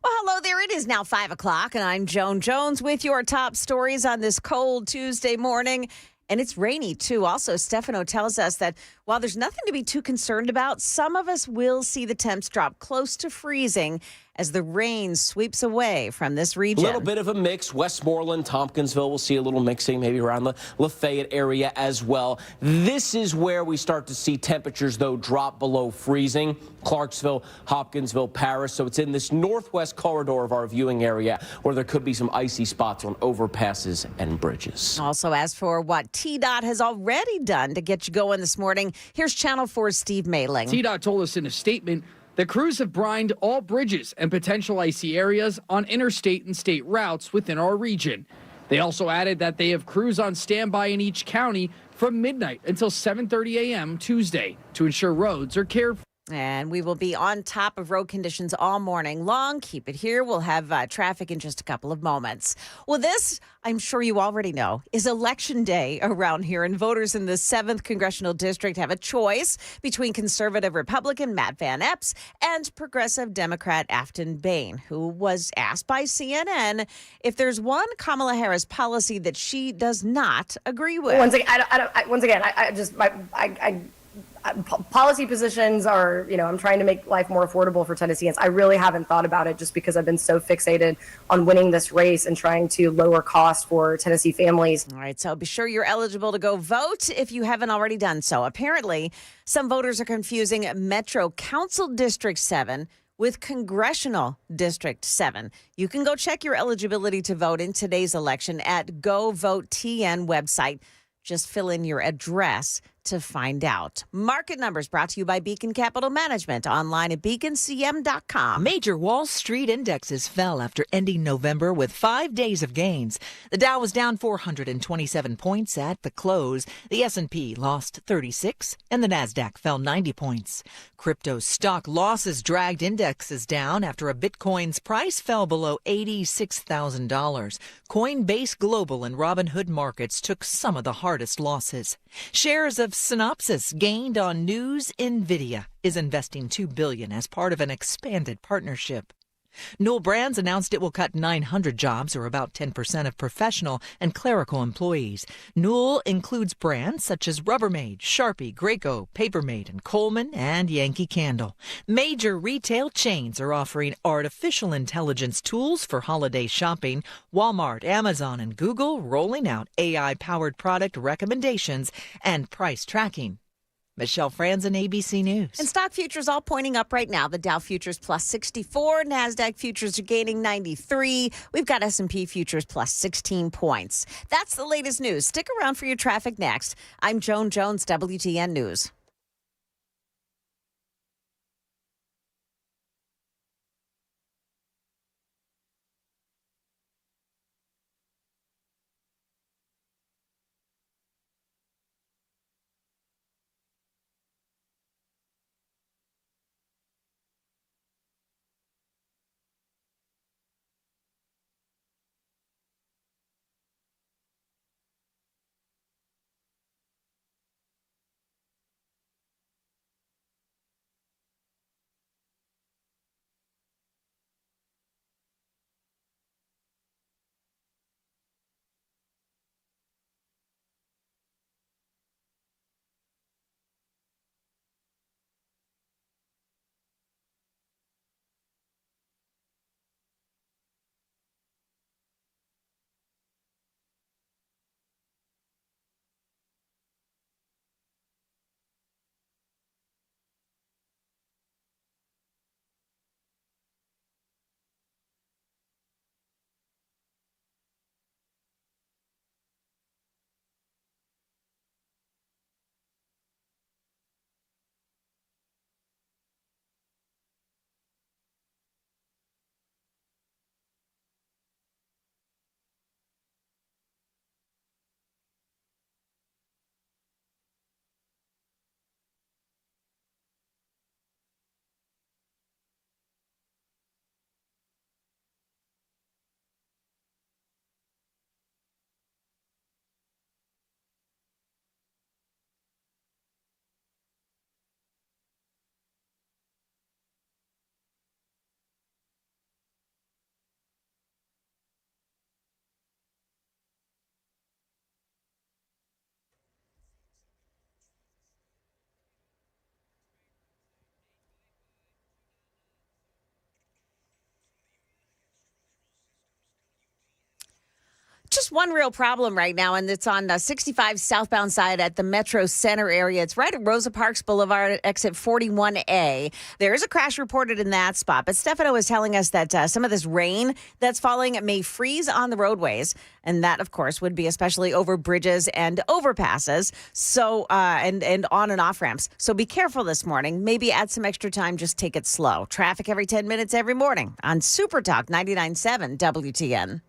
Well, hello there. It is now 5 o'clock, and I'm Joan Jones with your top stories on this cold Tuesday morning. And it's rainy, too. Also, Stefano tells us that while there's nothing to be too concerned about, some of us will see the temps drop close to freezing as the rain sweeps away from this region. A little bit of a mix. Westmoreland, Tompkinsville, we'll see a little mixing maybe around the Lafayette area as well. This is where we start to see temperatures, though, drop below freezing. Clarksville, Hopkinsville, Paris. So it's in this northwest corridor of our viewing area where there could be some icy spots on overpasses and bridges. Also, as for what TDOT has already done to get you going this morning, here's Channel 4's Steve Mailing. TDOT told us in a statement the crews have brined all bridges and potential icy areas on interstate and state routes within our region. They also added that they have crews on standby in each county from midnight until 7:30 a.m. Tuesday to ensure roads are cared for. And we will be on top of road conditions all morning long. Keep it here. We'll have traffic in just a couple of moments. Well, this, I'm sure you already know, is Election Day around here. And voters in the 7th Congressional District have a choice between conservative Republican Matt Van Epps and progressive Democrat Afton Bain, who was asked by CNN if there's one Kamala Harris policy that she does not agree with. Policy positions are, I'm trying to make life more affordable for Tennesseans. I really haven't thought about it just because I've been so fixated on winning this race and trying to lower costs for Tennessee families. All right, so be sure you're eligible to go vote if you haven't already done so. Apparently, some voters are confusing Metro Council District 7 with Congressional District 7. You can go check your eligibility to vote in today's election at GoVoteTN website. Just fill in your address to find out. Market Numbers brought to you by Beacon Capital Management, online at beaconcm.com. Major Wall Street indexes fell after ending November with 5 days of gains. The Dow was down 427 points at the close. The S&P lost 36, and the Nasdaq fell 90 points. Crypto stock losses dragged indexes down after a Bitcoin's price fell below $86,000. Coinbase Global and Robinhood Markets took some of the hardest losses. Shares of Synopsys gained on news NVIDIA is investing $2 billion as part of an expanded partnership. Newell Brands announced it will cut 900 jobs, or about 10% of professional and clerical employees. Newell includes brands such as Rubbermaid, Sharpie, Graco, Papermate, and Coleman, and Yankee Candle. Major retail chains are offering artificial intelligence tools for holiday shopping. Walmart, Amazon, and Google rolling out AI-powered product recommendations and price tracking. Michelle Franzen, ABC News. And stock futures all pointing up right now. The Dow futures plus 64. NASDAQ futures are gaining 93. We've got S&P futures plus 16 points. That's the latest news. Stick around for your traffic next. I'm Joan Jones, WTN News. just one real problem right now, and it's on 65 southbound side at the Metro Center area. It's right at Rosa Parks Boulevard at exit 41A. There is a crash reported in that spot, but Stefano is telling us that some of this rain that's falling may freeze on the roadways, and that, of course, would be especially over bridges and overpasses, so and on and off ramps. So be careful this morning. Maybe add some extra time. Just take it slow. Traffic every 10 minutes every morning on Super Talk 99.7 WTN.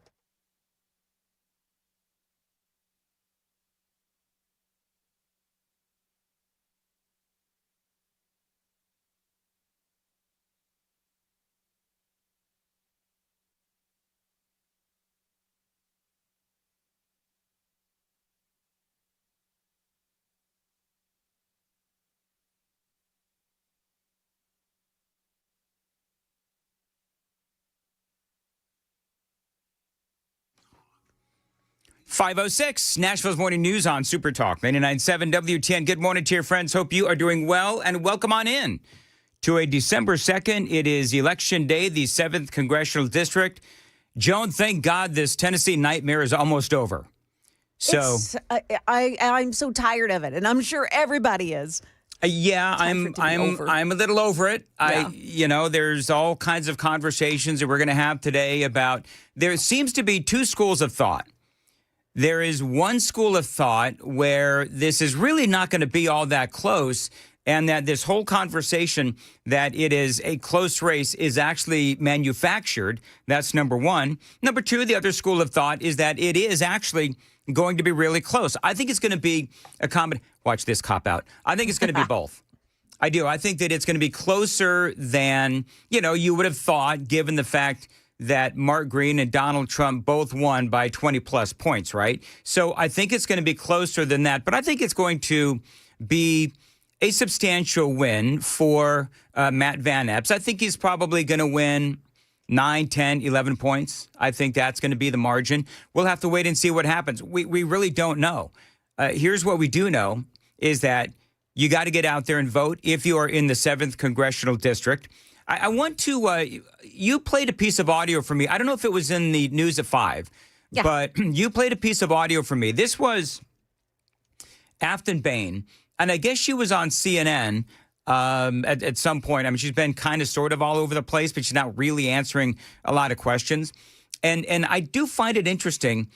.506, Nashville's Morning News on Super Talk 99.7 WTN. Good morning to your friends. Hope you are doing well, and welcome on in to a December 2nd. It is Election Day, the 7th Congressional District. Joan, thank God this Tennessee nightmare is almost over. So I'm so tired of it, and I'm sure everybody is. I'm a little over it. Yeah. There's all kinds of conversations that we're going to have today about. There seems to be two schools of thought. There is one school of thought where this is really not going to be all that close, and that this whole conversation that it is a close race is actually manufactured. That's number one. Number two, the other school of thought is that it is actually going to be really close. I think it's going to be a watch this cop out. I think it's going to be both. I do. I think that it's going to be closer than, you would have thought, given the fact that Mark Green and Donald Trump both won by 20-plus points, right? So I think it's going to be closer than that. But I think it's going to be a substantial win for Matt Van Epps. I think he's probably going to win 9, 10, 11 points. I think that's going to be the margin. We'll have to wait and see what happens. We really don't know. Here's what we do know is that you got to get out there and vote if you are in the 7th Congressional District. I want to, you played a piece of audio for me. I don't know if it was in the news at 5, but you played a piece of audio for me. This was Afton Bain, and I guess she was on CNN at some point. I mean, she's been kind of sort of all over the place, but she's not really answering a lot of questions. And I do find it interesting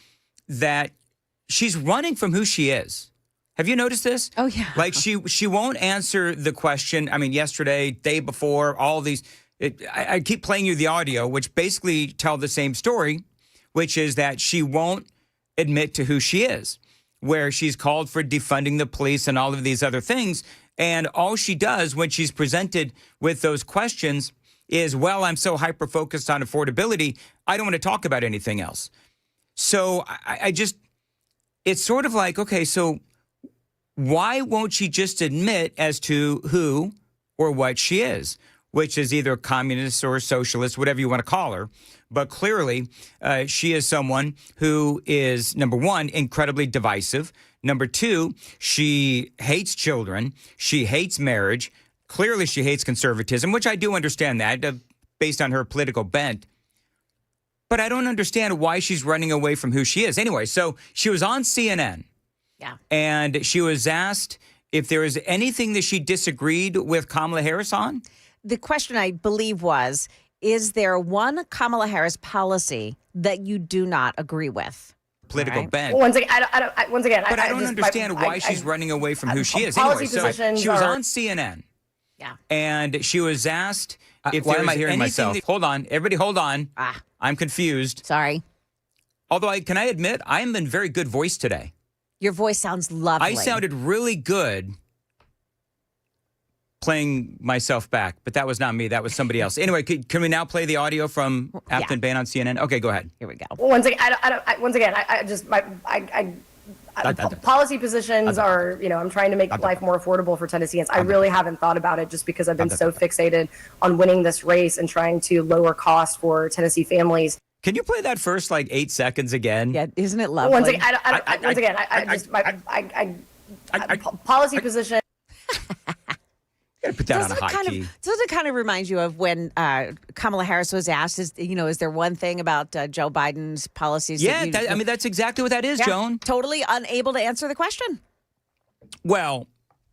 that she's running from who she is. Have you noticed this? Oh, yeah. Like she won't answer the question. I mean, yesterday, day before, all these. I keep playing you the audio, which basically tell the same story, which is that she won't admit to who she is, where she's called for defunding the police and all of these other things. And all she does when she's presented with those questions is, well, I'm so hyper-focused on affordability, I don't want to talk about anything else. So I just, it's sort of like, okay, so why won't she just admit as to who or what she is, which is either communist or socialist, whatever you want to call her. But clearly, she is someone who is, number one, incredibly divisive. Number two, she hates children. She hates marriage. Clearly, she hates conservatism, which I do understand that based on her political bent. But I don't understand why she's running away from who she is. Anyway, so she was on CNN. Yeah. And she was asked if there was anything that she disagreed with Kamala Harris on. The question, I believe, was, is there one Kamala Harris policy that you do not agree with? Political bent. Once again, I don't understand why she's running away from who she is. Policy Anyway, so positions she was are- on CNN. Yeah. And she was asked if why there am was I hearing anything myself? hold on. Everybody hold on. I'm confused. Sorry. Although, can I admit, I am in very good voice today. Your voice sounds lovely. I sounded really good playing myself back, but that was not me. That was somebody else. Anyway, can we now play the audio from Afton Bain on CNN? Okay, go ahead. Here we go. Once again, policy positions are, I'm trying to make life more affordable for Tennesseans. I really haven't thought about it just because I've been so fixated on winning this race and trying to lower costs for Tennessee families. Can you play that first 8 seconds again? Yeah, isn't it lovely? Policy position. Put that on a high key. Doesn't it kind of remind you of when Kamala Harris was asked, is there one thing about Joe Biden's policies? Yeah, that's exactly what that is, Joan. Totally unable to answer the question. Well,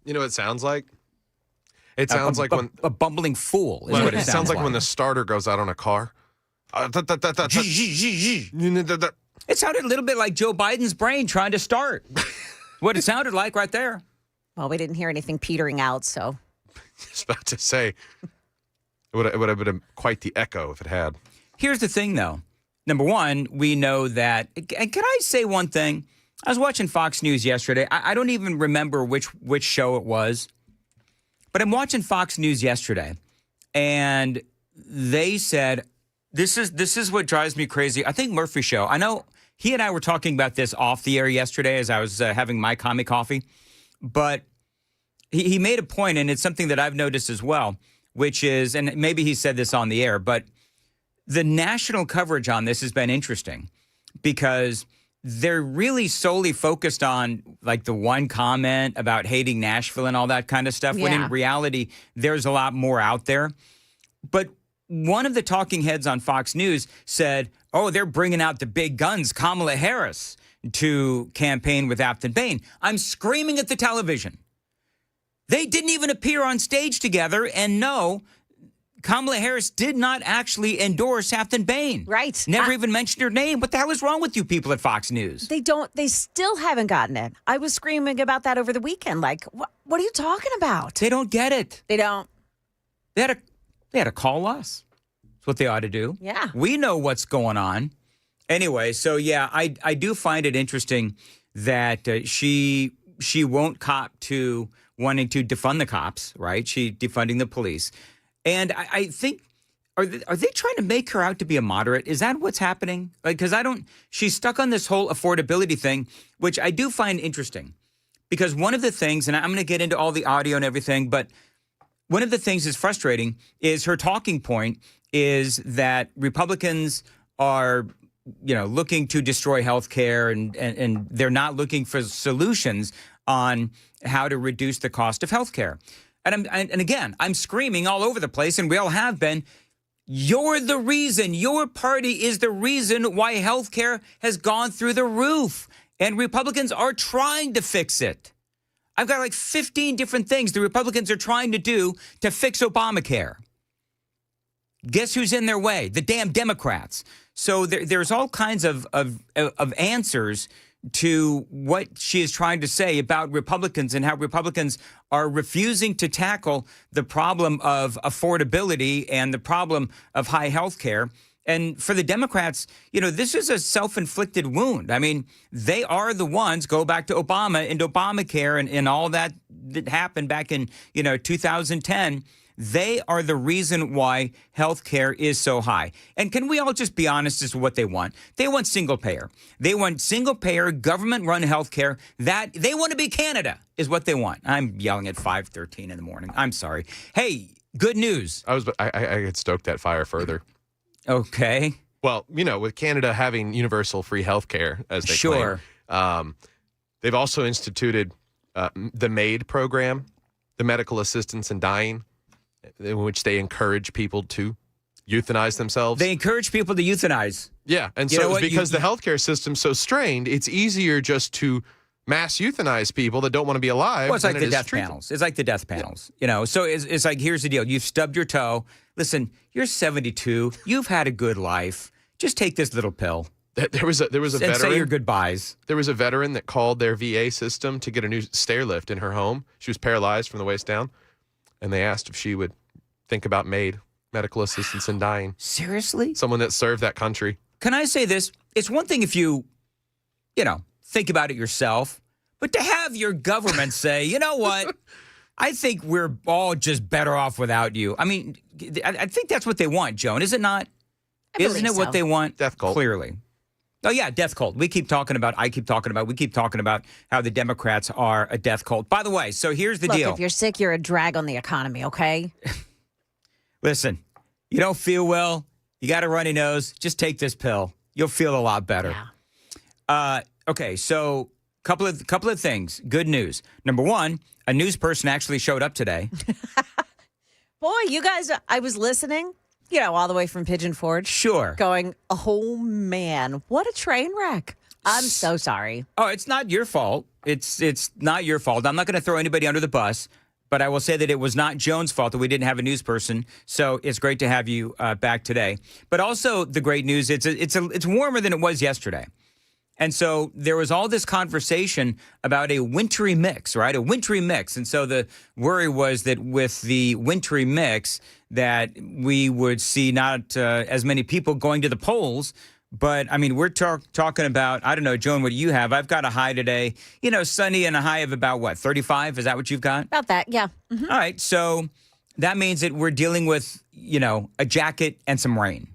you know what it sounds like? It sounds like when a bumbling fool is what it sounds like when the starter goes out on a car. It sounded a little bit like Joe Biden's brain trying to start. What it sounded like right there. Well, we didn't hear anything petering out, so. I was about to say, it would have been quite the echo if it had. Here's the thing, though. Number one, we know that, and can I say one thing? I was watching Fox News yesterday. I don't even remember which show it was, but I'm watching Fox News yesterday, and they said, this is what drives me crazy. I think Murphy show. I know he and I were talking about this off the air yesterday as I was having my commie coffee, but he made a point, and it's something that I've noticed as well, which is, and maybe he said this on the air, but the national coverage on this has been interesting because they're really solely focused on like the one comment about hating Nashville and all that kind of stuff, when in reality, there's a lot more out there. But one of the talking heads on Fox News said, oh, they're bringing out the big guns, Kamala Harris, to campaign with Afton Bain. I'm screaming at the television. They didn't even appear on stage together, and no, Kamala Harris did not actually endorse Afton Bain. Right. Never even mentioned her name. What the hell is wrong with you people at Fox News? They still haven't gotten it. I was screaming about that over the weekend. Like, what are you talking about? They don't get it. They don't. They had to call us. That's what they ought to do. Yeah. We know what's going on. Anyway, so yeah, I do find it interesting that she won't cop to wanting to defund the cops, right? She defunding the police. And I think, are they trying to make her out to be a moderate? Is that what's happening? Like, because she's stuck on this whole affordability thing, which I do find interesting. Because one of the things, and I'm going to get into all the audio and everything, but one of the things that's frustrating is her talking point is that Republicans are, looking to destroy health care and they're not looking for solutions on how to reduce the cost of health care. And again, I'm screaming all over the place, and we all have been. You're the reason. Your party is the reason why health care has gone through the roof, and Republicans are trying to fix it. I've got like 15 different things the Republicans are trying to do to fix Obamacare. Guess who's in their way? The damn Democrats. So there's all kinds of answers to what she is trying to say about Republicans and how Republicans are refusing to tackle the problem of affordability and the problem of high health care. And for the Democrats, this is a self-inflicted wound. I mean, they are the ones, go back to Obama and Obamacare and all that happened back in, 2010. They are the reason why health care is so high. And can we all just be honest as to what they want? They want single payer. They want single payer, government-run health care. That they want to be Canada is what they want. I'm yelling at 5:13 in the morning. I'm sorry. Hey, good news. I had stoked that fire further. Okay. Well, with Canada having universal free health care, as they claim, they've also instituted the MAID program, the Medical Assistance in Dying, in which they encourage people to euthanize themselves. They encourage people to euthanize. Yeah, and so because the healthcare system's so strained, it's easier just to mass euthanize people that don't want to be alive. Well, it's like the death panels. It's like the death panels. So it's like, here's the deal. You've stubbed your toe. Listen, you're 72. You've had a good life. Just take this little pill. There was a veteran. And say your goodbyes. There was a veteran that called their VA system to get a new stair lift in her home. She was paralyzed from the waist down. And they asked if she would think about MAID, Medical Assistance in Dying. Seriously? Someone that served that country. Can I say this? It's one thing if you, think about it yourself, but to have your government say, you know what, I think we're all just better off without you. I mean, I think that's what they want, Joan, is it not? Isn't it what they want? Death cult. Clearly. Oh, yeah, death cult. We keep talking about how the Democrats are a death cult. By the way, so here's the deal. If you're sick, you're a drag on the economy, okay? Listen, you don't feel well, you got a runny nose, just take this pill. You'll feel a lot better. Yeah. Okay, so couple of things. Good news. Number one, a news person actually showed up today. Boy, you guys, I was listening, all the way from Pigeon Forge. Sure. Going, oh, man, what a train wreck. I'm so sorry. Oh, it's not your fault. It's not your fault. I'm not going to throw anybody under the bus, but I will say that it was not Joan's fault that we didn't have a news person. So it's great to have you back today. But also the great news, it's warmer than it was yesterday. And so there was all this conversation about a wintry mix, right? A wintry mix. And so the worry was that with the wintry mix that we would see not as many people going to the polls. But, I mean, we're talking about, I don't know, Joan, what do you have? I've got a high today, sunny and a high of about, what, 35? Is that what you've got? About that, yeah. Mm-hmm. All right. So that means that we're dealing with, a jacket and some rain.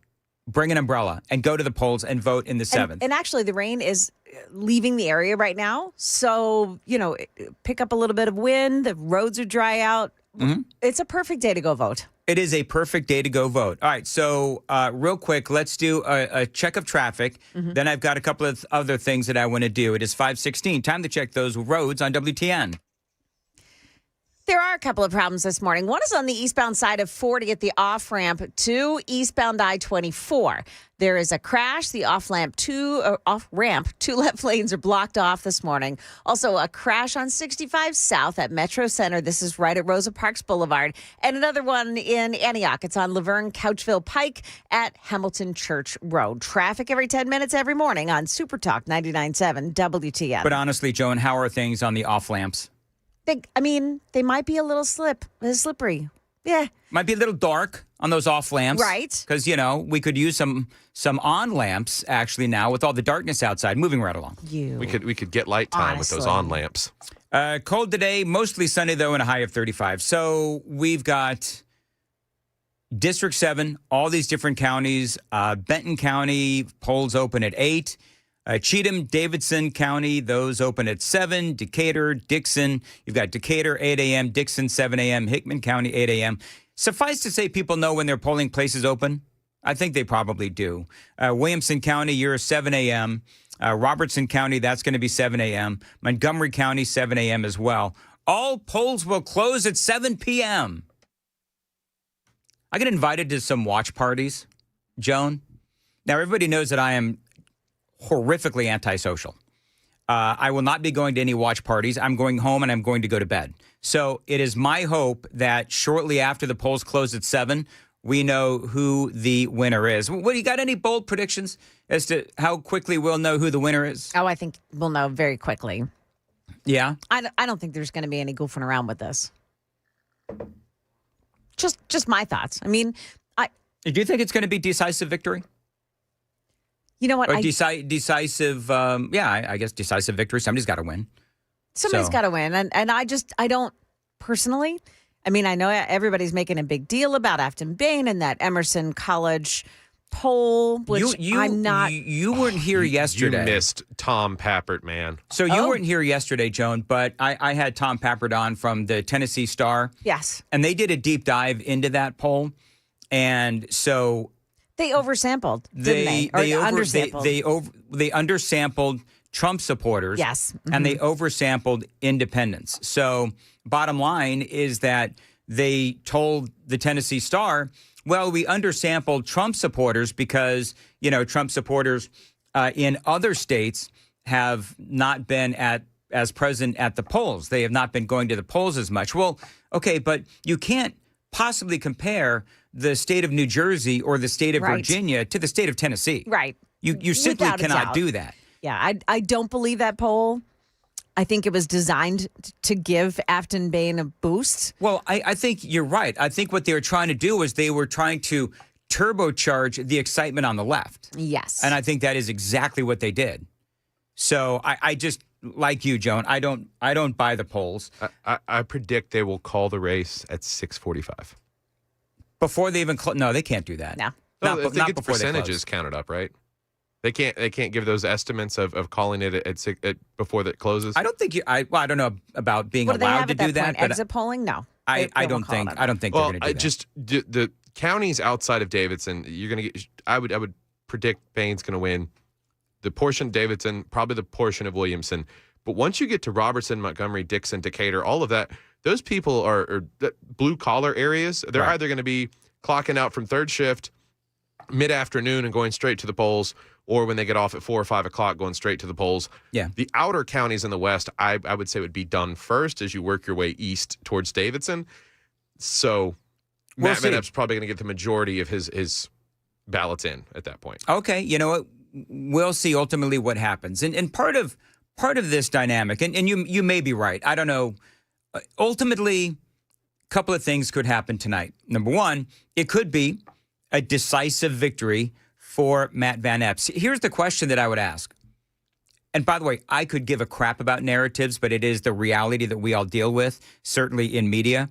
Bring an umbrella and go to the polls and vote in the 7th. And actually, the rain is leaving the area right now. So, pick up a little bit of wind. The roads are dry out. Mm-hmm. It's a perfect day to go vote. It is a perfect day to go vote. All right. So real quick, let's do a check of traffic. Mm-hmm. Then I've got a couple of other things that I want to do. It is 5:16. Time to check those roads on WTN. There are a couple of problems this morning. One is on the eastbound side of 40 at the off-ramp to eastbound I-24. There is a crash. The off-ramp, two left lanes are blocked off this morning. Also, a crash on 65 South at Metro Center. This is right at Rosa Parks Boulevard. And another one in Antioch. It's on Laverne Couchville Pike at Hamilton Church Road. Traffic every 10 minutes every morning on Super Talk 99.7 WTN. But honestly, Joan, how are things on the off-lamps? They might be a little slippery. Yeah. Might be a little dark on those off lamps. Right. Because, we could use some on lamps actually now with all the darkness outside. Moving right along. We could get light time with those on lamps. Cold today, mostly sunny though, and a high of 35. So we've got District 7, all these different counties. Benton County, polls open at 8. Cheatham, Davidson County, those open at 7. Decatur, Dixon, you've got Decatur, 8 a.m., Dixon, 7 a.m., Hickman County, 8 a.m. Suffice to say, people know when their polling places open. I think they probably do. Williamson County, you're 7 a.m. Robertson County, that's going to be 7 a.m. Montgomery County, 7 a.m. as well. All polls will close at 7 p.m. I get invited to some watch parties, Joan. Now, everybody knows that I am horrifically antisocial. I will not be going to any watch parties. I'm going home and I'm going to go to bed. So it is my hope that shortly after the polls close at 7, we know who the winner is. What, you got any bold predictions as to how quickly we'll know who the winner is? Oh, I think we'll know very quickly. Yeah? I don't think there's going to be any goofing around with this. Just my thoughts. I mean, do you think it's going to be decisive victory? You know what? Or decisive, I guess decisive victory. Somebody's got to win. Somebody's got to win. And I don't personally. I mean, I know everybody's making a big deal about Afton Bain and that Emerson College poll, which I'm not. You weren't here yesterday. You missed Tom Pappert, man. So you weren't here yesterday, Joan, but I had Tom Pappert on from the Tennessee Star. Yes. And they did a deep dive into that poll. And so they oversampled, didn't they? Undersampled. They undersampled Trump supporters. Yes. Mm-hmm. And they oversampled independents. So bottom line is that they told the Tennessee Star, well, we undersampled Trump supporters because, Trump supporters in other states have not been as present at the polls. They have not been going to the polls as much. Well, okay, but you can't possibly compare the state of New Jersey or the state of Virginia to the state of Tennessee. Right. You simply cannot do that. Yeah, I don't believe that poll. I think it was designed to give Afton Bain a boost. Well, I think you're right. I think what they were trying to do was they were trying to turbocharge the excitement on the left. Yes. And I think that is exactly what they did. So I just, like you, Joan, I don't buy the polls. I predict they will call the race at 6:45. Before they even no, they can't do that. No. Not get the percentages counted up, right? They can't give those estimates of calling it at before that closes. I don't think I don't know about being allowed to do that. But exit polling, no. I don't think they're going to do that. The counties outside of Davidson, you're going to get. I would predict Bain's going to win. The portion of Davidson, probably the portion of Williamson. But once you get to Robertson, Montgomery, Dixon, Decatur, all of that, those people are blue collar areas. They're Right. either going to be clocking out from third shift mid-afternoon and going straight to the polls, or when they get off at 4 or 5 o'clock going straight to the polls. Yeah. The outer counties in the West, I would say would be done first as you work your way east towards Davidson. So We'll Matt see. Van Epps probably going to get the majority of his ballots in at that point. Okay, you know what? We'll see ultimately what happens. And part of this dynamic, and you may be right. I don't know. Ultimately, a couple of things could happen tonight. Number one, it could be a decisive victory for Matt Van Epps. Here's the question that I would ask. And by the way, I could give a crap about narratives, but it is the reality that we all deal with, certainly in media.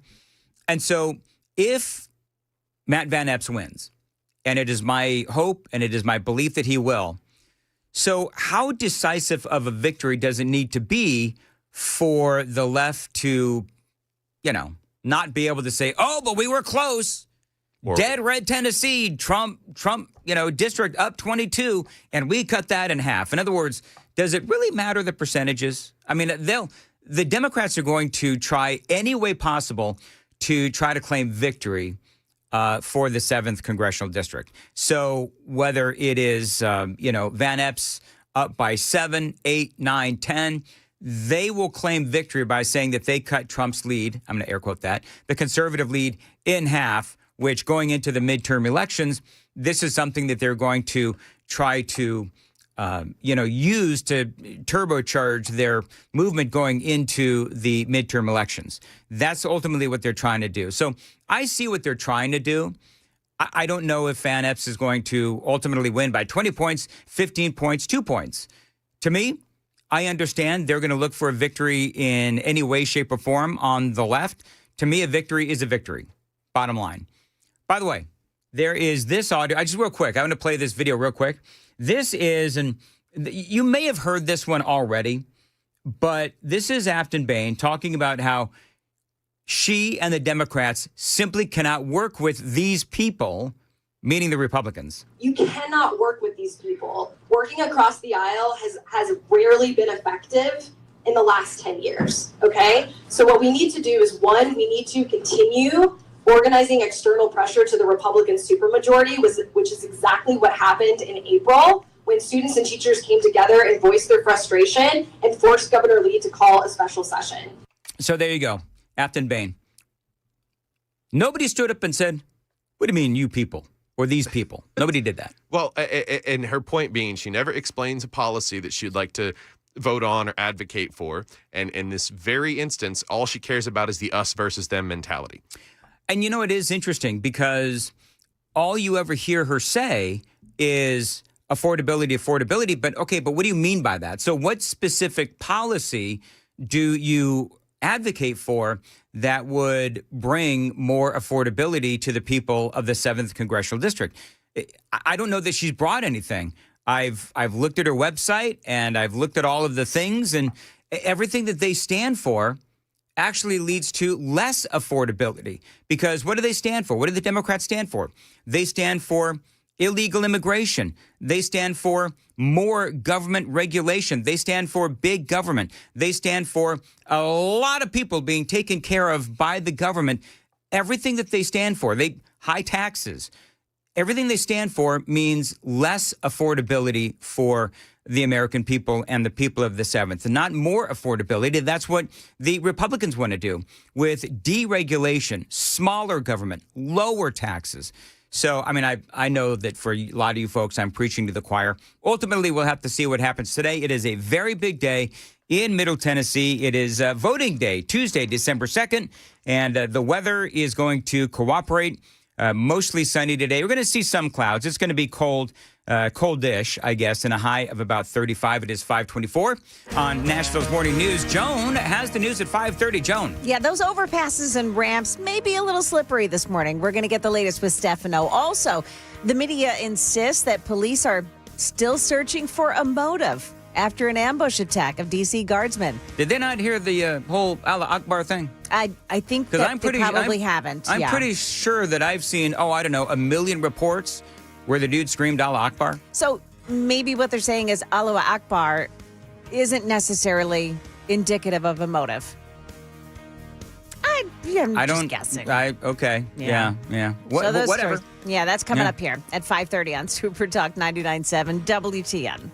And so if Matt Van Epps wins, and it is my hope and it is my belief that he will, so how decisive of a victory does it need to be for the left to, not be able to say, oh, but we were close. Dead red Tennessee, Trump, district up 22, and we cut that in half. In other words, does it really matter the percentages? I mean, the Democrats are going to try any way possible to try to claim victory for the 7th congressional district. So whether it is, Van Epps up by 7, 8, 9, 10, they will claim victory by saying that they cut Trump's lead. I'm going to air quote that, the conservative lead in half, which going into the midterm elections, this is something that they're going to try to, use to turbocharge their movement going into the midterm elections. That's ultimately what they're trying to do. So I see what they're trying to do. I don't know if Van Epps is going to ultimately win by 20 points, 15 points, 2 points. To me, I understand they're going to look for a victory in any way, shape, or form on the left. To me, a victory is a victory, bottom line. By the way, there is this audio. Real quick, I want to play this video real quick. This is, you may have heard this one already, but this is Afton Bain talking about how she and the Democrats simply cannot work with these people, meaning the Republicans. You cannot work with these people. Working across the aisle has rarely been effective in the last 10 years, okay? So what we need to do is, one, we need to continue organizing external pressure to the Republican supermajority, which is exactly what happened in April when students and teachers came together and voiced their frustration and forced Governor Lee to call a special session. So there you go, Afton Bain. Nobody stood up and said, what do you mean you people or these people? Nobody did that. Well, and her point being, she never explains a policy that she'd like to vote on or advocate for. And in this very instance, all she cares about is the us versus them mentality. And it is interesting because all you ever hear her say is affordability. But okay, but what do you mean by that? So what specific policy do you advocate for that would bring more affordability to the people of the 7th congressional district? I don't know that she's brought anything. I've looked at her website and I've looked at all of the things, and everything that they stand for actually leads to less affordability. Because what do they stand for? What do the Democrats stand for? They stand for illegal immigration. They stand for more government regulation. They stand for big government. They stand for a lot of people being taken care of by the government. Everything that they stand for, high taxes. Everything they stand for means less affordability for the American people and the people of the 7th, and not more affordability. That's what the Republicans want to do with deregulation, smaller government, lower taxes. So, I mean, I know that for a lot of you folks, I'm preaching to the choir. Ultimately, we'll have to see what happens today. It is a very big day in Middle Tennessee. It is voting day, Tuesday, December 2nd, and the weather is going to cooperate. Mostly sunny today. We're going to see some clouds. It's going to be coldish, I guess, and a high of about 35. It is 5:24 on Nashville's Morning News. Joan has the news at 5:30. Joan. Yeah, those overpasses and ramps may be a little slippery this morning. We're going to get the latest with Stefano. Also, the media insists that police are still searching for a motive after an ambush attack of D.C. guardsmen. Did they not hear the whole Allah Akbar thing? I think that they probably haven't. I'm pretty sure that I've seen, a million reports where the dude screamed Allah Akbar. So maybe what they're saying is Allah Akbar isn't necessarily indicative of a motive. I'm I just don't. guessing. Okay. Yeah. Yeah. So those Whatever. stories- Yeah, that's coming Yeah. up here at 5:30 on Super Talk 99.7 WTN.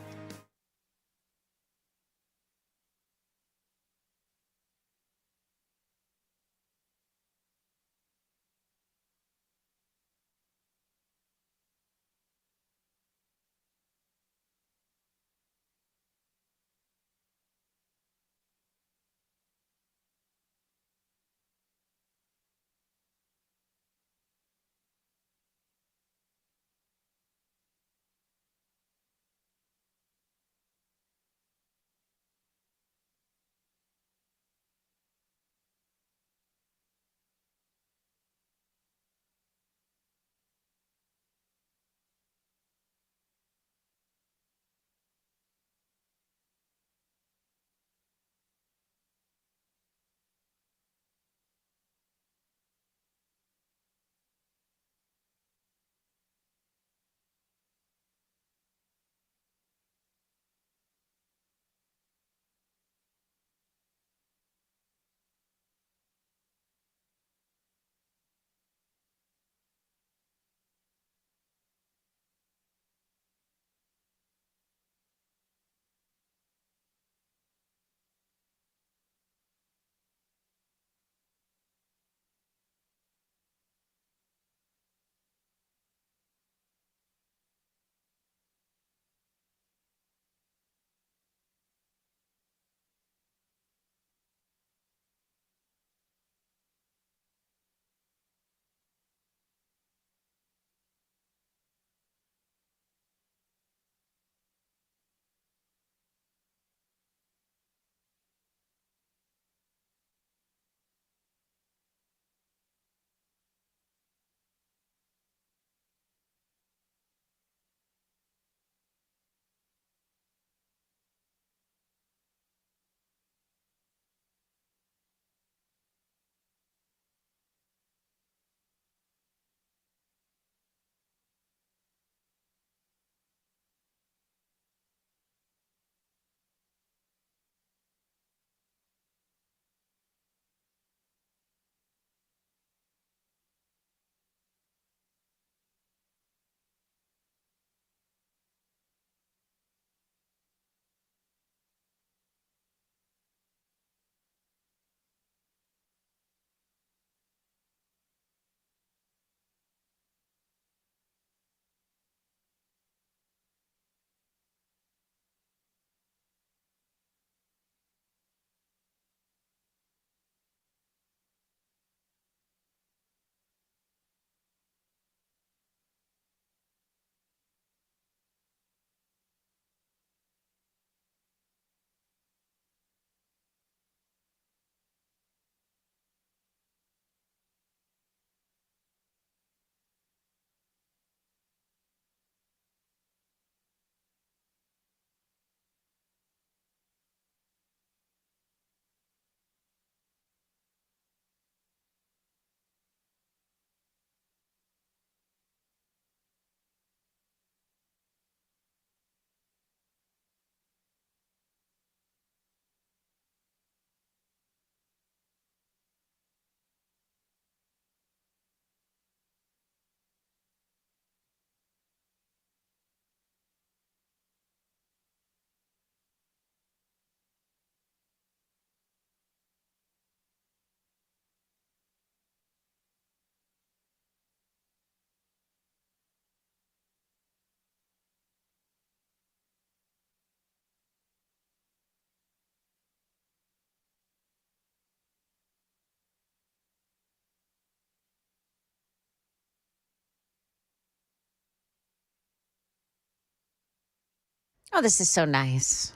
Oh, this is so nice.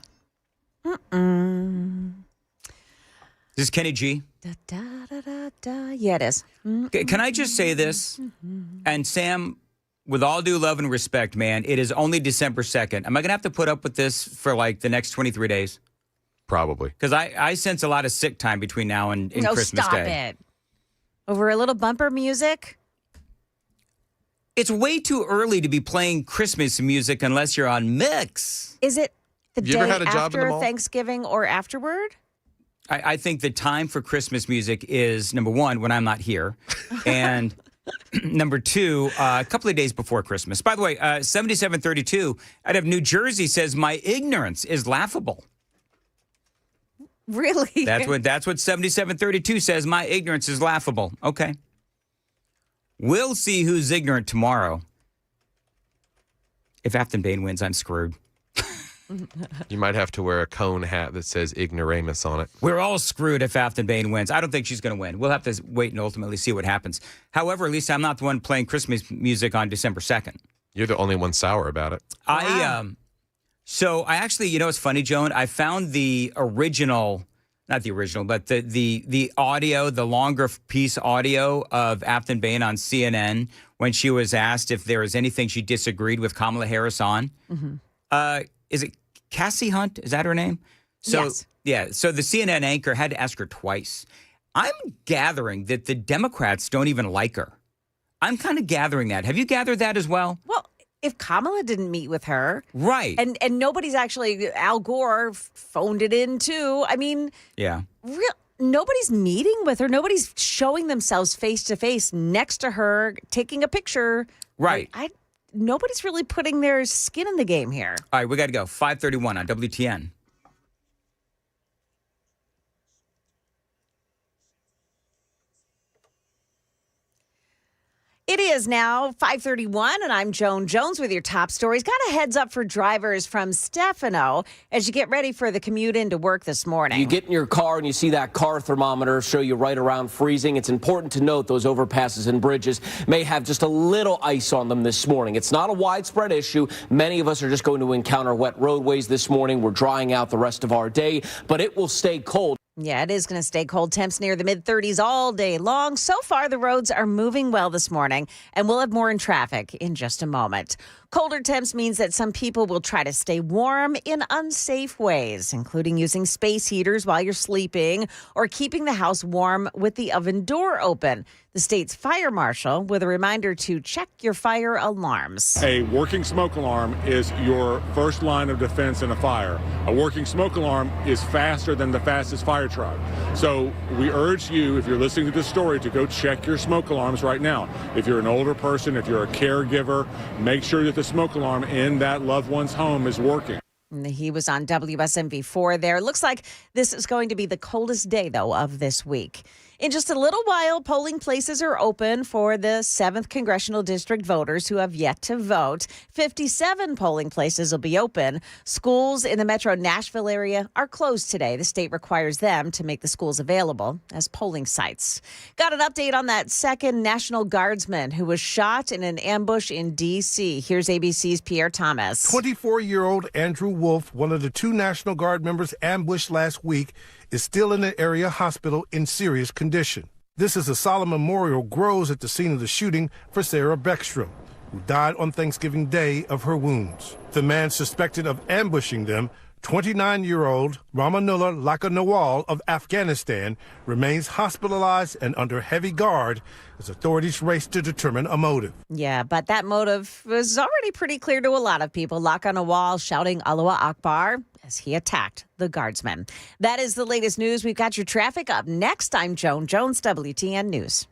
This is Kenny G. Da, da, da, da, da. Yeah, it is. Okay, can I just say this? And Sam, with all due love and respect, man, it is only December 2nd. Am I going to have to put up with this for like the next 23 days? Probably. Because I sense a lot of sick time between now and No, Christmas stop Day. it. Over a little bumper music? It's way too early to be playing Christmas music unless you're on Mix. Is it the You day ever had a job in the after mall? Thanksgiving or afterward? I think the time for Christmas music is, number one, when I'm not here, and number two, a couple of days before Christmas. By the way, 7732 out of New Jersey says, my ignorance is laughable. Really? That's what 7732 says. My ignorance is laughable. Okay. We'll see who's ignorant tomorrow. If Afton Bain wins, I'm screwed. You might have to wear a cone hat that says ignoramus on it. We're all screwed if Afton Bain wins. I don't think she's going to win. We'll have to wait and ultimately see what happens. However, at least I'm not the one playing Christmas music on December 2nd. You're the only one sour about it. So I actually, you know what's funny, Joan? I found the original, not the original, but the audio, the longer piece audio of Afton Bain on CNN when she was asked if there was anything she disagreed with Kamala Harris on. Mm-hmm. Is it Cassie Hunt? Is that her name? So, yes. Yeah. So the CNN anchor had to ask her twice. I'm gathering that the Democrats don't even like her. I'm kind of gathering that. Have you gathered that as well? Well, if Kamala didn't meet with her, right, and nobody's actually, Al Gore phoned it in too. I mean, yeah, nobody's meeting with her. Nobody's showing themselves face to face next to her, taking a picture. Right. Nobody's really putting their skin in the game here. All right, we got to go. 5:31 on WTN. It is now 5:31, and I'm Joan Jones with your top stories. Got a heads up for drivers from Stefano as you get ready for the commute into work this morning. You get in your car and you see that car thermometer show you right around freezing. It's important to note those overpasses and bridges may have just a little ice on them this morning. It's not a widespread issue. Many of us are just going to encounter wet roadways this morning. We're drying out the rest of our day, but it will stay cold. Yeah, it is going to stay cold. Temps near the mid-30s all day long. So far, the roads are moving well this morning, and we'll have more in traffic in just a moment. Colder temps means that some people will try to stay warm in unsafe ways, including using space heaters while you're sleeping or keeping the house warm with the oven door open. The state's fire marshal with a reminder to check your fire alarms. A working smoke alarm is your first line of defense in a fire. A working smoke alarm is faster than the fastest fire truck. So we urge you, if you're listening to this story, to go check your smoke alarms right now. If you're an older person, if you're a caregiver, make sure that the smoke alarm in that loved one's home is working. He was on WSMV4 there. Looks like this is going to be the coldest day, though, of this week. In just a little while, polling places are open for the 7th Congressional District voters who have yet to vote. 57 polling places will be open. Schools in the metro Nashville area are closed today. The state requires them to make the schools available as polling sites. Got an update on that second National Guardsman who was shot in an ambush in D.C. Here's ABC's Pierre Thomas. 24-year-old Andrew Wolf, one of the 2 National Guard members ambushed last week, is still in the area hospital in serious condition. This is a solemn memorial grows at the scene of the shooting for Sarah Beckstrom, who died on Thanksgiving Day of her wounds. The man suspected of ambushing them, 29-year-old Ramanullah Lakanawal of Afghanistan, remains hospitalized and under heavy guard as authorities race to determine a motive. Yeah, but that motive was already pretty clear to a lot of people. Lakanawal shouting Allahu Akbar as he attacked the guardsman. That is the latest news. We've got your traffic up next. I'm Joan Jones, WTN News.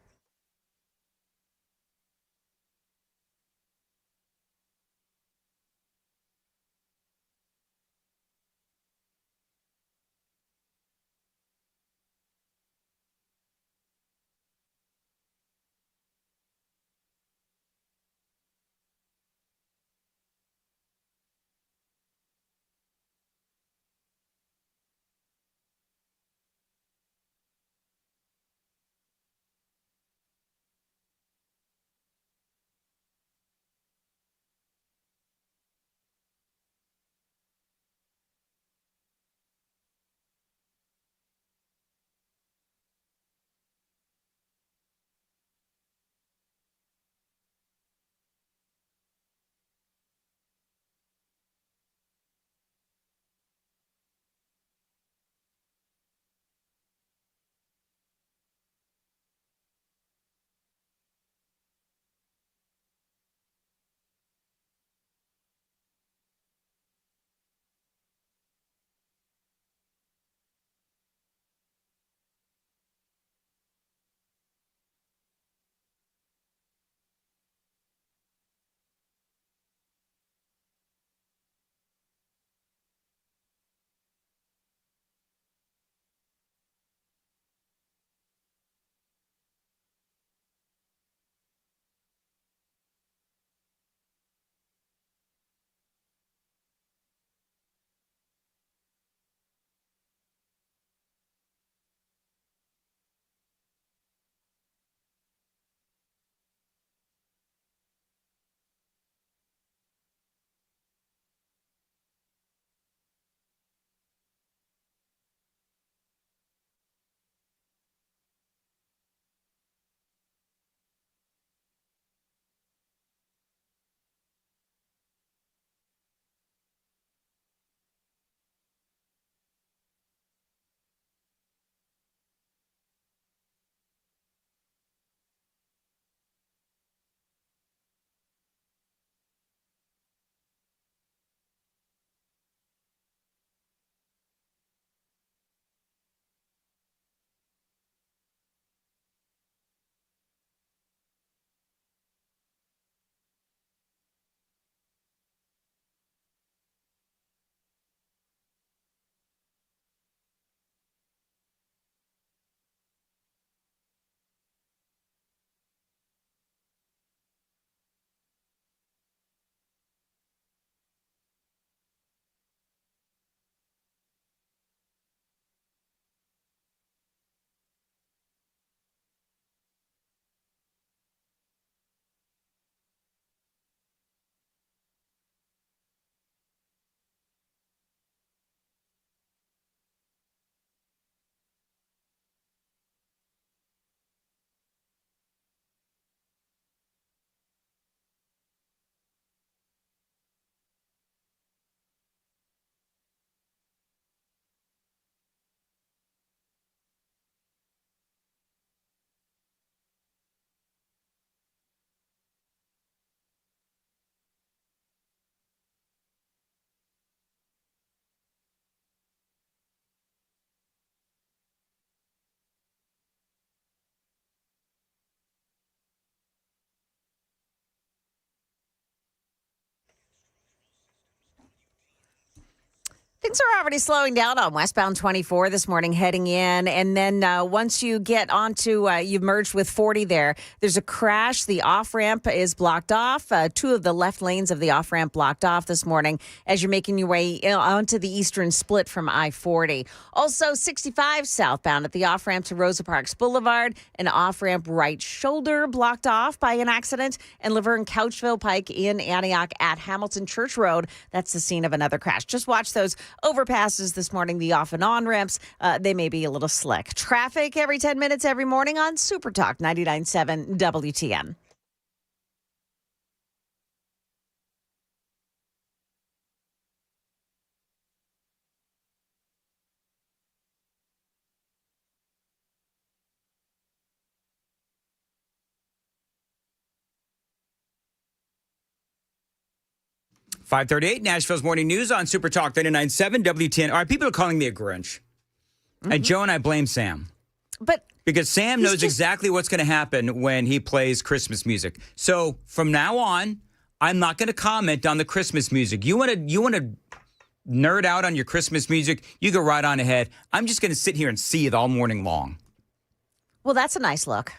Things are already slowing down on westbound 24 this morning heading in. And then once you get onto, you've merged with 40 there, there's a crash. The off-ramp is blocked off. Two of the left lanes of the off-ramp blocked off this morning as you're making your way onto the eastern split from I-40. Also, 65 southbound at the off-ramp to Rosa Parks Boulevard. An off-ramp right shoulder blocked off by an accident. And Laverne Couchville Pike in Antioch at Hamilton Church Road. That's the scene of another crash. Just watch those overpasses this morning, the off and on ramps. They may be a little slick. Traffic every 10 minutes every morning on Super Talk 99.7 WTN. .538 Nashville's Morning News on Super Talk 99.7 WTN. All right, people are calling me a Grinch. And Joe and I blame Sam. But because Sam knows exactly what's going to happen when he plays Christmas music. So from now on, I'm not going to comment on the Christmas music. You want to nerd out on your Christmas music? You go right on ahead. I'm just going to sit here and see it all morning long. Well, that's a nice look.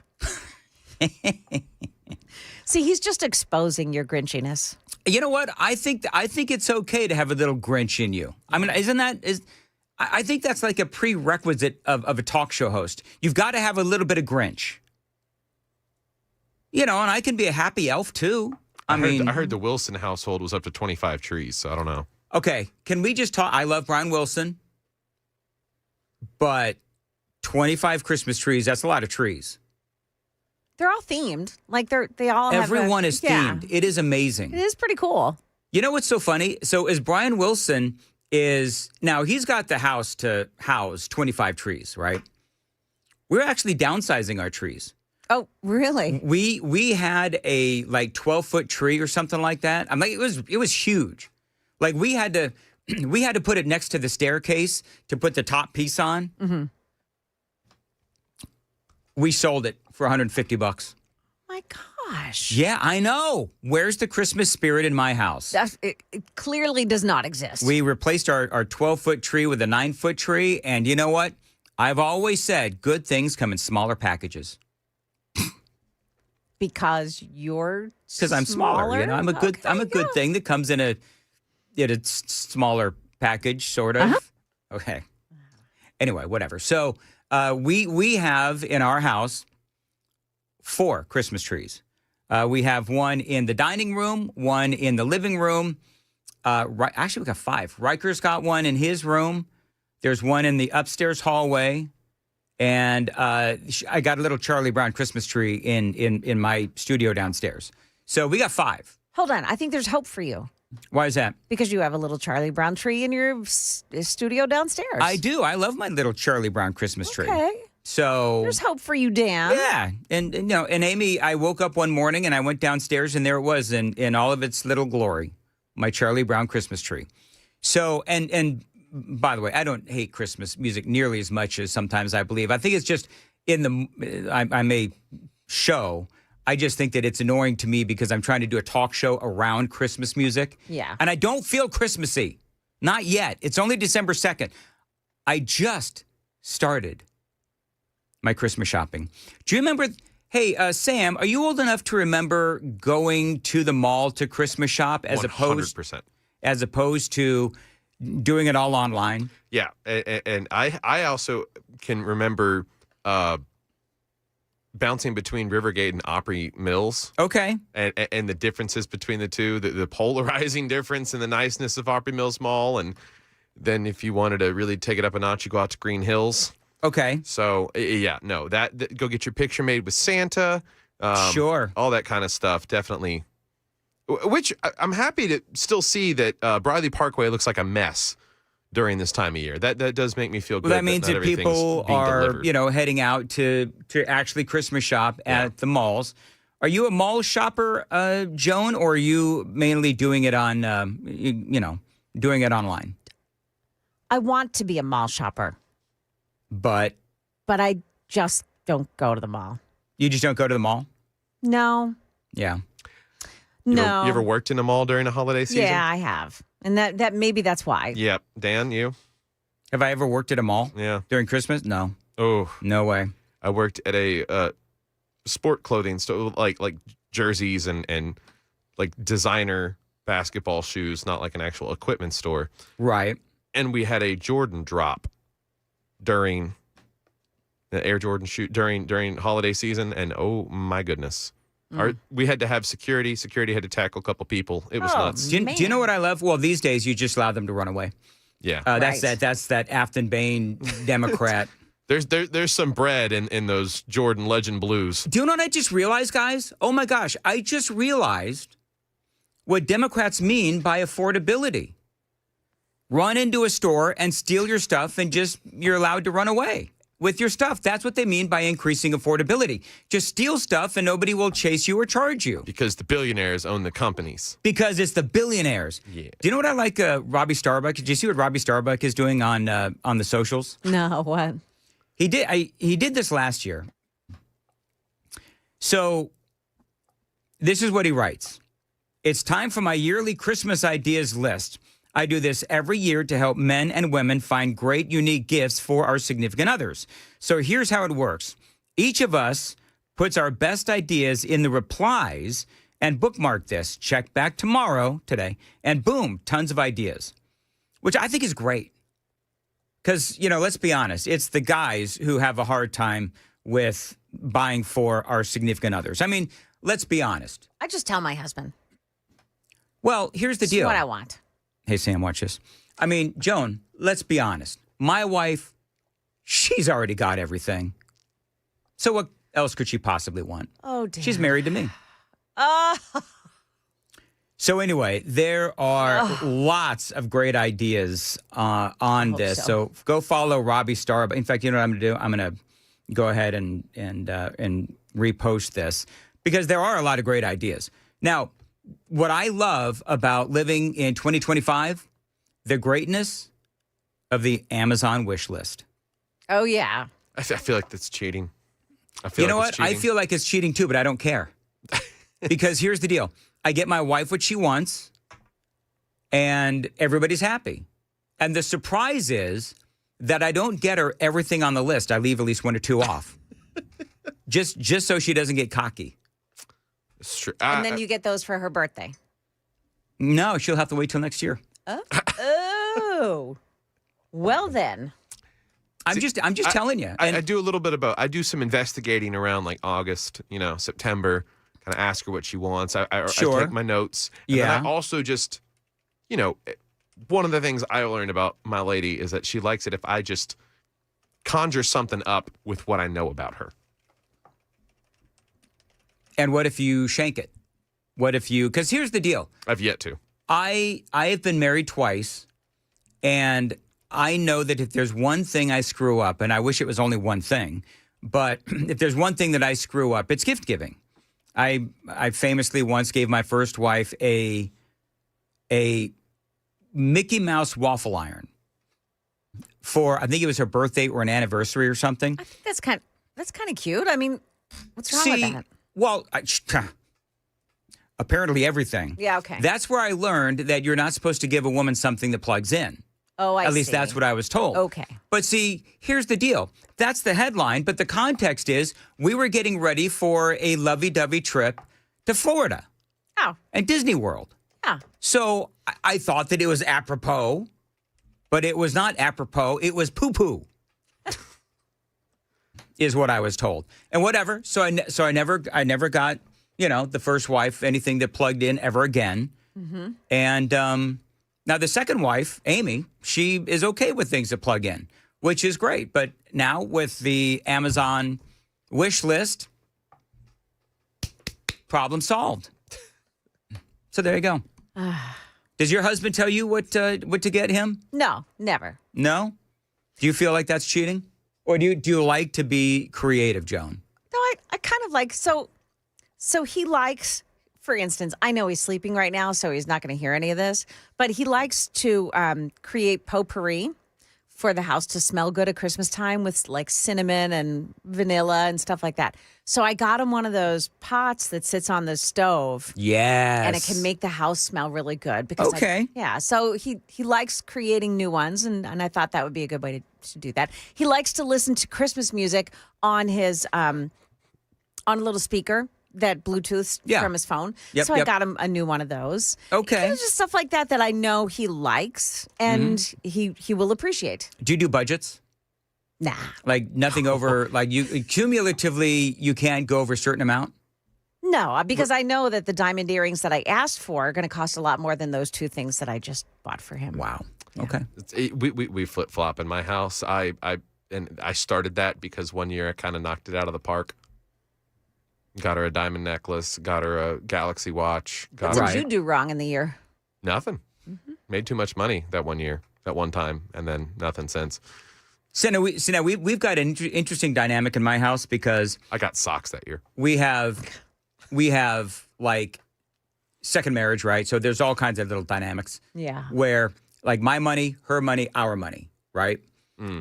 See, he's just exposing your Grinchiness. You know what? I think it's okay to have a little Grinch in you. I mean, I think that's like a prerequisite of a talk show host. You've got to have a little bit of Grinch. You know, and I can be a happy elf too. I heard the Wilson household was up to 25 trees, so I don't know. Okay, can we just talk? I love Brian Wilson, but 25 Christmas trees, that's a lot of trees. They're all themed. Like they all have Everyone is themed. It is amazing. It is pretty cool. You know what's so funny? So as Brian Wilson is now, he's got the house to house 25 trees, right? We're actually downsizing our trees. Oh, really? We had a like 12-foot tree or something like that. I'm like, it was huge. Like we had to put it next to the staircase to put the top piece on. Mm-hmm. We sold it for $150. My gosh. Yeah, I know. Where's the Christmas spirit in my house? It clearly does not exist. We replaced our 12-foot tree with a 9-foot tree. And you know what? I've always said good things come in smaller packages. Because I'm smaller. You know, I'm a good thing that comes in a smaller package, sort of. Uh-huh. Okay. Anyway, whatever. So we have in our house 4 Christmas trees. We have one in the dining room, one in the living room. Actually, we got 5. Riker's got one in his room. There's one in the upstairs hallway. And I got a little Charlie Brown Christmas tree in my studio downstairs. So we got 5. Hold on. I think there's hope for you. Why is that? Because you have a little Charlie Brown tree in your studio downstairs. I do. I love my little Charlie Brown Christmas tree. Okay. So there's hope for you, Dan. Yeah. And you know, and Amy, I woke up one morning and I went downstairs and there it was in all of its little glory, my Charlie Brown Christmas tree. So, and by the way, I don't hate Christmas music nearly as much as sometimes I believe. I think it's just I may show. I just think that it's annoying to me because I'm trying to do a talk show around Christmas music. Yeah. And I don't feel Christmassy. Not yet. It's only December 2nd. I just started my Christmas shopping. Do you remember? Hey, Sam, are you old enough to remember going to the mall to Christmas shop as 100%. opposed to doing it all online? Yeah, and I also can remember bouncing between Rivergate and Opry Mills. Okay. And the differences between the two, the polarizing difference and the niceness of Opry Mills Mall. And then if you wanted to really take it up a notch, you go out to Green Hills. Okay. So, yeah, no, that go get your picture made with Santa. Sure. All that kind of stuff, definitely. Which I'm happy to still see that Briley Parkway looks like a mess during this time of year. That does make me feel good. Well, that means that people are, delivered. heading out to actually Christmas shop at the malls. Are you a mall shopper, Joan, or are you mainly doing it on, doing it online? I want to be a mall shopper. But I just don't go to the mall. You just don't go to the mall? No. Yeah. No. You ever worked in a mall during a holiday season? Yeah, I have. And that maybe that's why. Yep. Dan, you? Have I ever worked at a mall? Yeah. During Christmas? No. Oh, No way. I worked at a sport clothing store, like jerseys and like designer basketball shoes, not like an actual equipment store. Right. And we had a Jordan drop during the Air Jordan shoot during holiday season, and oh my goodness. We had to have security. Security had to tackle a couple people. It was nuts. Do you know what I love? Well, these days you just allow them to run away. Yeah. That's Right. that Afton Bain Democrat. There's some bread in those Jordan Legend blues. Do you know what I just realized, guys? Oh my gosh, I just realized what Democrats mean by affordability. Run into a store and steal your stuff and you're allowed to run away with your stuff. That's what they mean by increasing affordability. Just steal stuff and nobody will chase you or charge you. Because the billionaires own the companies. Because it's the billionaires. Yeah. Do you know what I like Robbie Starbuck? Did you see what Robbie Starbuck is doing on the socials? No, what? He did this last year. So this is what he writes. It's time for my yearly Christmas ideas list. I do this every year to help men and women find great, unique gifts for our significant others. So here's how it works. Each of us puts our best ideas in the replies and bookmark this. Check back today, and boom, tons of ideas, which I think is great. Because, let's be honest, it's the guys who have a hard time with buying for our significant others. I mean, let's be honest. I just tell my husband. Well, here's the This is deal. what I want. Hey, Sam, watch this. I mean, Joan, let's be honest. My wife, she's already got everything. So what else could she possibly want? Oh, dear. She's married to me. So anyway, there are lots of great ideas on this. So go follow Robbie Starbuck. In fact, you know what I'm going to do? I'm going to go ahead and repost this because there are a lot of great ideas. Now, what I love about living in 2025, the greatness of the Amazon wish list. Oh, yeah. I feel like that's cheating. I feel You know like what? it's cheating. I feel like it's cheating too, but I don't care. Because here's the deal. I get my wife what she wants, and everybody's happy. And the surprise is that I don't get her everything on the list. I leave at least one or two off. just so she doesn't get cocky. It's true. And then you get those for her birthday. No, she'll have to wait till next year. Oh. Well, then. I'm just telling you. I do a little bit about. I do some investigating around like August, September. Kind of ask her what she wants. I take my notes. And then I also just, one of the things I learned about my lady is that she likes it if I just conjure something up with what I know about her. And what if you shank it? What if you? Because here's the deal. I've yet to. I have been married twice, and I know that if there's one thing I screw up, and I wish it was only one thing, but if there's one thing that I screw up, it's gift giving. I famously once gave my first wife a Mickey Mouse waffle iron for, I think it was her birthday or an anniversary or something. I think that's kind of cute. I mean, what's wrong with that? Well, apparently everything. Yeah, okay. That's where I learned that you're not supposed to give a woman something that plugs in. Oh, I see. At least that's what I was told. Okay. But see, here's the deal. That's the headline, but the context is we were getting ready for a lovey-dovey trip to Florida. Oh. And Disney World. Yeah. So I thought that it was apropos, but it was not apropos. It was poo-poo, is what I was told. And whatever. So I never got, the first wife, anything that plugged in ever again. Mm-hmm. And now the second wife, Amy, she is okay with things that plug in, which is great. But now with the Amazon wish list, problem solved. So there you go. Does your husband tell you what to get him? No, never. No? Do you feel like that's cheating? Or do you like to be creative, Joan? No, I kind of like, so he likes, for instance, I know he's sleeping right now, so he's not going to hear any of this, but he likes to create potpourri for the house to smell good at Christmas time with like cinnamon and vanilla and stuff like that. So I got him one of those pots that sits on the stove. Yes. And it can make the house smell really good. Because so he likes creating new ones, and I thought that would be a good way to do that. He likes to listen to Christmas music on his on a little speaker that Bluetooth from his phone. So I got him a new one of those. Okay. It's just stuff like that I know he likes and he will appreciate. Do you do budgets? Nah. Like nothing over, like you cumulatively, you can't go over a certain amount? No, because I know that the diamond earrings that I asked for are going to cost a lot more than those 2 things that I just bought for him. Wow. Yeah. Okay. We flip flop in my house. I started that because one year I kind of knocked it out of the park. Got her a diamond necklace. Got her a Galaxy watch. What did you do wrong in the year? Nothing. Made too much money that one year, that one time, and then nothing since. So now we've got an interesting dynamic in my house because I got socks that year. We have like second marriage, right? So there's all kinds of little dynamics. Yeah. Where like my money, her money, our money, right?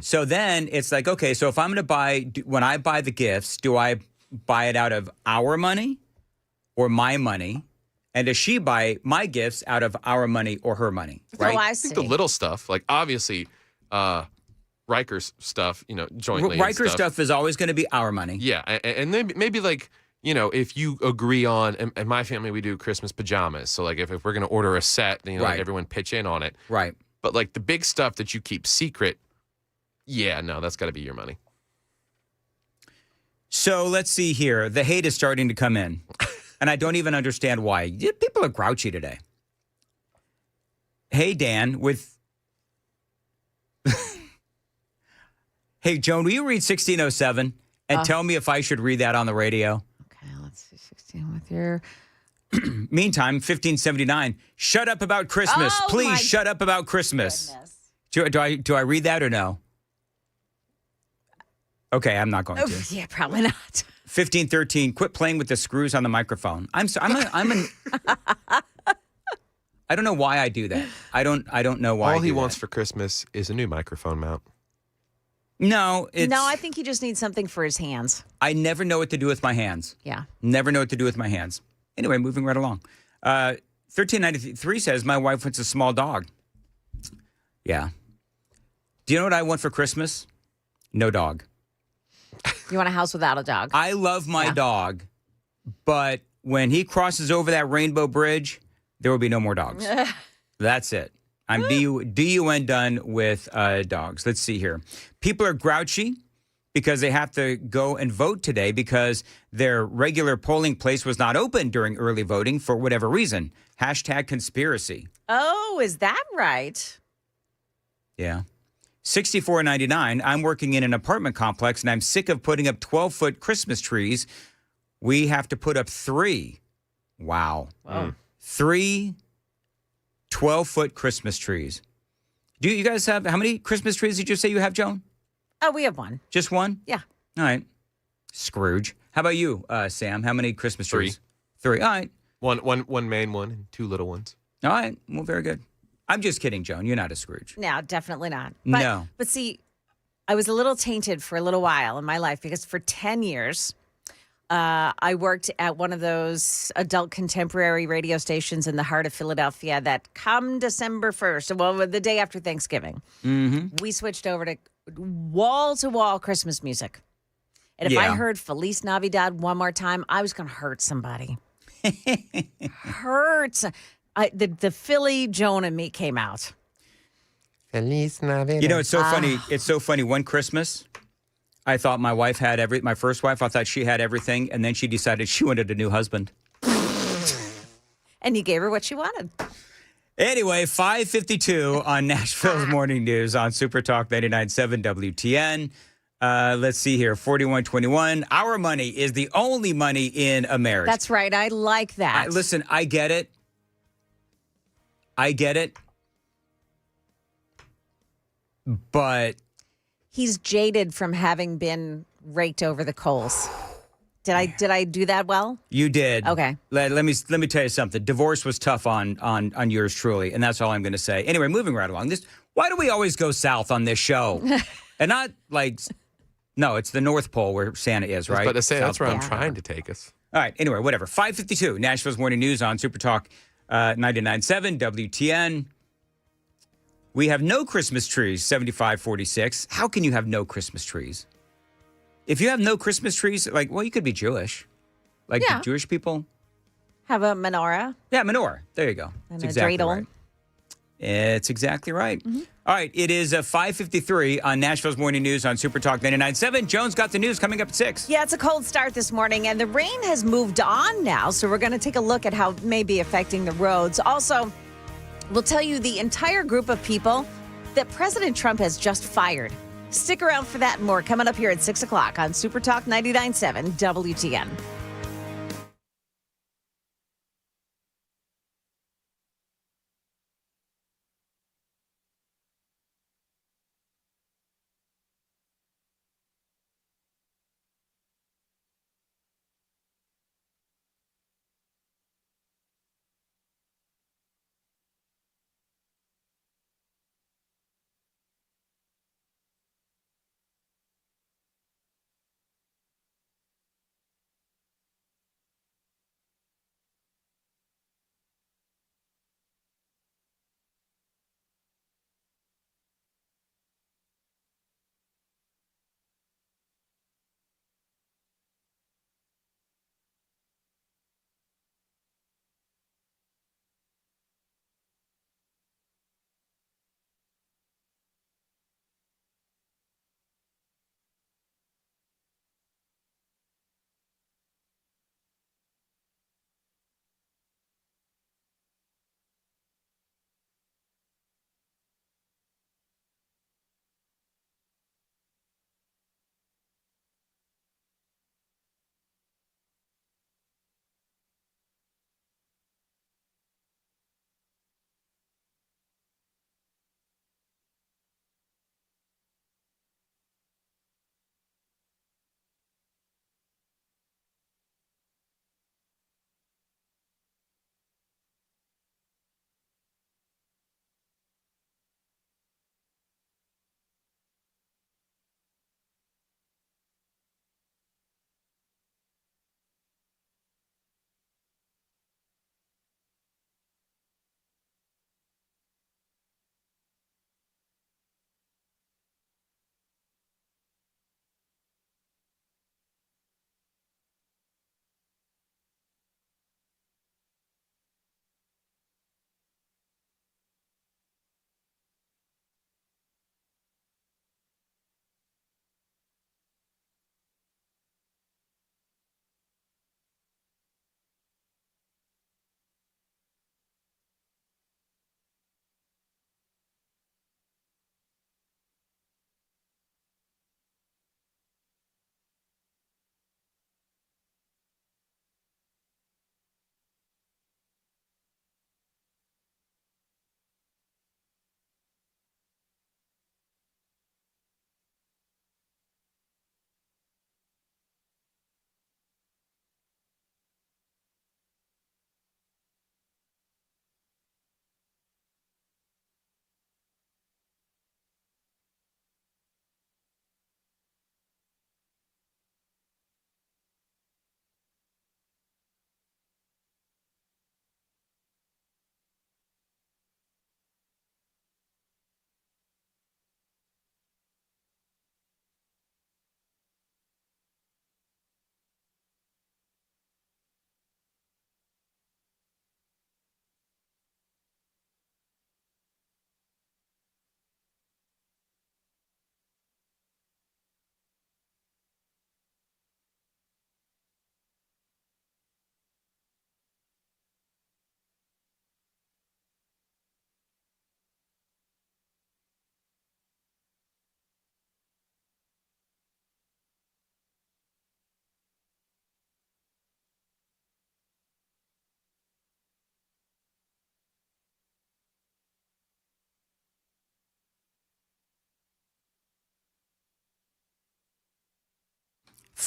So then it's like, okay, so if I'm going to when I buy the gifts, do I buy it out of our money or my money? And does she buy my gifts out of our money or her money? Right? Oh, I see. I think the little stuff, like obviously Riker's stuff, jointly. Riker's stuff is always going to be our money. Yeah. And then maybe like, if you agree on, and my family, we do Christmas pajamas. So like if we're going to order a set, then, like everyone pitch in on it. Right. But like the big stuff that you keep secret, that's got to be your money. So let's see here. The hate is starting to come in, and I don't even understand why. People are grouchy today. Hey, Dan, Hey, Joan, will you read 1607 and tell me if I should read that on the radio? Okay, let's see. 16 with your... Meantime, 1579. Shut up about Christmas. Oh, Please shut up about Christmas. Goodness. Do I read that or no? Okay, I'm not going to. Yeah, probably not. 1513. Quit playing with the screws on the microphone. I don't know why I do that. I don't know why. All he wants for Christmas is a new microphone mount. No, I think he just needs something for his hands. I never know what to do with my hands. Yeah. Never know what to do with my hands. Anyway, moving right along. 1393 says, my wife wants a small dog. Yeah. Do you know what I want for Christmas? No dog. You want a house without a dog? I love my dog, but when he crosses over that rainbow bridge, there will be no more dogs. That's it. I'm DUN done with dogs. Let's see here. People are grouchy because they have to go and vote today because their regular polling place was not open during early voting for whatever reason. #conspiracy. Oh, is that right? Yeah. 64.99. I'm working in an apartment complex and I'm sick of putting up 12-foot Christmas trees. We have to put up 3. Wow. 3 12-foot Christmas trees. Do you guys have, how many Christmas trees did you say you have, Joan? Oh, we have one. Just one? Yeah. All right. Scrooge. How about you, Sam? How many Christmas trees? 3. All right. One main one and 2 little ones. All right. Well, very good. I'm just kidding, Joan. You're not a Scrooge. No, definitely not. But, no. But see, I was a little tainted for a little while in my life because for 10 years, I worked at one of those adult contemporary radio stations in the heart of Philadelphia that come December 1st, well, the day after Thanksgiving, we switched over to wall-to-wall Christmas music. And if I heard Feliz Navidad one more time, I was going to hurt somebody. The Philly Joan and me came out. Feliz Navidad. You know, it's so funny. It's so funny. One Christmas, I thought my wife had my first wife, I thought she had everything. And then she decided she wanted a new husband. And you gave her what she wanted. Anyway, 5:52 on Nashville's Morning News on Super Talk 99.7 WTN. Let's see here. 4121. Our money is the only money in a marriage. That's right. I like that. Listen, I get it. But he's jaded from having been raked over the coals. Did I do that well? You did. Okay. Let me tell you something. Divorce was tough on yours truly, and that's all I'm going to say. Anyway, moving right along. Why do we always go south on this show? And not like, no, it's the North Pole where Santa is, right? I was about to say, that's where I'm Yeah. trying to take us. All right. Anyway, whatever. 5:52. Nashville's Morning News on Super Talk 99.7 WTN. We have no Christmas trees. 75-46. How can you have no Christmas trees? If you have no Christmas trees, like, well, you could be Jewish. Like Yeah. Jewish people. Have a menorah. Yeah, menorah. There you go. And It's a exactly dreidel. right. It's exactly right. All right. It is 5:53 on Nashville's Morning News on Super Talk 99.7. Jones got the news coming up at 6. Yeah, it's a cold start this morning, and the rain has moved on now. So we're going to take a look at how it may be affecting the roads. Also, we'll tell you the entire group of people that President Trump has just fired. Stick around for that and more coming up here at 6 o'clock on Super Talk 99.7 WTN.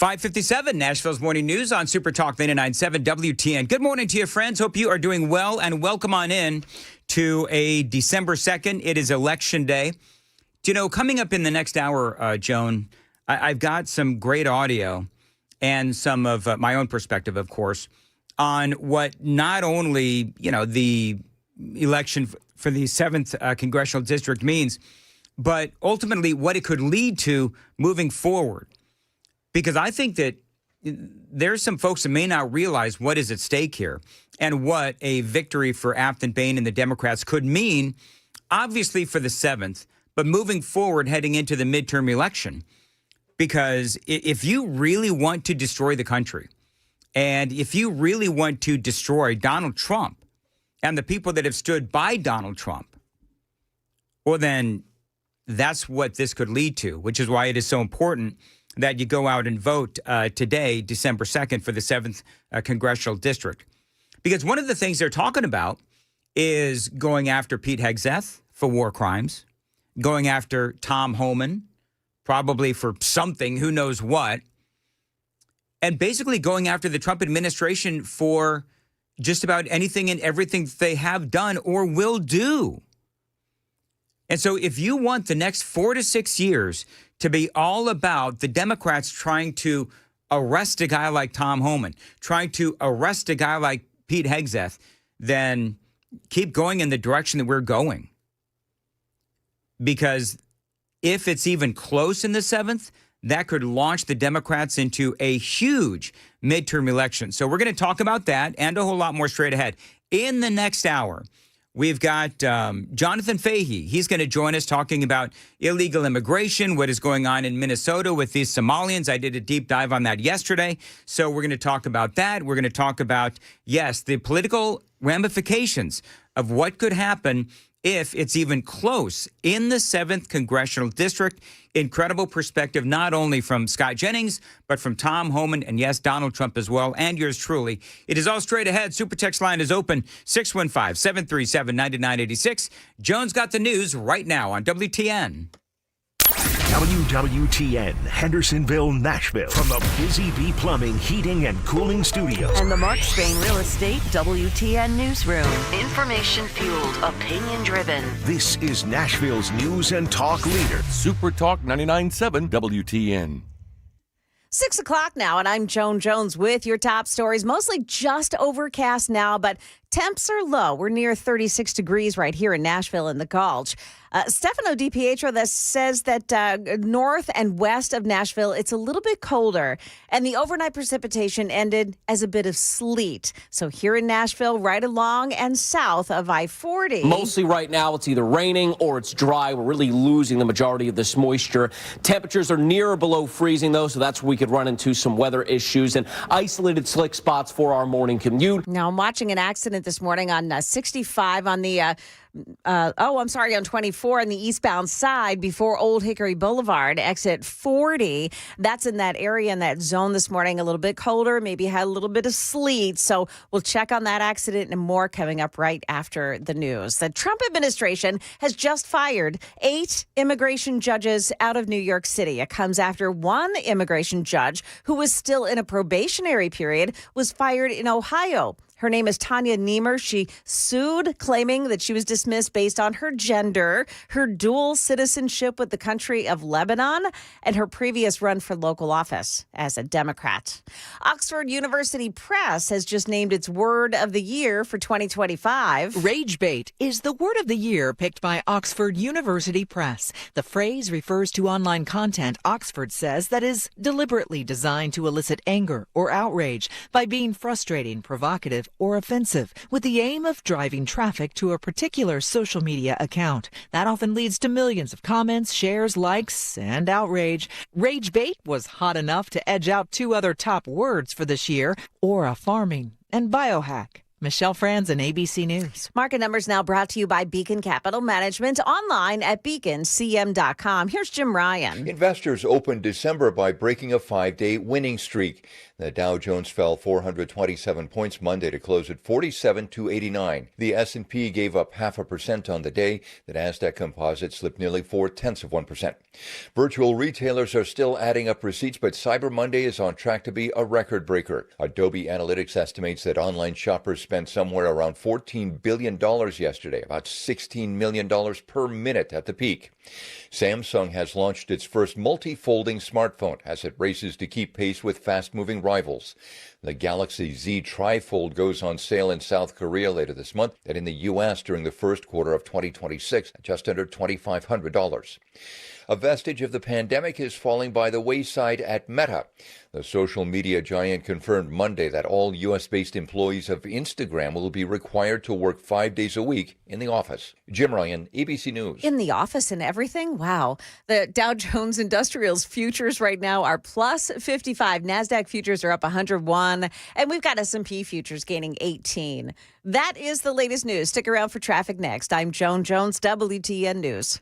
5:57, Nashville's Morning News on Super Talk 99.7 WTN. Good morning to you, friends. Hope you are doing well, and welcome on in to a December 2nd. It is Election Day. You know, coming up in the next hour, Joan, I've got some great audio and some of my own perspective, of course, on what not only, the election for the 7th Congressional District means, but ultimately what it could lead to moving forward. Because I think that there's some folks that may not realize what is at stake here and what a victory for Afton Bain and the Democrats could mean, obviously for the 7th, but moving forward heading into the midterm election. Because if you really want to destroy the country, and if you really want to destroy Donald Trump and the people that have stood by Donald Trump, well, then that's what this could lead to, which is why it is so important that you go out and vote today, December 2nd, for the 7th Congressional District. Because one of the things they're talking about is going after Pete Hegseth for war crimes, going after Tom Homan, probably for something, who knows what, and basically going after the Trump administration for just about anything and everything they have done or will do. And so if you want the next 4 to 6 years to be all about the Democrats trying to arrest a guy like Tom Homan, trying to arrest a guy like Pete Hegseth, then keep going in the direction that we're going. Because if it's even close in the 7th, that could launch the Democrats into a huge midterm election. So we're going to talk about that and a whole lot more straight ahead. In the next hour, we've got Jonathan Fahey. He's going to join us talking about illegal immigration, what is going on in Minnesota with these Somalians. I did a deep dive on that yesterday. So we're going to talk about that. We're going to talk about, yes, the political ramifications of what could happen if it's even close in the 7th Congressional District. Incredible perspective, not only from Scott Jennings, but from Tom Homan and, yes, Donald Trump as well, and yours truly. It is all straight ahead. Super text line is open, 615-737-9986. Jones got the news right now on WTN. WWTN, Hendersonville, Nashville, from the Busy Bee Plumbing, Heating, and Cooling Studios. And the Mark Spain Real Estate WTN Newsroom. Information fueled, opinion driven. This is Nashville's news and talk leader. Super Talk 99.7 WTN. 6 o'clock now, and I'm Joan Jones with your top stories. Mostly just overcast now, but temps are low. We're near 36 degrees right here in Nashville in the Gulch. Stefano DiPietro that says that north and west of Nashville, it's a little bit colder, and the overnight precipitation ended as a bit of sleet. So here in Nashville, right along and south of I-40. Mostly right now, it's either raining or it's dry. We're really losing the majority of this moisture. Temperatures are near or below freezing, though, so that's where we could run into some weather issues and isolated slick spots for our morning commute. Now, I'm watching an accident this morning on 65 on the on 24 on the eastbound side before Old Hickory Boulevard, exit 40. That's in that area, in that zone this morning. A little bit colder, maybe had a little bit of sleet. So we'll check on that accident and more coming up right after the news. The Trump administration has just fired 8 immigration judges out of New York City. It comes after one immigration judge who was still in a probationary period was fired in Ohio. Her name is Tanya Niemer. She sued, claiming that she was dismissed based on her gender, her dual citizenship with the country of Lebanon, and her previous run for local office as a Democrat. Oxford University Press has just named its word of the year for 2025. Rage bait is the word of the year picked by Oxford University Press. The phrase refers to online content, Oxford says, that is deliberately designed to elicit anger or outrage by being frustrating, provocative, or offensive, with the aim of driving traffic to a particular social media account. That often leads to millions of comments, shares, likes, and outrage. Rage bait was hot enough to edge out 2 other top words for this year: aura farming and biohack. Michelle Franzen, ABC News. Market Numbers now brought to you by Beacon Capital Management, online at beaconcm.com. Here's Jim Ryan. Investors opened December by breaking a 5-day winning streak. The Dow Jones fell 427 points Monday to close at 47,289. The S&P gave up 0.5% on the day. The Nasdaq Composite slipped nearly 0.4%. Virtual retailers are still adding up receipts, but Cyber Monday is on track to be a record breaker. Adobe Analytics estimates that online shoppers spent somewhere around $14 billion yesterday, about $16 million per minute at the peak. Samsung has launched its first multi-folding smartphone as it races to keep pace with fast-moving rivals. The Galaxy Z Trifold goes on sale in South Korea later this month and in the U.S. during the first quarter of 2026 at just under $2,500. A vestige of the pandemic is falling by the wayside at Meta. The social media giant confirmed Monday that all U.S.-based employees of Instagram will be required to work 5 days a week in the office. Jim Ryan, ABC News. In the office and everything? Wow. The Dow Jones Industrials futures right now are plus 55. NASDAQ futures are up 101. And we've got S&P futures gaining 18. That is the latest news. Stick around for traffic next. I'm Joan Jones, WTN News.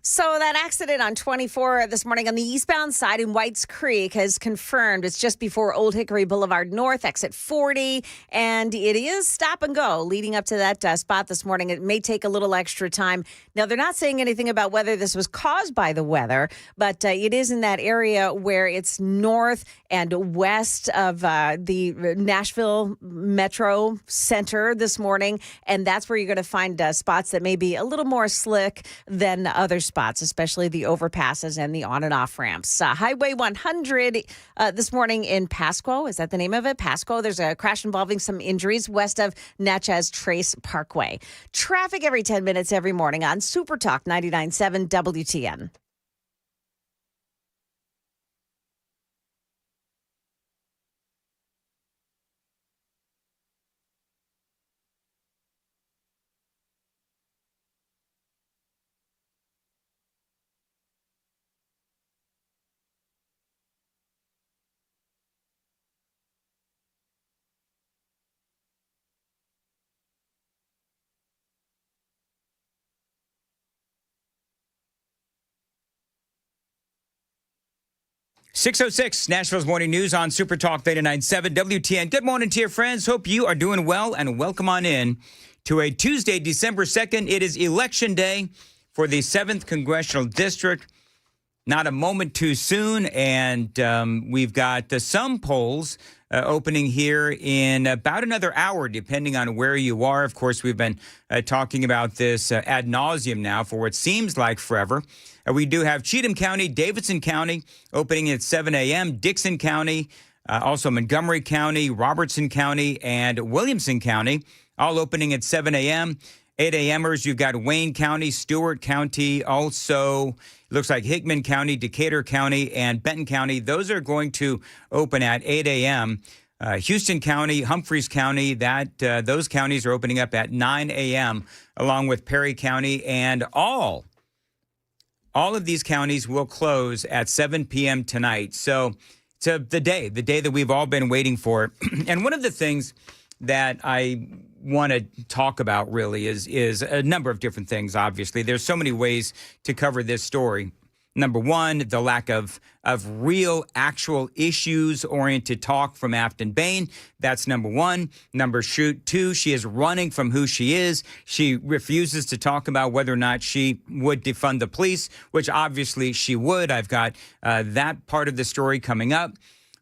So that accident on 24 this morning on the eastbound side in Whites Creek has confirmed it's just before Old Hickory Boulevard North, exit 40, and it is stop and go leading up to that spot this morning. It may take a little extra time. Now, they're not saying anything about whether this was caused by the weather, but it is in that area where it's north and west of the Nashville Metro Center this morning, and that's where you're going to find spots that may be a little more slick than other spots, especially the overpasses and the on and off ramps. Highway 100 this morning in Pasco. Is that the name of it? Pasco. There's a crash involving some injuries west of Natchez Trace Parkway. Traffic every 10 minutes every morning on Super Talk 99.7 WTN. .606 Nashville's Morning News on Super Talk 99.7 WTN. Good morning to your friends. Hope you are doing well and welcome on in to a Tuesday, December 2nd. It is Election Day. for the 7th Congressional District. Not a moment too soon, and we've got some polls opening here in about another hour, depending on where you are. Of course, we've been talking about this ad nauseum now for what seems like forever. We do have Cheatham County, Davidson County opening at 7 a.m., Dixon County, also Montgomery County, Robertson County, and Williamson County, all opening at 7 a.m. 8 a.m.ers, you've got Wayne County, Stewart County, also looks like Hickman County, Decatur County, and Benton County. Those are going to open at 8 a.m. Houston County, Humphreys County, those counties are opening up at 9 a.m., along with Perry County, and all of these counties will close at 7 p.m. tonight. So it's the day that we've all been waiting for. And one of the things that I want to talk about really is a number of different things, obviously. There's so many ways to cover this story. Number one, the lack of real, actual issues-oriented talk from Afton Bain. That's number one. Number two, she is running from who she is. She refuses to talk about whether or not she would defund the police, which obviously she would. I've got that part of the story coming up.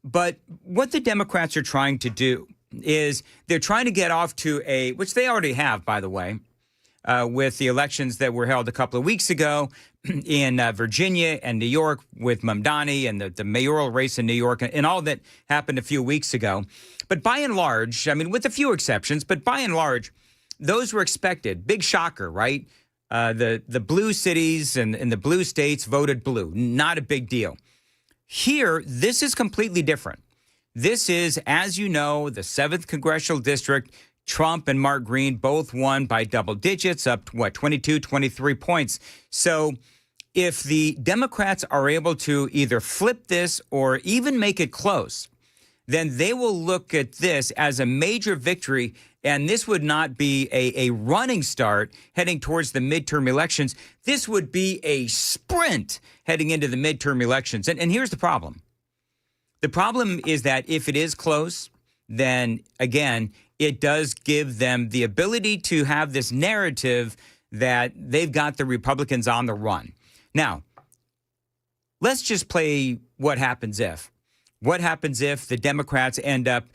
But what the Democrats are trying to do is they're trying to get off to which they already have, by the way, with the elections that were held a couple of weeks ago in Virginia and New York with Mamdani and the mayoral race in New York and all that happened a few weeks ago. But by and large, I mean, with a few exceptions, but by and large, those were expected. Big shocker, right? The blue cities and the blue states voted blue. Not a big deal. Here, this is completely different. This is, as you know, the 7th Congressional District. Trump and Mark Green both won by double digits, up, 22, 23 points. So if the Democrats are able to either flip this or even make it close, then they will look at this as a major victory, and this would not be a running start heading towards the midterm elections. This would be a sprint heading into the midterm elections. And here's the problem. The problem is that if it is close, then, again, it does give them the ability to have this narrative that they've got the Republicans on the run. Now, let's just play what happens if. What happens if the Democrats end up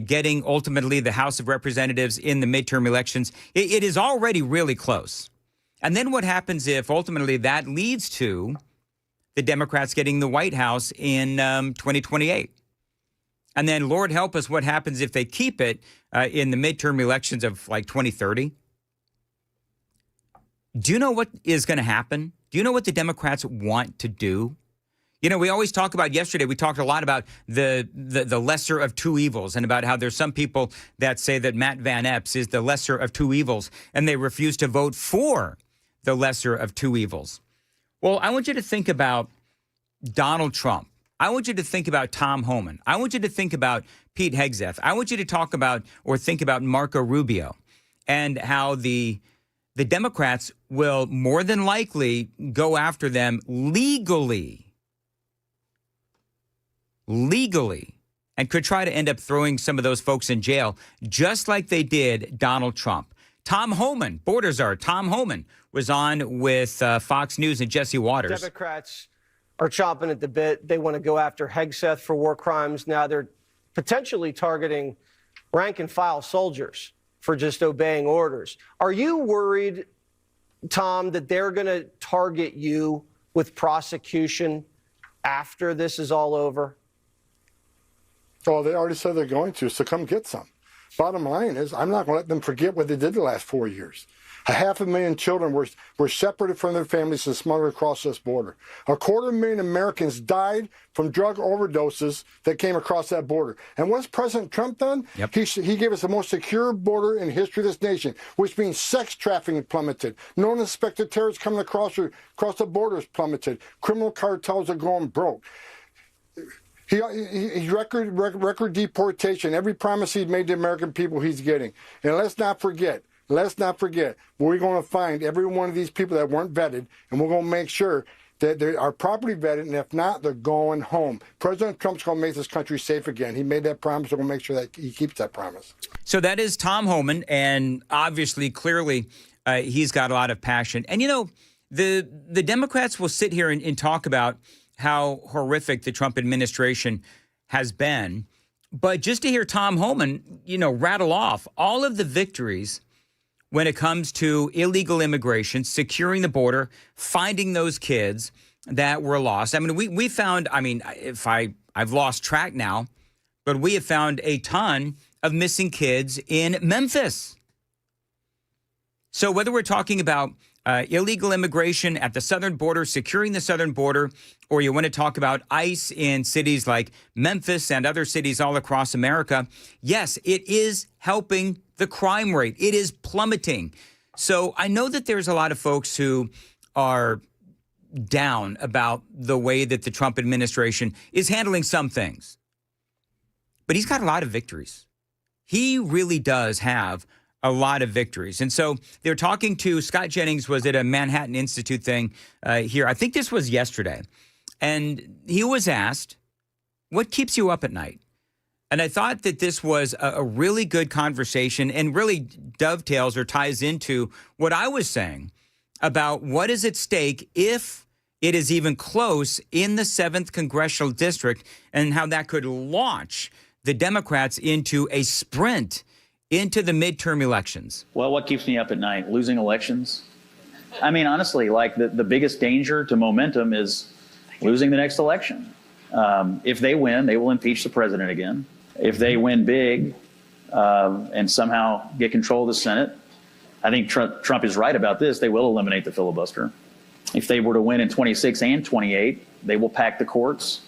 getting ultimately the House of Representatives in the midterm elections? It is already really close. And then what happens if ultimately that leads to the Democrats getting the White House in 2028? And then, Lord help us, what happens if they keep it in the midterm elections of like 2030? Do you know what is going to happen? Do you know what the Democrats want to do? You know, we always talk about, yesterday we talked a lot about the lesser of two evils and about how there's some people that say that Matt Van Epps is the lesser of two evils and they refuse to vote for the lesser of two evils. Well, I want you to think about Donald Trump. I want you to think about Tom Homan. I want you to think about Pete Hegseth. I want you to talk about or think about Marco Rubio and how the Democrats will more than likely go after them legally, and could try to end up throwing some of those folks in jail, just like they did Donald Trump. Tom Homan, border czar Tom Homan, was on with Fox News and Jesse Waters. Democrats are chomping at the bit. They want to go after Hegseth for war crimes. Now they're potentially targeting rank and file soldiers for just obeying orders. Are you worried, Tom, that they're going to target you with prosecution after this is all over? Oh, they already said they're going to, so come get some. Bottom line is, I'm not going to let them forget what they did the last 4 years. 500,000 children were separated from their families and smuggled across this border. 250,000 Americans died from drug overdoses that came across that border. And what's President Trump done? Yep. He gave us the most secure border in history of this nation, which means sex trafficking plummeted. No unsuspected terrorists coming across the borders plummeted. Criminal cartels are going broke. He record deportation. Every promise he's made to the American people, he's getting. And let's not forget, we're going to find every one of these people that weren't vetted, and we're going to make sure that they are properly vetted, and if not, they're going home. President Trump's going to make this country safe again. He made that promise. We're going to make sure that he keeps that promise. So that is Tom Homan, and obviously, clearly, he's got a lot of passion. And, you know, The Democrats will sit here and talk about how horrific the Trump administration has been. But just to hear Tom Homan, rattle off all of the victories when it comes to illegal immigration, securing the border, finding those kids that were lost. I mean, we found, I've lost track now, but we have found a ton of missing kids in Memphis. So whether we're talking about illegal immigration at the southern border, securing the southern border, or you want to talk about ICE in cities like Memphis and other cities all across America, yes, it is helping the crime rate. It is plummeting. So I know that there's a lot of folks who are down about the way that the Trump administration is handling some things. But he's got a lot of victories. He really does have a lot of victories. And so they're talking to Scott Jennings, was at a Manhattan Institute thing here. I think this was yesterday. And he was asked, what keeps you up at night? And I thought that this was a really good conversation and really dovetails or ties into what I was saying about what is at stake if it is even close in the 7th Congressional District and how that could launch the Democrats into a sprint into the midterm elections. Well, what keeps me up at night? Losing elections. I mean, honestly, like the biggest danger to momentum is losing the next election. If they win, they will impeach the president again. If they win big and somehow get control of the Senate, I think Trump is right about this. They will eliminate the filibuster. If they were to win in 26 and 28, they will pack the courts.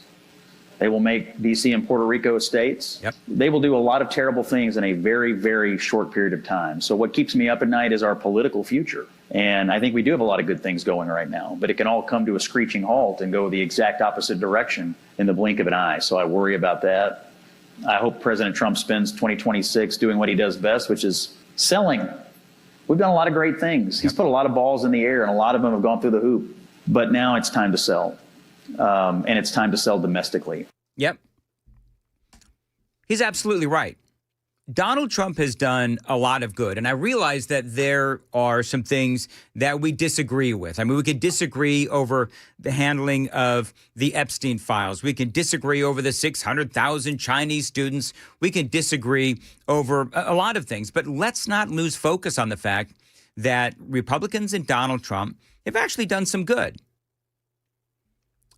They will make D.C. and Puerto Rico states. Yep. They will do a lot of terrible things in a very, very short period of time. So what keeps me up at night is our political future. And I think we do have a lot of good things going right now, but it can all come to a screeching halt and go the exact opposite direction in the blink of an eye. So I worry about that. I hope President Trump spends 2026 doing what he does best, which is selling. We've done a lot of great things. He's put a lot of balls in the air, and a lot of them have gone through the hoop. But now it's time to sell. And it's time to sell domestically. Yep. He's absolutely right. Donald Trump has done a lot of good. And I realize that there are some things that we disagree with. I mean, we could disagree over the handling of the Epstein files. We can disagree over the 600,000 Chinese students. We can disagree over a lot of things. But let's not lose focus on the fact that Republicans and Donald Trump have actually done some good.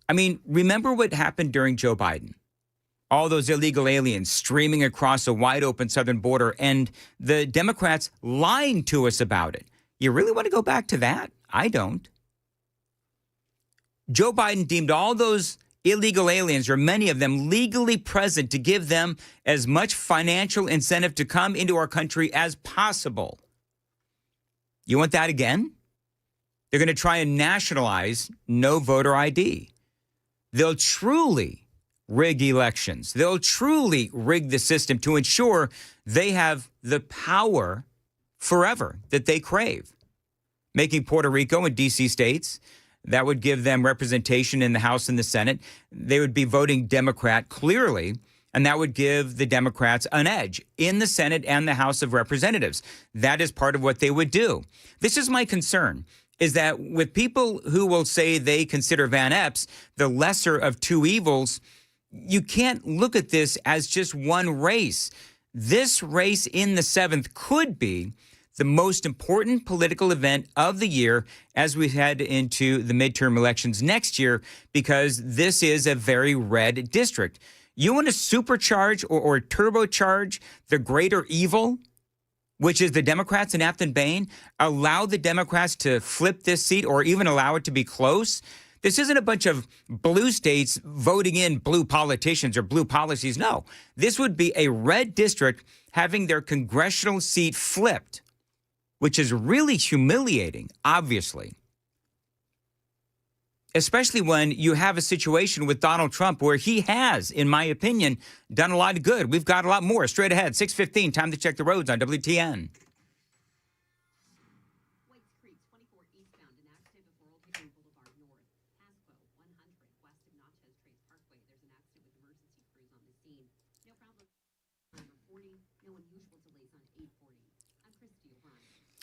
I mean, remember what happened during Joe Biden? All those illegal aliens streaming across a wide open southern border and the Democrats lying to us about it. You really want to go back to that? I don't. Joe Biden deemed all those illegal aliens, or many of them, legally present to give them as much financial incentive to come into our country as possible. You want that again? They're going to try and nationalize no voter ID. They'll truly rig elections. They'll truly rig the system to ensure they have the power forever that they crave. Making Puerto Rico and D.C. states, that would give them representation in the House and the Senate. They would be voting Democrat clearly, and that would give the Democrats an edge in the Senate and the House of Representatives. That is part of what they would do. This is my concern, is that with people who will say they consider Van Epps the lesser of two evils, you can't look at this as just one race. This race in the 7th could be the most important political event of the year as we head into the midterm elections next year, because this is a very red district. You want to supercharge or turbocharge the greater evil, which is the Democrats in Afton Bain, allow the Democrats to flip this seat or even allow it to be close. This isn't a bunch of blue states voting in blue politicians or blue policies. No, this would be a red district having their congressional seat flipped, which is really humiliating, obviously. Especially when you have a situation with Donald Trump where he has, in my opinion, done a lot of good. We've got a lot more. Straight ahead, 6:15, time to check the roads on WTN.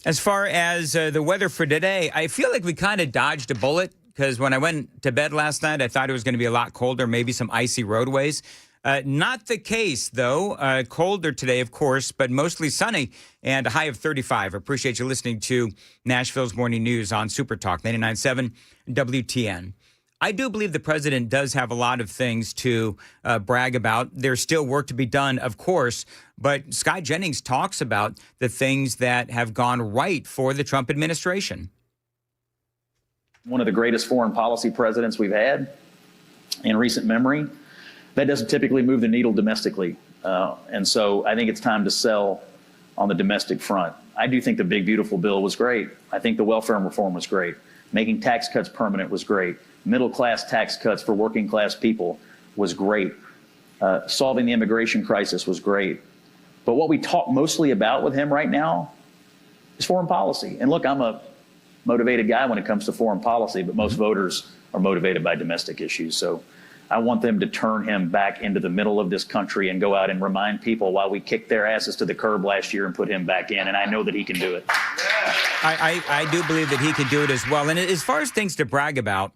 As far as the weather for today, I feel like we kind of dodged a bullet because when I went to bed last night, I thought it was going to be a lot colder, maybe some icy roadways. Not the case, though. Colder today, of course, but mostly sunny and a high of 35. Appreciate you listening to Nashville's Morning News on Super Talk 99.7 WTN. I do believe the president does have a lot of things to brag about. There's still work to be done, of course, but Scott Jennings talks about the things that have gone right for the Trump administration. One of the greatest foreign policy presidents we've had in recent memory. That doesn't typically move the needle domestically. And so I think it's time to sell on the domestic front. I do think the big, beautiful bill was great. I think the welfare reform was great. Making tax cuts permanent was great. Middle-class tax cuts for working-class people was great. Solving the immigration crisis was great. But what we talk mostly about with him right now is foreign policy. And look, I'm a motivated guy when it comes to foreign policy, but most voters are motivated by domestic issues. So I want them to turn him back into the middle of this country and go out and remind people why we kicked their asses to the curb last year and put him back in. And I know that he can do it. I do believe that he can do it as well. And as far as things to brag about,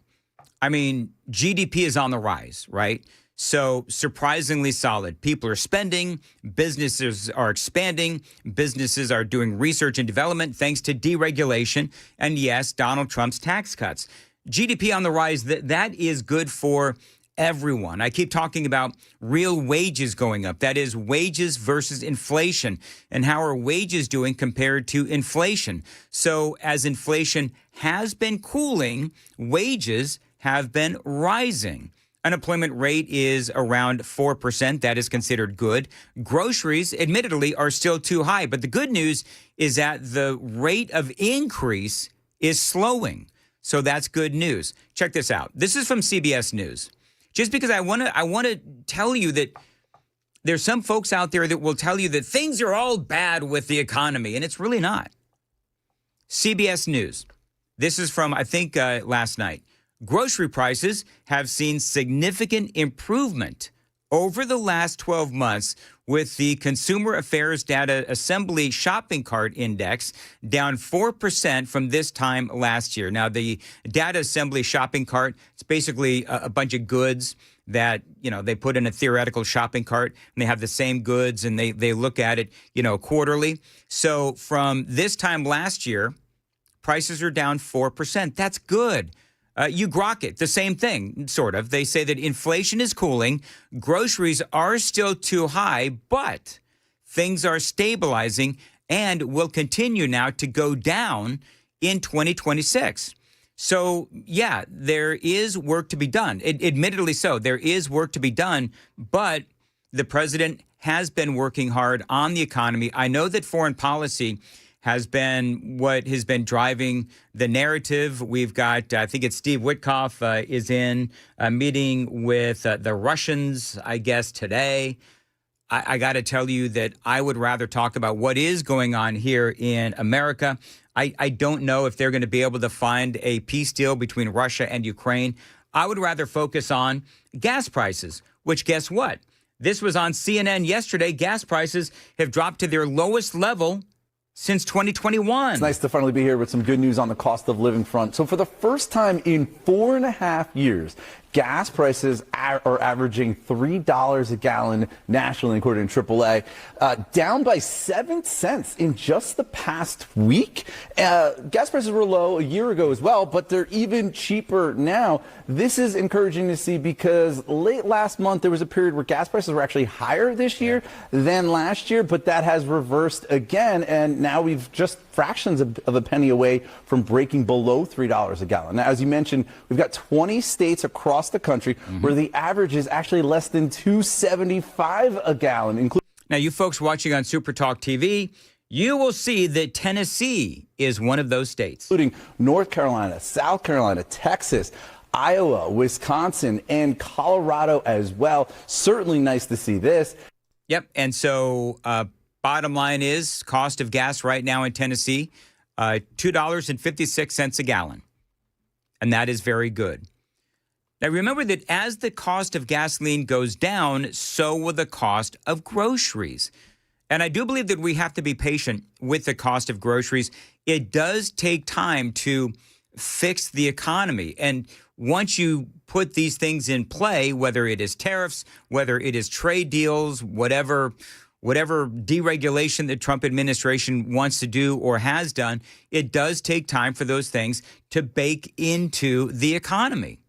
I mean, GDP is on the rise, right? So surprisingly solid. People are spending, businesses are expanding, businesses are doing research and development thanks to deregulation, and yes, Donald Trump's tax cuts. GDP on the rise, that is good for everyone. I keep talking about real wages going up. That is wages versus inflation. And how are wages doing compared to inflation? So as inflation has been cooling, wages have been rising. Unemployment rate is around 4%. That is considered good. Groceries, admittedly, are still too high. But the good news is that the rate of increase is slowing. So that's good news. Check this out. This is from CBS News. Just because I want to tell you that there's some folks out there that will tell you that things are all bad with the economy, and it's really not. CBS News. This is from, I think, last night. Grocery prices have seen significant improvement over the last 12 months, with the Consumer Affairs Data Assembly Shopping Cart Index down 4% from this time last year. Now, the Data Assembly Shopping Cart, it's basically a bunch of goods that, they put in a theoretical shopping cart, and they have the same goods, and they look at it, quarterly. So from this time last year, prices are down 4%. That's good. You grok it, the same thing, sort of. They say that inflation is cooling, groceries are still too high, but things are stabilizing and will continue now to go down in 2026. So, yeah, there is work to be done. Admittedly so, there is work to be done, but the president has been working hard on the economy. I know that foreign policy has been what has been driving the narrative. We've got, I think it's Steve Witkoff is in a meeting with the Russians, I guess, today. I got to tell you that I would rather talk about what is going on here in America. I don't know if they're going to be able to find a peace deal between Russia and Ukraine. I would rather focus on gas prices, which guess what? This was on CNN yesterday. Gas prices have dropped to their lowest level since 2021. It's nice to finally be here with some good news on the cost of living front. So for the first time in 4.5 years, gas prices are averaging $3 a gallon nationally, according to AAA, down by 7 cents in just the past week. Gas prices were low a year ago as well, but they're even cheaper now. This is encouraging to see because late last month, there was a period where gas prices were actually higher this year than last year, but that has reversed again. And now we've just fractions of a penny away from breaking below $3 a gallon. Now, as you mentioned, we've got 20 states across the country where the average is actually less than $2.75 a gallon. Now, you folks watching on Super Talk TV, you will see that Tennessee is one of those states, including North Carolina, South Carolina, Texas, Iowa, Wisconsin, and Colorado as well. Certainly nice to see this. Yep. And so bottom line is cost of gas right now in Tennessee, $2.56 a gallon. And that is very good. Now, remember that as the cost of gasoline goes down, so will the cost of groceries. And I do believe that we have to be patient with the cost of groceries. It does take time to fix the economy. And once you put these things in play, whether it is tariffs, whether it is trade deals, whatever deregulation the Trump administration wants to do or has done, it does take time for those things to bake into the economy.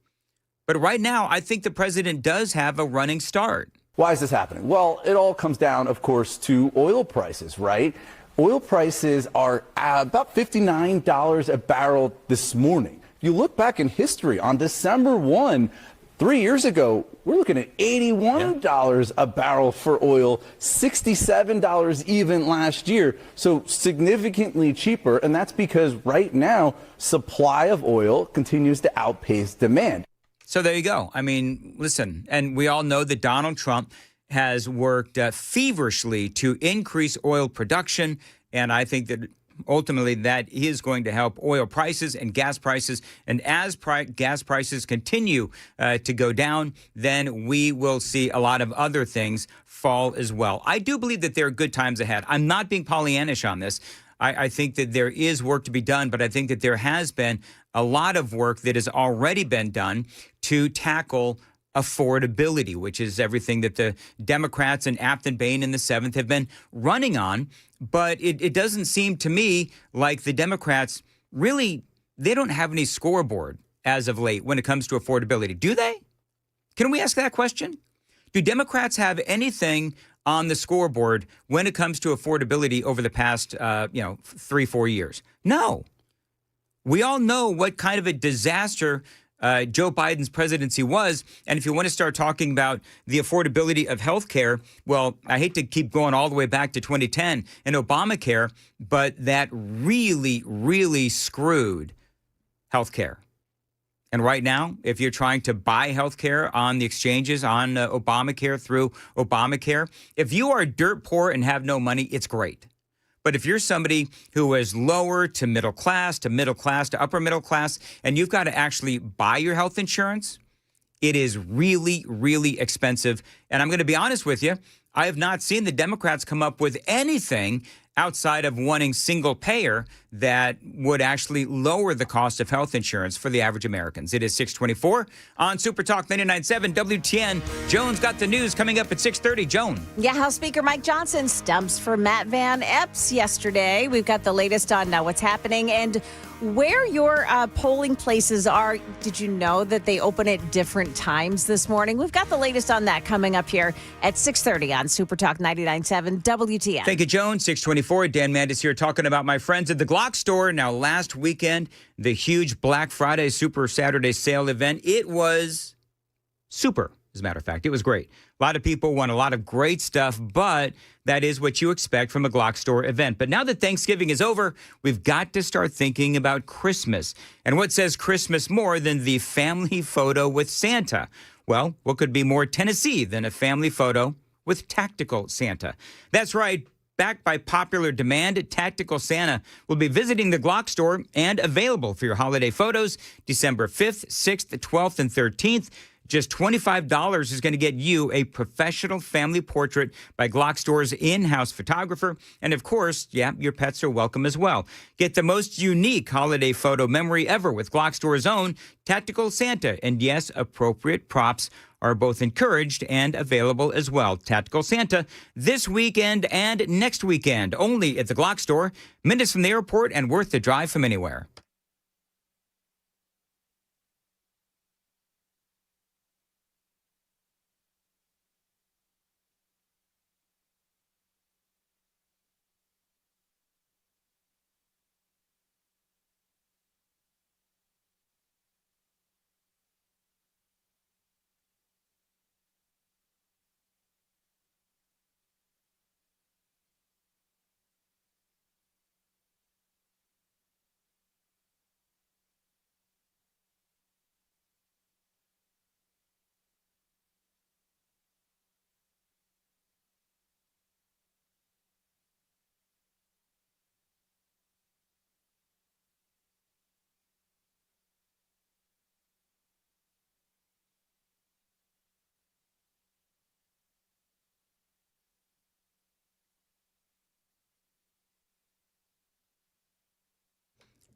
But right now, I think the president does have a running start. Why is this happening? Well, it all comes down, of course, to oil prices, right? Oil prices are about $59 a barrel this morning. If you look back in history, on December 1, 3 years ago, we're looking at $81 a barrel for oil, $67 even last year. So significantly cheaper. And that's because right now, supply of oil continues to outpace demand. So there you go. I mean, listen, and we all know that Donald Trump has worked feverishly to increase oil production. And I think that ultimately that is going to help oil prices and gas prices. And as gas prices continue to go down, then we will see a lot of other things fall as well. I do believe that there are good times ahead. I'm not being Pollyannish on this. I think that there is work to be done, but I think that there has been a lot of work that has already been done to tackle affordability, which is everything that the Democrats and Apton Bain in the 7th have been running on. But it doesn't seem to me like the Democrats really, they don't have any scoreboard as of late when it comes to affordability. Do they? Can we ask that question? Do Democrats have anything on the scoreboard when it comes to affordability over the past, 3-4 years? No. We all know what kind of a disaster Joe Biden's presidency was. And if you want to start talking about the affordability of health care, well, I hate to keep going all the way back to 2010 and Obamacare, but that really, really screwed health care. And right now, if you're trying to buy health care on the exchanges, on Obamacare, through Obamacare, if you are dirt poor and have no money, it's great. But if you're somebody who is lower to middle class to upper middle class, and you've got to actually buy your health insurance, it is really, really expensive. And I'm going to be honest with you, I have not seen the Democrats come up with anything outside of wanting single payer that would actually lower the cost of health insurance for the average Americans. It is 624 on Super Talk 99.7 WTN. Joan's got the news coming up at 6:30. Joan. Yeah, House Speaker Mike Johnson stumps for Matt Van Epps yesterday. We've got the latest on what's happening and where your polling places are. Did you know that they open at different times this morning? We've got the latest on that coming up here at 6:30 on Super Talk 99.7 WTN. Thank you, Joan. 624. Dan Mandis here talking about my friends at the Glock store. Now, last weekend, the huge Black Friday Super Saturday sale event, it was super. As a matter of fact, it was great. A lot of people won a lot of great stuff, but that is what you expect from a Glock store event. But now that Thanksgiving is over, we've got to start thinking about Christmas. And what says Christmas more than the family photo with Santa? Well, what could be more Tennessee than a family photo with Tactical Santa? That's right. Backed by popular demand, Tactical Santa will be visiting the Glock store and available for your holiday photos December 5th, 6th, 12th, and 13th. Just $25 is going to get you a professional family portrait by Glock Store's in-house photographer. And of course, your pets are welcome as well. Get the most unique holiday photo memory ever with Glock Store's own Tactical Santa. And yes, appropriate props are both encouraged and available as well. Tactical Santa this weekend and next weekend, only at the Glock Store, minutes from the airport and worth the drive from anywhere.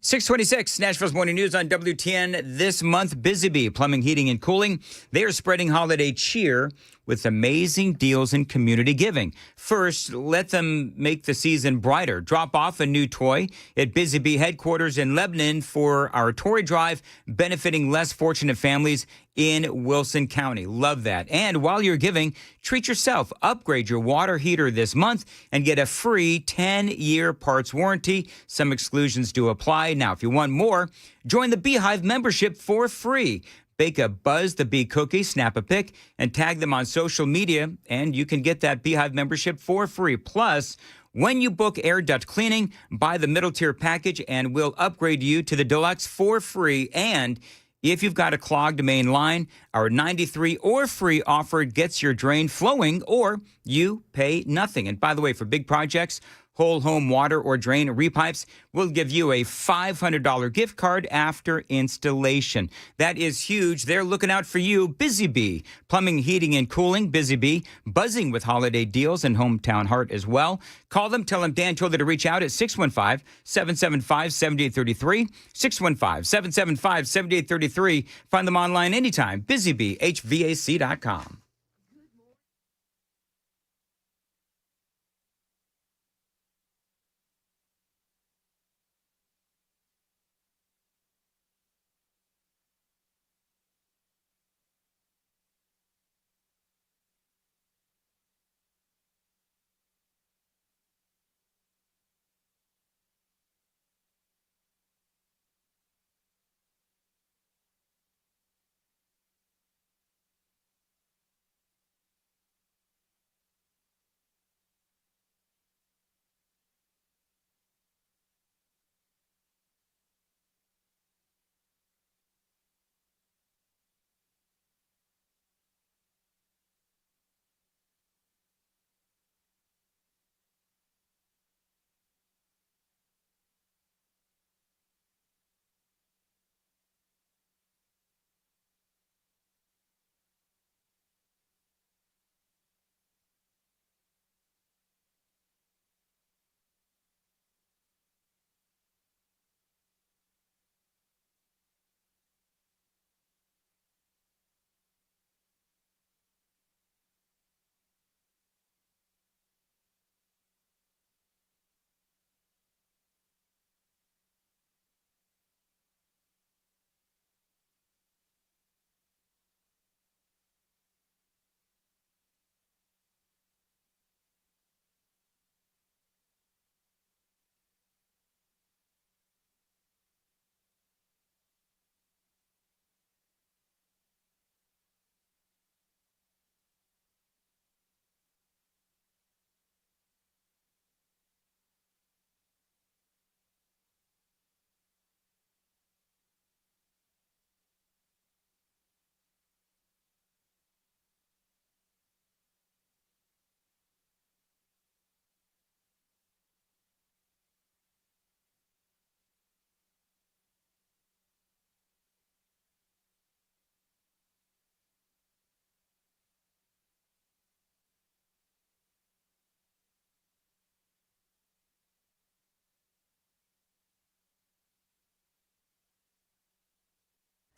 626, Nashville's Morning News on WTN. This month, Busy Bee Plumbing, Heating, and Cooling. They are spreading holiday cheer with amazing deals and community giving. First, let them make the season brighter. Drop off a new toy at Busy Bee headquarters in Lebanon for our toy drive, benefiting less fortunate families in Wilson County. Love that. And while you're giving, treat yourself. Upgrade your water heater this month and get a free 10-year parts warranty. Some exclusions do apply. Now, if you want more, join the Beehive membership for free. Bake a Buzz the Bee cookie, snap a pic, and tag them on social media, and you can get that Beehive membership for free. Plus, when you book air duct cleaning, buy the middle tier package, and we'll upgrade you to the deluxe for free. And if you've got a clogged main line, our 93 or free offer gets your drain flowing, or you pay nothing. And by the way, for big projects, whole home water or drain repipes, will give you a $500 gift card after installation. That is huge. They're looking out for you. Busy Bee, Plumbing, Heating, and Cooling. Busy Bee, buzzing with holiday deals and hometown heart as well. Call them. Tell them Dan told you to reach out at 615-775-7833. 615-775-7833. Find them online anytime. BusyBeeHVAC.com.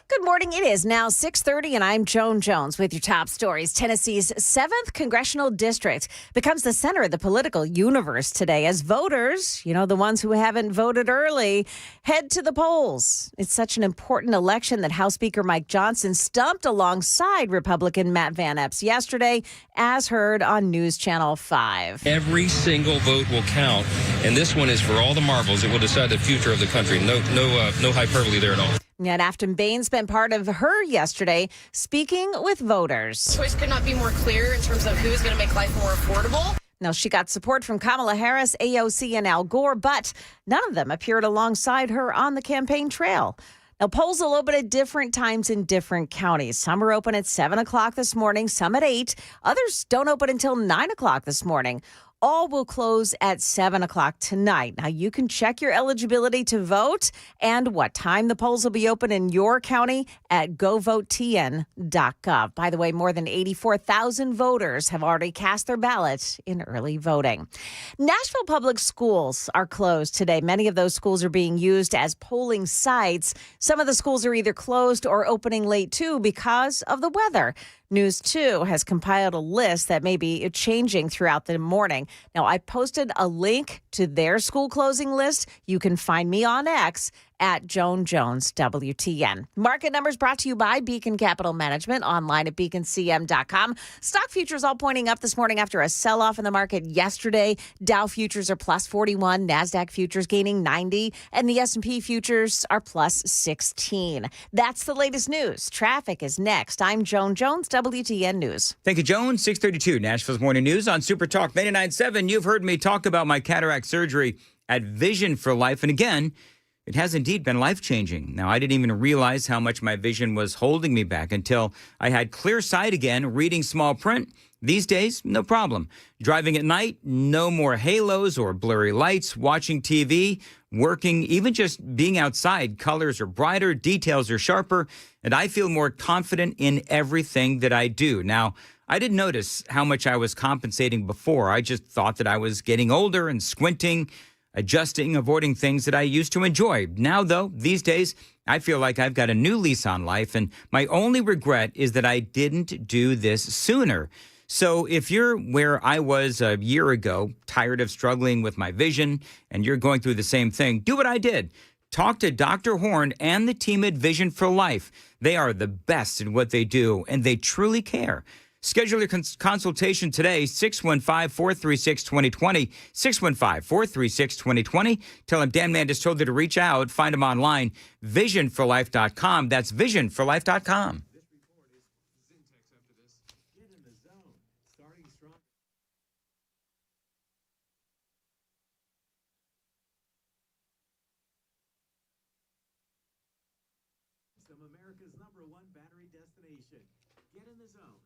Good morning. It is now 6:30, and I'm Joan Jones with your top stories. Tennessee's 7th congressional district becomes the center of the political universe today as voters, the ones who haven't voted early, head to the polls. It's such an important election that House Speaker Mike Johnson stumped alongside Republican Matt Van Epps yesterday, as heard on News Channel 5. Every single vote will count, and this one is for all the marbles. It will decide the future of the country. No hyperbole there at all. Yet Afton Bain spent part of her yesterday speaking with voters. Choice could not be more clear in terms of who is going to make life more affordable. Now, she got support from Kamala Harris, AOC, and Al Gore, but none of them appeared alongside her on the campaign trail. Now, polls will open at different times in different counties. Some are open at 7 o'clock this morning, some at 8. Others don't open until 9 o'clock this morning. All will close at 7 o'clock tonight. Now, you can check your eligibility to vote and what time the polls will be open in your county at govotetn.gov. By the way, more than 84,000 voters have already cast their ballots in early voting. Nashville Public Schools are closed today. Many of those schools are being used as polling sites. Some of the schools are either closed or opening late, too, because of the weather. News 2 has compiled a list that may be changing throughout the morning. Now, I posted a link to their school closing list. You can find me on X at Joan Jones WTN. Market numbers brought to you by Beacon Capital Management, online at beaconcm.com. Stock futures all pointing up this morning after a sell-off in the market yesterday. Dow futures are plus 41, NASDAQ futures gaining 90, and the S&P futures are plus 16. That's the latest news. Traffic is next. I'm Joan Jones, WTN News. Thank you, Joan. 632, Nashville's Morning News on Super Talk 99.7. You've heard me talk about my cataract surgery at Vision for Life. And again, it has indeed been life-changing. Now, I didn't even realize how much my vision was holding me back until I had clear sight again, reading small print. These days, no problem. Driving at night, no more halos or blurry lights, watching TV, working, even just being outside. Colors are brighter, details are sharper, and I feel more confident in everything that I do. Now, I didn't notice how much I was compensating before. I just thought that I was getting older and squinting, adjusting, avoiding things that I used to enjoy. Now, though, these days, I feel like I've got a new lease on life, and my only regret is that I didn't do this sooner. So if you're where I was a year ago, tired of struggling with my vision, and you're going through the same thing, do what I did. Talk to Dr. Horn and the team at Vision for Life. They are the best in what they do, and they truly care. Schedule your consultation today, 615-436-2020, 615-436-2020. Tell them Dan Mandis told you to reach out. Find them online, visionforlife.com. That's visionforlife.com. America's #1 battery destination. Get in the zone.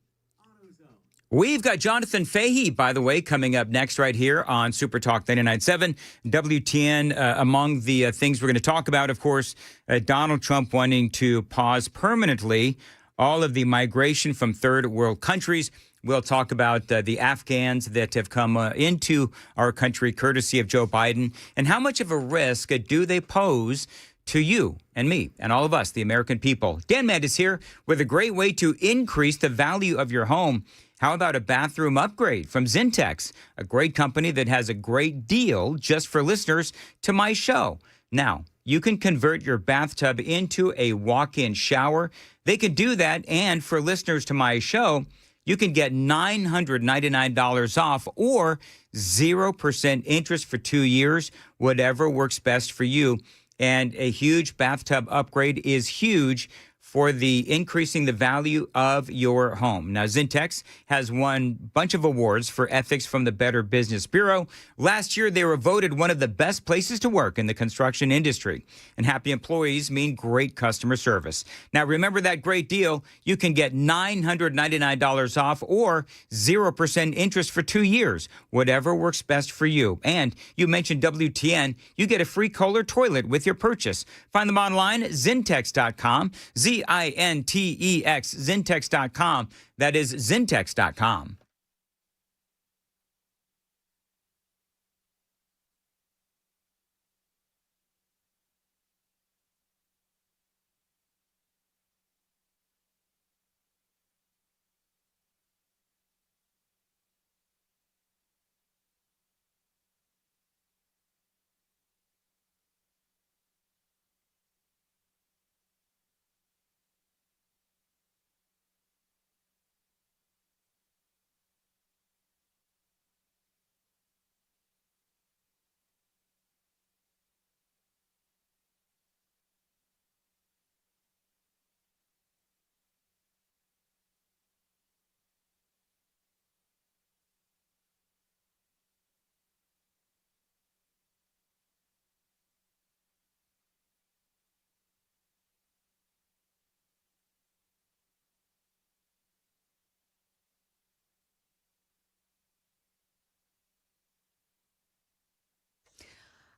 AutoZone. We've got Jonathan Fahey, by the way, coming up next right here on Super Talk 99.7 WTN. Among the things we're going to talk about, of course, Donald Trump wanting to pause permanently all of the migration from third world countries. We'll talk about the Afghans that have come into our country courtesy of Joe Biden, and how much of a risk do they pose to you and me and all of us, the American people. Dan Mandis here with a great way to increase the value of your home. How about a bathroom upgrade from Zintex, a great company that has a great deal just for listeners to my show. Now, you can convert your bathtub into a walk-in shower. They can do that, and for listeners to my show, you can get $999 off or 0% interest for 2 years, whatever works best for you. And a huge bathtub upgrade is huge for the increasing the value of your home. Now, Zintex has won a bunch of awards for ethics from the Better Business Bureau. Last year, they were voted one of the best places to work in the construction industry. And happy employees mean great customer service. Now, remember that great deal. You can get $999 off or 0% interest for 2 years, whatever works best for you. And you mentioned WTN, you get a free Kohler toilet with your purchase. Find them online at Zintex.com, Zintex, Zintex.com. That is Zintex.com.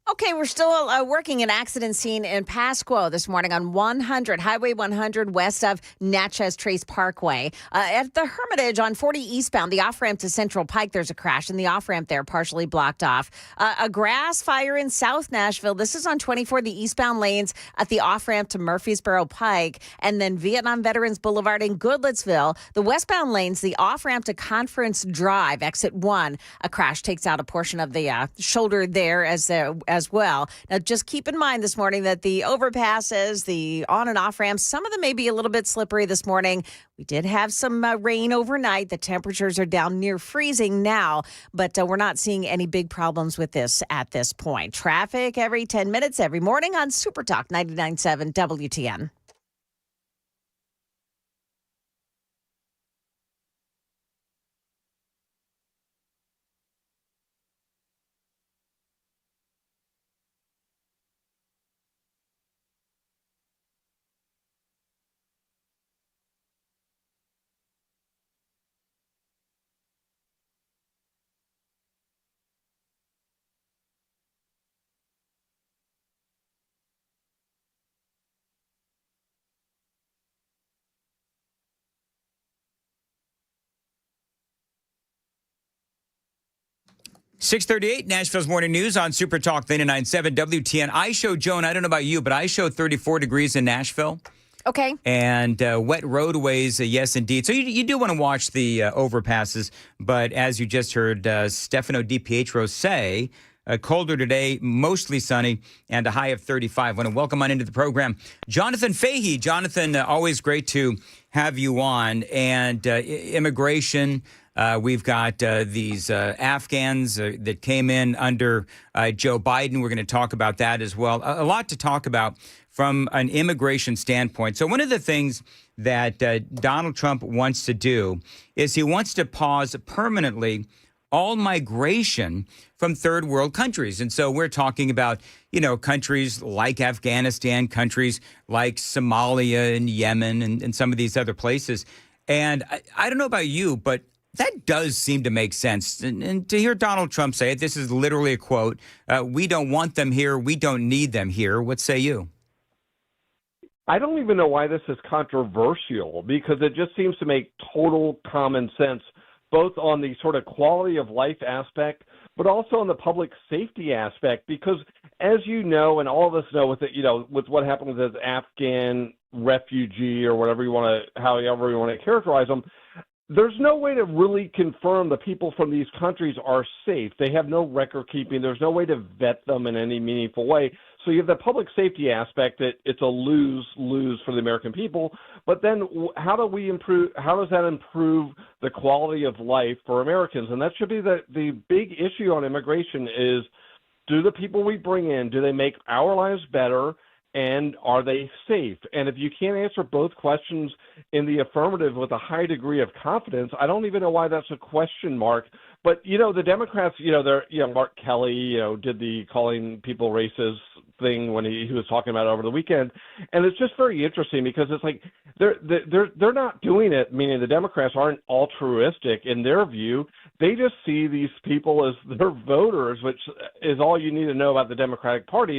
Okay, we're still working an accident scene in Pasquo this morning on Highway 100 west of Natchez Trace Parkway. At the Hermitage on 40 eastbound, the off-ramp to Central Pike, there's a crash, and the off-ramp there partially blocked off. A grass fire in South Nashville. This is on 24, the eastbound lanes at the off-ramp to Murfreesboro Pike, and then Vietnam Veterans Boulevard in Goodlettsville. The westbound lanes, the off-ramp to Conference Drive, exit 1. A crash takes out a portion of the shoulder there as well. Now, just keep in mind this morning that the overpasses, the on and off ramps, some of them may be a little bit slippery this morning. We did have some rain overnight. The temperatures are down near freezing now, but we're not seeing any big problems with this at this point. Traffic every 10 minutes, every morning on Super Talk 99.7 WTN. .638 Nashville's Morning News on Super Talk 99.7 WTN. I show, Joan, I don't know about you, but I show 34 degrees in Nashville. Okay. And wet roadways, yes, indeed. So you do want to watch the overpasses. But as you just heard Stefano DiPietro say, colder today, mostly sunny, and a high of 35. I want to welcome on into the program Jonathan Fahey. Jonathan, always great to have you on. And immigration, we've got these Afghans that came in under Joe Biden. We're going to talk about that as well. A lot to talk about from an immigration standpoint. So one of the things that Donald Trump wants to do is he wants to pause permanently all migration from third world countries. And so we're talking about, countries like Afghanistan, countries like Somalia and Yemen and some of these other places. And I don't know about you, but that does seem to make sense. And to hear Donald Trump say it, this is literally a quote, we don't want them here, we don't need them here. What say you? I don't even know why this is controversial, because it just seems to make total common sense, both on the sort of quality of life aspect, but also on the public safety aspect. Because as you know, and all of us know with it, with what happened with this Afghan refugee or however you want to characterize them, there's no way to really confirm the people from these countries are safe. They have no record keeping. There's no way to vet them in any meaningful way. So you have the public safety aspect that it's a lose-lose for the American people. But then how does that improve the quality of life for Americans? And that should be the big issue on immigration is, do the people we bring in, do they make our lives better? And are they safe? And if you can't answer both questions in the affirmative with a high degree of confidence, I don't even know why that's a question mark. But, the Democrats, Mark Kelly, did the calling people racist thing when he was talking about it over the weekend. And it's just very interesting because it's like they're not doing it, meaning the Democrats aren't altruistic in their view. They just see these people as their voters, which is all you need to know about the Democratic Party.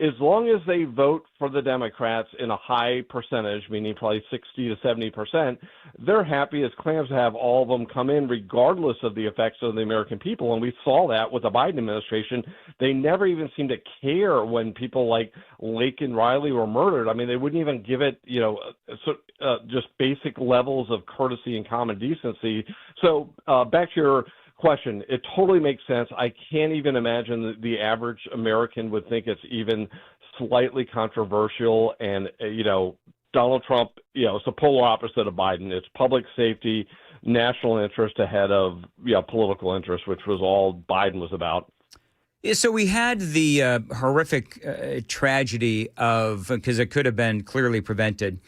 As long as they vote for the Democrats in a high percentage, meaning probably 60 to 70%, they're happy as clams to have all of them come in regardless of the effects of the American people. And we saw that with the Biden administration. They never even seemed to care when people like Lake and Riley were murdered. I mean, they wouldn't even give it, just basic levels of courtesy and common decency. So back to your question, it totally makes sense. I can't even imagine that the average American would think it's even slightly controversial. And, Donald Trump, it's the polar opposite of Biden. It's public safety, national interest ahead of political interest, which was all Biden was about. So we had the horrific tragedy of, because it could have been clearly prevented,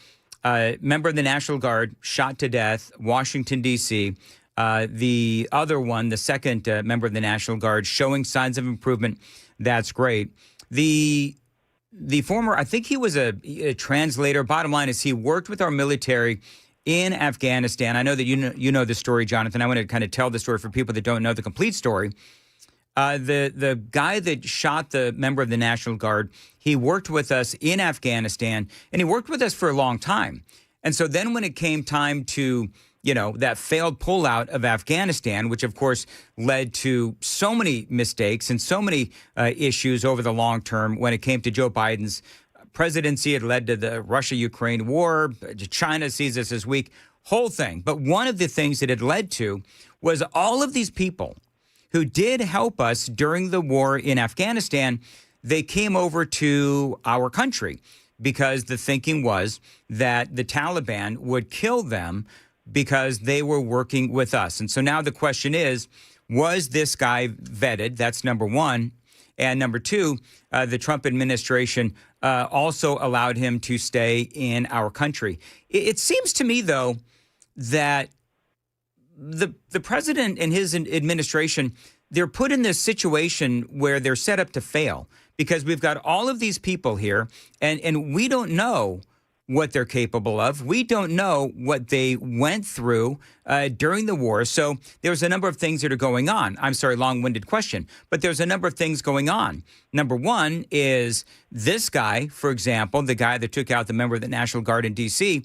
member of the National Guard shot to death, Washington, D.C. The other one, the second member of the National Guard, showing signs of improvement. That's great. The former, I think he was a translator. Bottom line is he worked with our military in Afghanistan. I know that you know the story, Jonathan. I want to kind of tell the story for people that don't know the complete story. The guy that shot the member of the National Guard, he worked with us in Afghanistan, and he worked with us for a long time. And so then when it came time to, that failed pullout of Afghanistan, which of course led to so many mistakes and so many issues over the long term when it came to Joe Biden's presidency, it led to the Russia-Ukraine war. China sees this as weak, whole thing. But one of the things that it led to was all of these people who did help us during the war in Afghanistan, they came over to our country because the thinking was that the Taliban would kill them because they were working with us. And so now the question is, was this guy vetted? That's number one. And number two, the Trump administration also allowed him to stay in our country. It seems to me, though, that the president and his administration, they're put in this situation where they're set up to fail because we've got all of these people here and we don't know what they're capable of. We don't know what they went through during the war. So there's a number of things that are going on. I'm sorry, long-winded question, but there's a number of things going on. Number one is this guy, for example, the guy that took out the member of the National Guard in D.C.,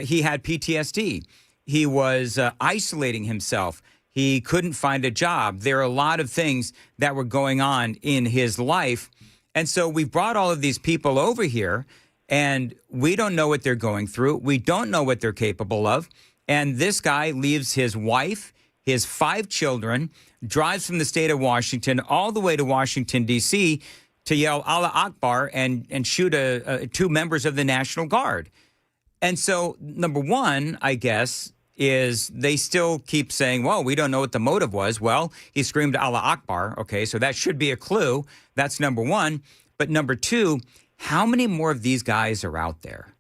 he had PTSD. He was isolating himself. He couldn't find a job. There are a lot of things that were going on in his life. And so we've brought all of these people over here, and we don't know what they're going through. We don't know what they're capable of. And this guy leaves his wife, his 5 children, drives from the state of Washington all the way to Washington, D.C. to yell Allah Akbar and shoot 2 members of the National Guard. And so, number one, I guess, is they still keep saying, well, we don't know what the motive was. Well, he screamed Allah Akbar. Okay, so that should be a clue. That's number one. But number two, how many more of these guys are out there?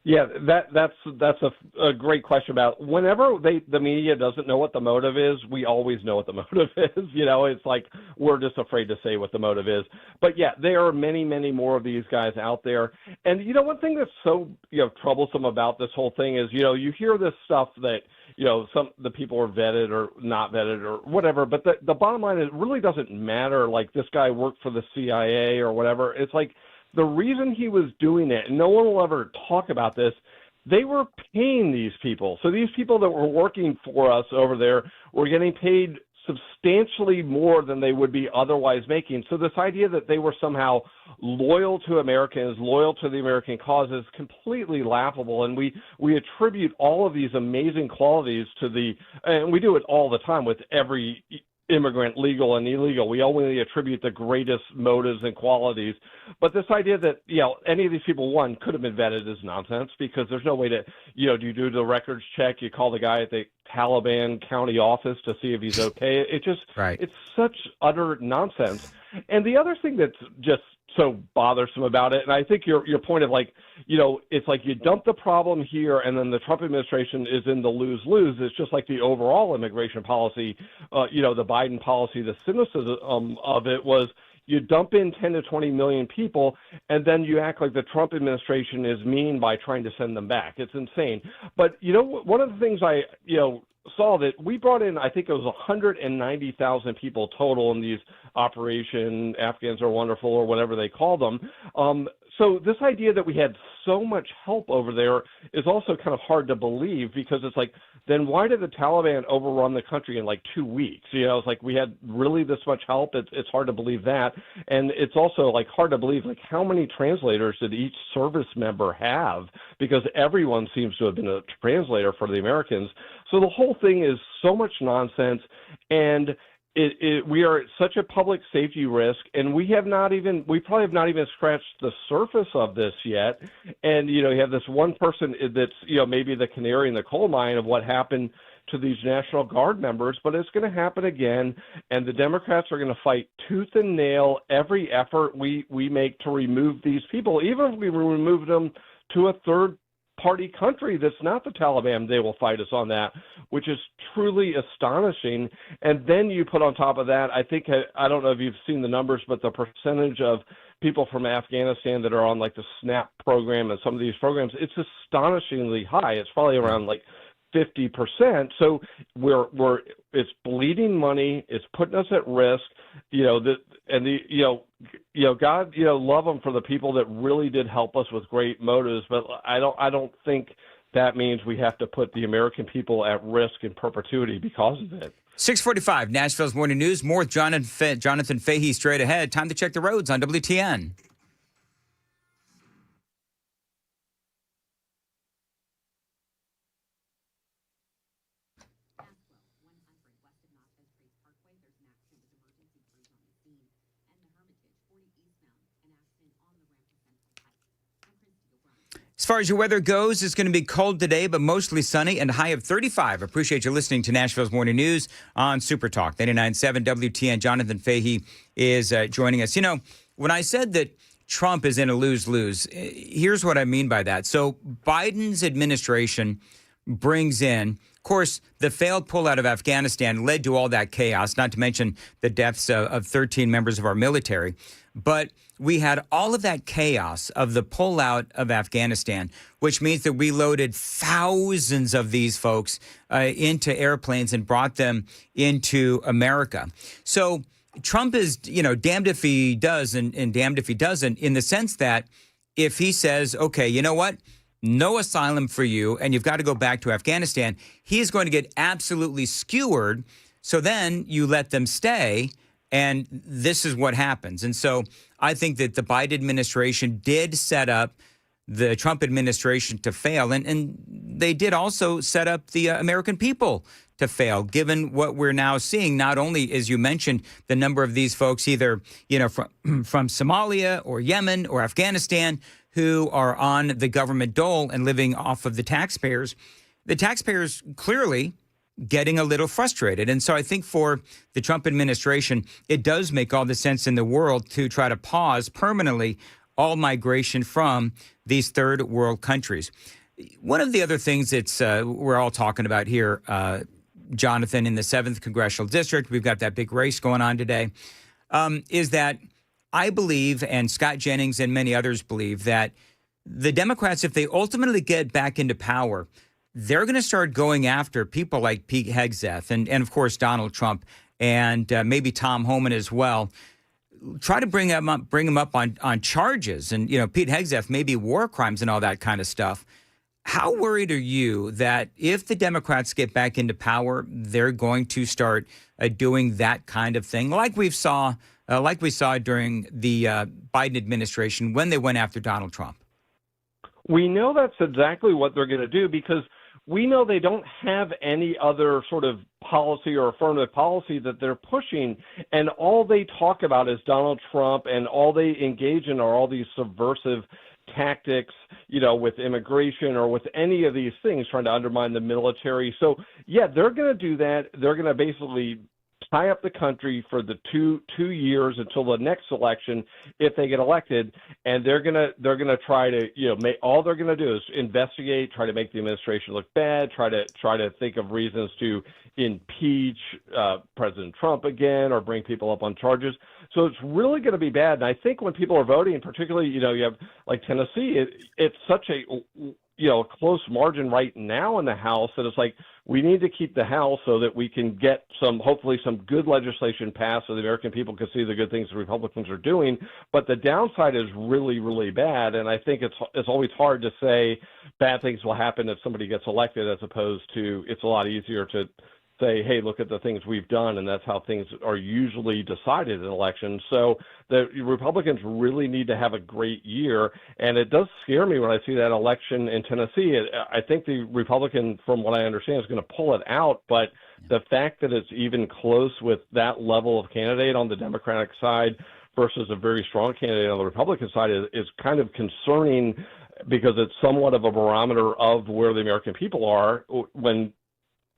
Yeah, that's a great question about whenever the media doesn't know what the motive is, we always know what the motive is. It's like we're just afraid to say what the motive is. But yeah, there are many, many more of these guys out there. And one thing that's so troublesome about this whole thing is you hear this stuff that the people are vetted or not vetted or whatever. But the bottom line is it really doesn't matter. Like this guy worked for the CIA or whatever. It's like, the reason he was doing it, and no one will ever talk about this, they were paying these people. So these people that were working for us over there were getting paid substantially more than they would be otherwise making. So this idea that they were somehow loyal to Americans, loyal to the American cause is completely laughable. And we attribute all of these amazing qualities to and we do it all the time with every immigrant, legal and illegal. We only attribute the greatest motives and qualities. But this idea that, any of these people, one, could have been vetted is nonsense because there's no way to, you do the records check, you call the guy at the Taliban county office to see if he's okay. It's such utter nonsense. And the other thing that's just so bothersome about it, and I think your point of it's like you dump the problem here and then the Trump administration is in the lose-lose. It's just like the overall immigration policy, the Biden policy, the cynicism of it was you dump in 10 to 20 million people and then you act like the Trump administration is mean by trying to send them back. It's insane. But, one of the things I, saw that we brought in, I think it was 190,000 people total in these Operation Afghans Are Wonderful or whatever they call them. So this idea that we had so much help over there is also kind of hard to believe because it's like, then why did the Taliban overrun the country in like 2 weeks? It's like we had really this much help. It's hard to believe that. And it's also like hard to believe like how many translators did each service member have because everyone seems to have been a translator for the Americans. So the whole thing is so much nonsense, and we are at such a public safety risk, and we probably have not even scratched the surface of this yet. And you have this one person that's maybe the canary in the coal mine of what happened to these National Guard members, but it's going to happen again, and the Democrats are going to fight tooth and nail every effort we make to remove these people, even if we remove them to a third-party country that's not the Taliban. They will fight us on that, which is truly astonishing. And then you put on top of that, I don't know if you've seen the numbers, but the percentage of people from Afghanistan that are on like the SNAP program and some of these programs, it's astonishingly high. It's probably around like 50%. So we're it's bleeding money. It's putting us at risk. God, love them for the people that really did help us with great motives, but I don't think that means we have to put the American people at risk in perpetuity because of it. 645, Nashville's Morning News. More with Jonathan Fahey straight ahead. Time to check the roads on WTN. As far as your weather goes, it's going to be cold today, but mostly sunny and a high of 35. Appreciate you listening to Nashville's Morning News on Super Talk 99.7 WTN. Jonathan Fahey is joining us. When I said that Trump is in a lose-lose, here's what I mean by that. So Biden's administration brings in, of course, the failed pullout of Afghanistan led to all that chaos, not to mention the deaths of 13 members of our military. But we had all of that chaos of the pullout of Afghanistan, which means that we loaded thousands of these folks into airplanes and brought them into America. So Trump is, damned if he does and damned if he doesn't, in the sense that if he says, okay, you know what? No asylum for you, and you've got to go back to Afghanistan, he is going to get absolutely skewered. So then you let them stay, and this is what happens. And so I think that the Biden administration did set up the Trump administration to fail, and they did also set up the American people to fail, given what we're now seeing. Not only, as you mentioned, the number of these folks either, from Somalia or Yemen or Afghanistan who are on the government dole and living off of the taxpayers clearly getting a little frustrated. And so I think for the Trump administration, it does make all the sense in the world to try to pause permanently all migration from these third world countries. One of the other things that's we're all talking about here, Jonathan, in the 7th Congressional District, we've got that big race going on today, is that I believe, and Scott Jennings and many others believe, that the Democrats, if they ultimately get back into power, they're going to start going after people like Pete Hegseth and of course, Donald Trump and maybe Tom Homan as well. Try to bring him up on charges. And, Pete Hegseth, maybe war crimes and all that kind of stuff. How worried are you that if the Democrats get back into power, they're going to start doing that kind of thing, like we saw during the Biden administration when they went after Donald Trump? We know that's exactly what they're going to do because we know they don't have any other sort of policy or affirmative policy that they're pushing. And all they talk about is Donald Trump, and all they engage in are all these subversive tactics, with immigration or with any of these things, trying to undermine the military. So, yeah, they're going to do that. They're going to basically tie up the country for the two years until the next election if they get elected, and they're gonna try to all they're gonna do is investigate, try to make the administration look bad, try to think of reasons to impeach President Trump again or bring people up on charges. So it's really going to be bad. And I think when people are voting, particularly you have like Tennessee, it's such a close margin right now in the House that it's like we need to keep the House so that we can get hopefully some good legislation passed so the American people can see the good things the Republicans are doing. But the downside is really, really bad. And I think it's always hard to say bad things will happen if somebody gets elected, as opposed to it's a lot easier to say, hey, look at the things we've done, and that's how things are usually decided in elections. So the Republicans really need to have a great year, and it does scare me when I see that election in Tennessee. I think the Republican, from what I understand, is going to pull it out, but the fact that it's even close with that level of candidate on the Democratic side versus a very strong candidate on the Republican side is kind of concerning, because it's somewhat of a barometer of where the American people are. When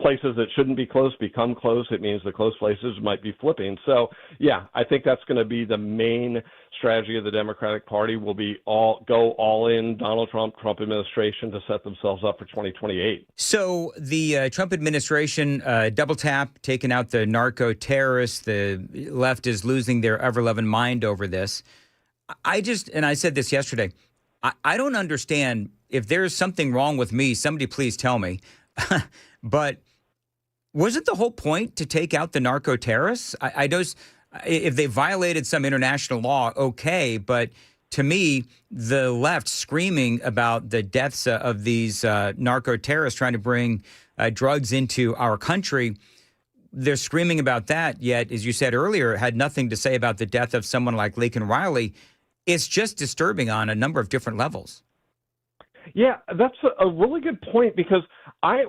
places that shouldn't be close become close, it means the close places might be flipping. So, yeah, I think that's going to be the main strategy of the Democratic Party, will be go all in Donald Trump administration to set themselves up for 2028. So the Trump administration double tap, taking out the narco terrorists. The left is losing their ever-loving mind over this. I said this yesterday, I don't understand. If there's something wrong with me, somebody please tell me. But Wasn't the whole point to take out the narco terrorists? I don't. If they violated some international law, okay, but to me, the left screaming about the deaths of these narco terrorists trying to bring drugs into our country, they're screaming about that, yet, as you said earlier, had nothing to say about the death of someone like Laken Riley. It's just disturbing on a number of different levels. Yeah, that's a really good point, because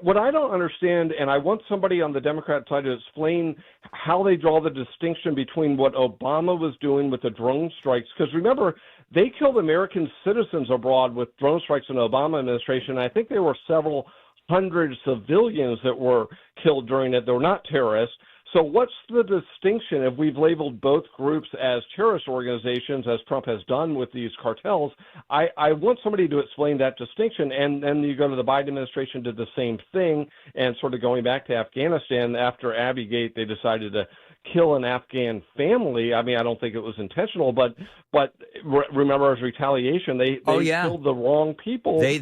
what I don't understand, and I want somebody on the Democrat side to explain how they draw the distinction between what Obama was doing with the drone strikes. Because remember, they killed American citizens abroad with drone strikes in the Obama administration. I think there were several hundred civilians that were killed during it. They were not terrorists. So what's the distinction if we've labeled both groups as terrorist organizations, as Trump has done with these cartels? I want somebody to explain that distinction. And then you go to the Biden administration, did the same thing, and sort of going back to Afghanistan, after Abbey-gate, they decided to kill an Afghan family. I mean, I don't think it was intentional, but remember, as retaliation, they killed the wrong people. They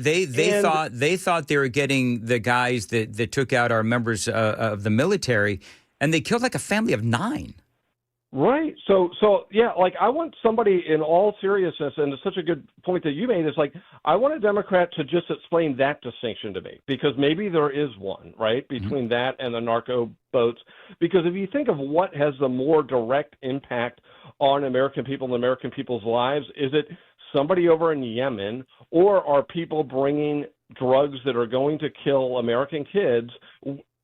thought they were getting the guys that took out our members of the military, and they killed like a family of 9. Right. So yeah, like, I want somebody, in all seriousness, and it's such a good point that you made, is like, I want a Democrat to just explain that distinction to me, because maybe there is one, right, between that and the narco boats. Because if you think of what has the more direct impact on American people and American people's lives, is it somebody over in Yemen, or are people bringing drugs that are going to kill American kids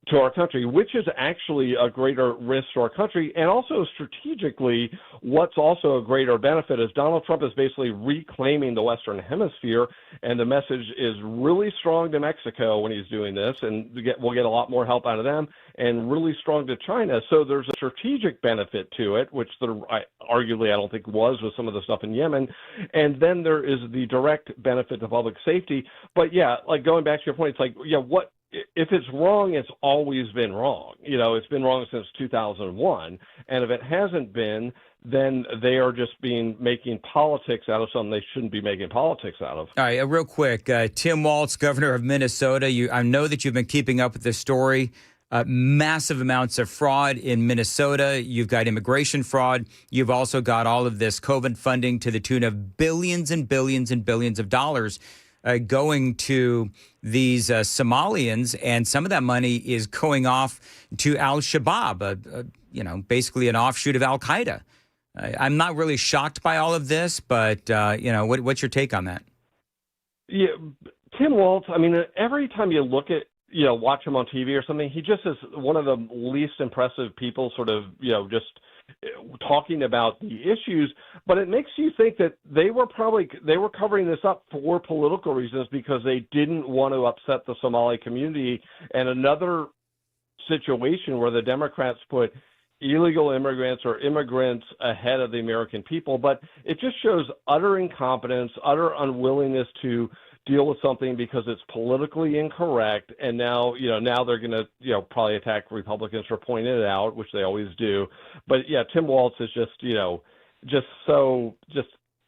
to our country, which is actually a greater risk to our country? And also, strategically, what's also a greater benefit is Donald Trump is basically reclaiming the Western Hemisphere, and the message is really strong to Mexico when he's doing this, and we'll get a lot more help out of them, and really strong to China. So there's a strategic benefit to it, which arguably I don't think was with some of the stuff in Yemen. And then there is the direct benefit to public safety. But yeah, like, going back to your point, it's like, yeah, what if it's wrong? It's always been wrong. You know, it's been wrong since 2001. And if it hasn't been, then they are just making politics out of something they shouldn't be making politics out of. All right, real quick, Tim Walz, governor of Minnesota. I know that you've been keeping up with this story. Massive amounts of fraud in Minnesota. You've got immigration fraud. You've also got all of this COVID funding to the tune of billions and billions and billions of dollars going to these Somalians, and some of that money is going off to al-Shabaab, basically an offshoot of al-Qaeda. I'm not really shocked by all of this, but, what's your take on that? Yeah, Tim Walz, I mean, every time you look at, watch him on TV or something, he just is one of the least impressive people, sort of, just talking about the issues. But it makes you think that they were covering this up for political reasons, because they didn't want to upset the Somali community. And another situation where the Democrats put illegal immigrants or immigrants ahead of the American people. But it just shows utter incompetence, utter unwillingness to deal with something because it's politically incorrect. And now they're going to, probably attack Republicans for pointing it out, which they always do. But yeah, Tim Walz is just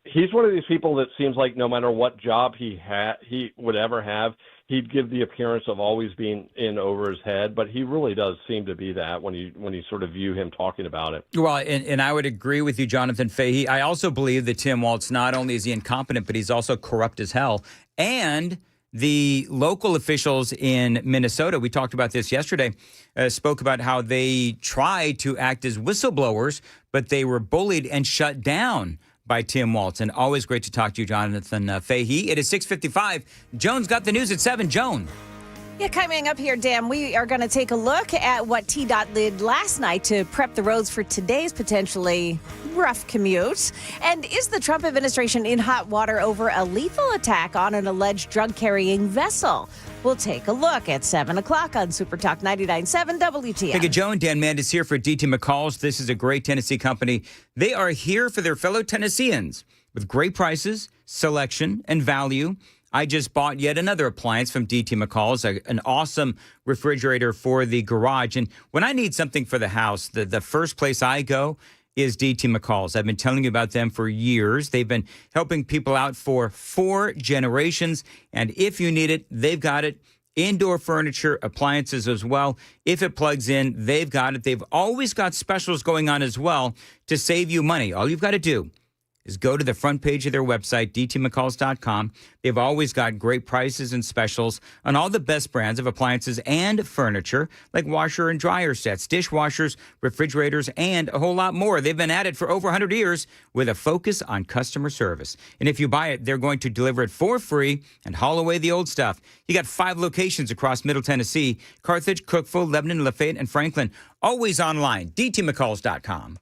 he's one of these people that seems like no matter what job he would ever have, he'd give the appearance of always being in over his head. But he really does seem to be that when you sort of view him talking about it. Well, and I would agree with you, Jonathan Fahey. I also believe that Tim Walz, not only is he incompetent, but he's also corrupt as hell. And the local officials in Minnesota, we talked about this yesterday, spoke about how they tried to act as whistleblowers, but they were bullied and shut down by Tim Walz. And always great to talk to you, Jonathan Fahey. It is 6:55. Joan's got the news at 7. Joan. Yeah, coming up here, Dan, we are going to take a look at what TDOT did last night to prep the roads for today's potentially rough commute. And is the Trump administration in hot water over a lethal attack on an alleged drug-carrying vessel? We'll take a look at 7 o'clock on Super Talk 99.7 WTN. Thank you, Joan. Dan Mandis here for DT McCall's. This is a great Tennessee company. They are here for their fellow Tennesseans with great prices, selection, and value. I just bought yet another appliance from DT McCall's, an awesome refrigerator for the garage. And when I need something for the house, the first place I go is DT McCall's. I've been telling you about them for years. They've been helping people out for 4 generations. And if you need it, they've got it. indoor furniture, appliances as well. If it plugs in, they've got it. They've always got specials going on as well to save you money. All you've got to do is go to the front page of their website, dtmccalls.com. They've always got great prices and specials on all the best brands of appliances and furniture, like washer and dryer sets, dishwashers, refrigerators, and a whole lot more. They've been at it for over 100 years with a focus on customer service. And if you buy it, they're going to deliver it for free and haul away the old stuff. You got 5 locations across Middle Tennessee: Carthage, Cookeville, Lebanon, Lafayette, and Franklin. Always online, dtmccalls.com.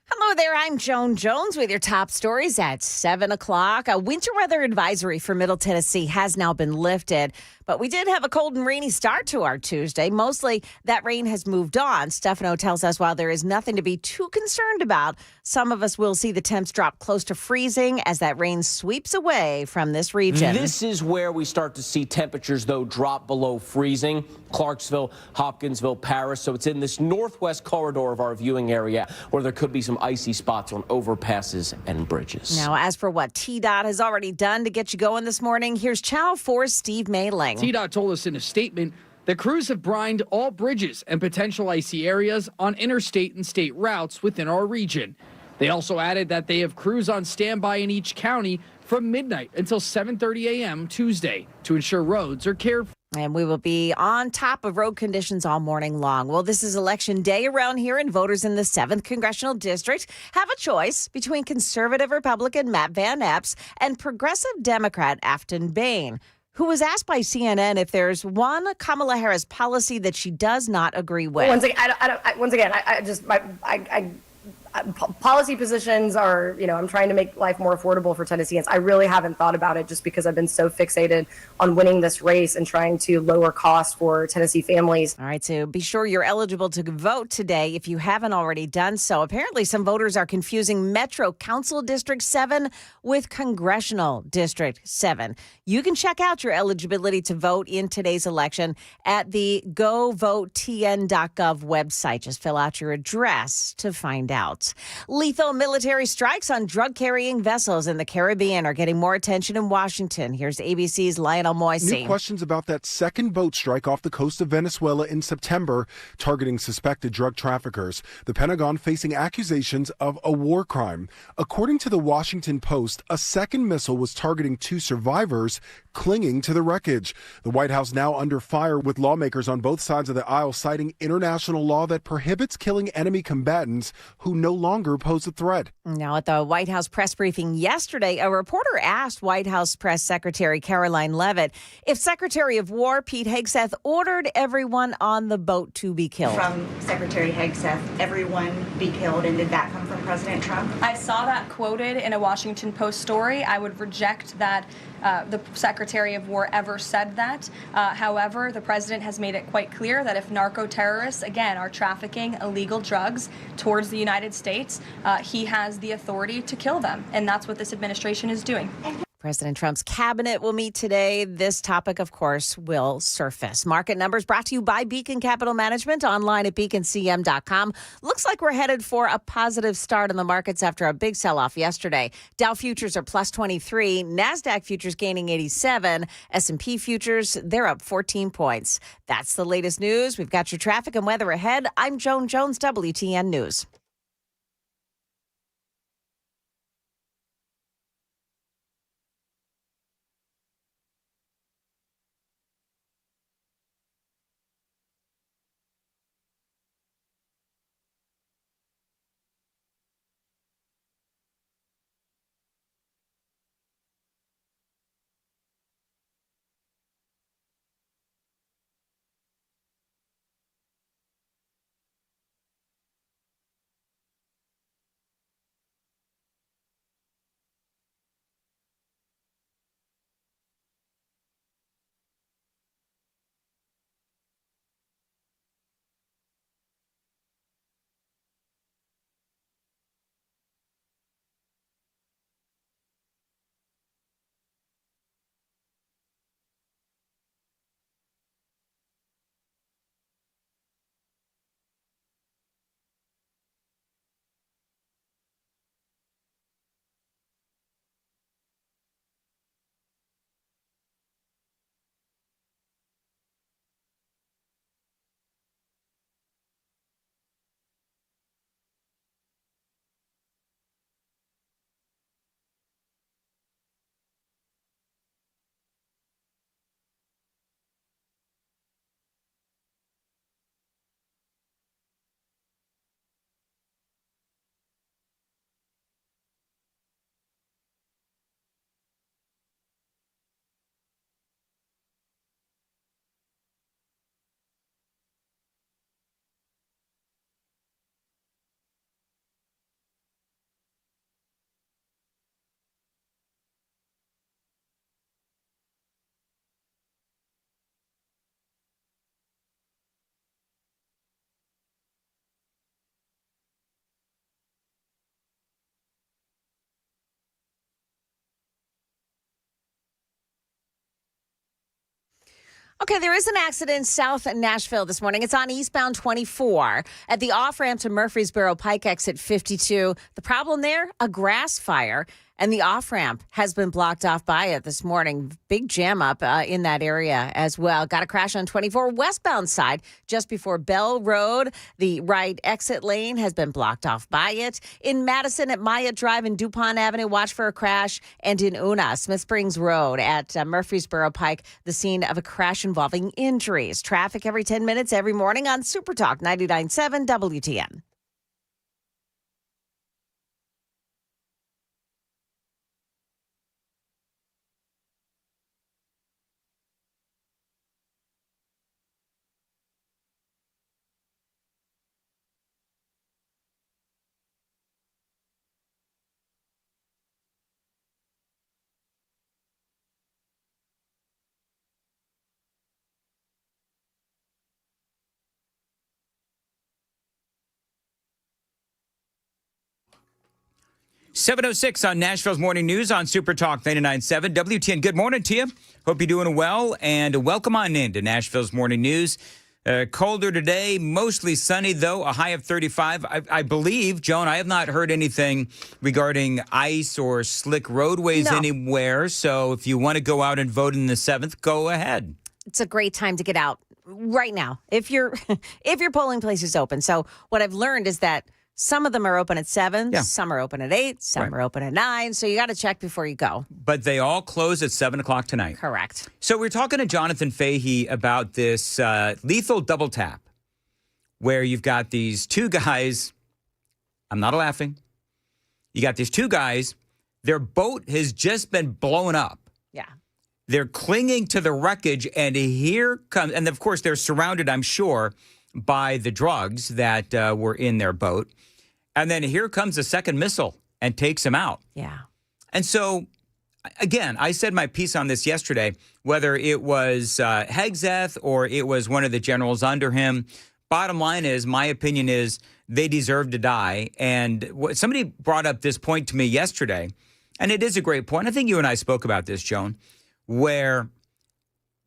Hello there, I'm Joan Jones with your top stories at 7 o'clock. A winter weather advisory for Middle Tennessee has now been lifted, but we did have a cold and rainy start to our Tuesday. Mostly that rain has moved on. Stefano tells us while there is nothing to be too concerned about, some of us will see the temps drop close to freezing as that rain sweeps away from this region. This is where we start to see temperatures, though, drop below freezing. Clarksville, Hopkinsville, Paris. So it's in this northwest corridor of our viewing area where there could be some icy spots on overpasses and bridges. Now, as for what TDOT has already done to get you going this morning, here's Channel 4's Steve Mailing. TDOT told us in a statement that crews have brined all bridges and potential icy areas on interstate and state routes within our region. They also added that they have crews on standby in each county from midnight until 7:30 a.m. Tuesday to ensure roads are cared for. And we will be on top of road conditions all morning long. Well, this is election day around here, and voters in the 7th Congressional District have a choice between conservative Republican Matt Van Epps and progressive Democrat Afton Bain, who was asked by CNN if there's one Kamala Harris policy that she does not agree with. Policy positions are, I'm trying to make life more affordable for Tennesseans. I really haven't thought about it just because I've been so fixated on winning this race and trying to lower costs for Tennessee families. All right, so be sure you're eligible to vote today if you haven't already done so. Apparently, some voters are confusing Metro Council District 7 with Congressional District 7. You can check out your eligibility to vote in today's election at the govotn.gov website. Just fill out your address to find out. Lethal military strikes on drug-carrying vessels in the Caribbean are getting more attention in Washington. Here's ABC's Lionel Moisey. New questions about that second boat strike off the coast of Venezuela in September, targeting suspected drug traffickers. The Pentagon facing accusations of a war crime. According to the Washington Post, a second missile was targeting 2 survivors clinging to the wreckage. The White House now under fire, with lawmakers on both sides of the aisle citing international law that prohibits killing enemy combatants who no longer pose a threat. Now, at the White House press briefing yesterday, a reporter asked White House Press Secretary Caroline Leavitt if Secretary of War Pete Hegseth ordered everyone on the boat to be killed. From Secretary Hegseth, everyone be killed, and did that come from President Trump? I saw that quoted in a Washington Post story. I would reject that the Secretary of War ever said that. However, the president has made it quite clear that if narco-terrorists, again, are trafficking illegal drugs towards the United States, he has the authority to kill them. And that's what this administration is doing. President Trump's cabinet will meet today. This topic, of course, will surface. Market numbers brought to you by Beacon Capital Management, online at beaconcm.com. Looks like we're headed for a positive start in the markets after a big sell-off yesterday. Dow futures are plus 23, NASDAQ futures gaining 87, S&P futures, they're up 14 points. That's the latest news. We've got your traffic and weather ahead. I'm Joan Jones, WTN News. Okay, there is an accident south in Nashville this morning. It's on eastbound 24 at the off-ramp to Murfreesboro Pike exit 52. The problem there, a grass fire. And the off-ramp has been blocked off by it this morning. Big jam up in that area as well. Got a crash on 24 westbound side just before Bell Road. The right exit lane has been blocked off by it. In Madison at Myatt Drive and DuPont Avenue, watch for a crash. And in Una, Smith Springs Road at Murfreesboro Pike, the scene of a crash involving injuries. Traffic every 10 minutes every morning on Super Talk 99.7 WTN. .706 on Nashville's Morning News on Super Talk 99.7 WTN. Good morning to you. Hope you're doing well, and welcome on in to Nashville's Morning News. Colder today, mostly sunny, though, a high of 35. I believe, Joan, I have not heard anything regarding ice or slick roadways anywhere, so if you want to go out and vote in the 7th, go ahead. It's a great time to get out right now if your polling place is open. So what I've learned is that some of them are open at 7, some are open at 8, some are open at 9. So you got to check before you go. But they all close at 7 o'clock tonight. Correct. So we're talking to Jonathan Fahey about this lethal double tap where you've got these two guys. I'm not laughing. You got these two guys. Their boat has just been blown up. Yeah. They're clinging to the wreckage, and here comes, and of course they're surrounded, I'm sure, by the drugs that were in their boat. And then here comes a second missile and takes them out. Yeah. And so, again, I said my piece on this yesterday, whether it was Hegseth or it was one of the generals under him. Bottom line is, my opinion is they deserve to die. And somebody brought up this point to me yesterday, and it is a great point. I think you and I spoke about this, Joan, where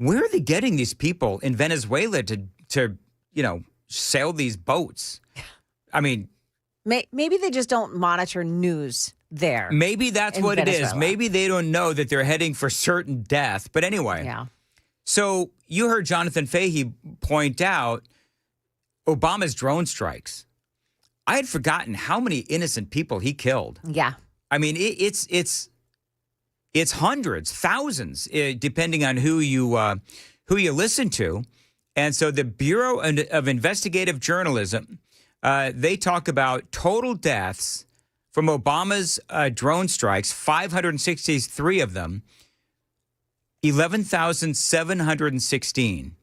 are they getting these people in Venezuela to sail these boats? I mean, maybe they just don't monitor news there. Maybe that's what Venezuela. It is. Maybe they don't know that they're heading for certain death. But anyway, So you heard Jonathan Fahey point out Obama's drone strikes. I had forgotten how many innocent people he killed. Yeah. I mean, it's hundreds, thousands, depending on who you listen to. And so the Bureau of Investigative Journalism, they talk about total deaths from Obama's drone strikes, 563 of them, 11,716.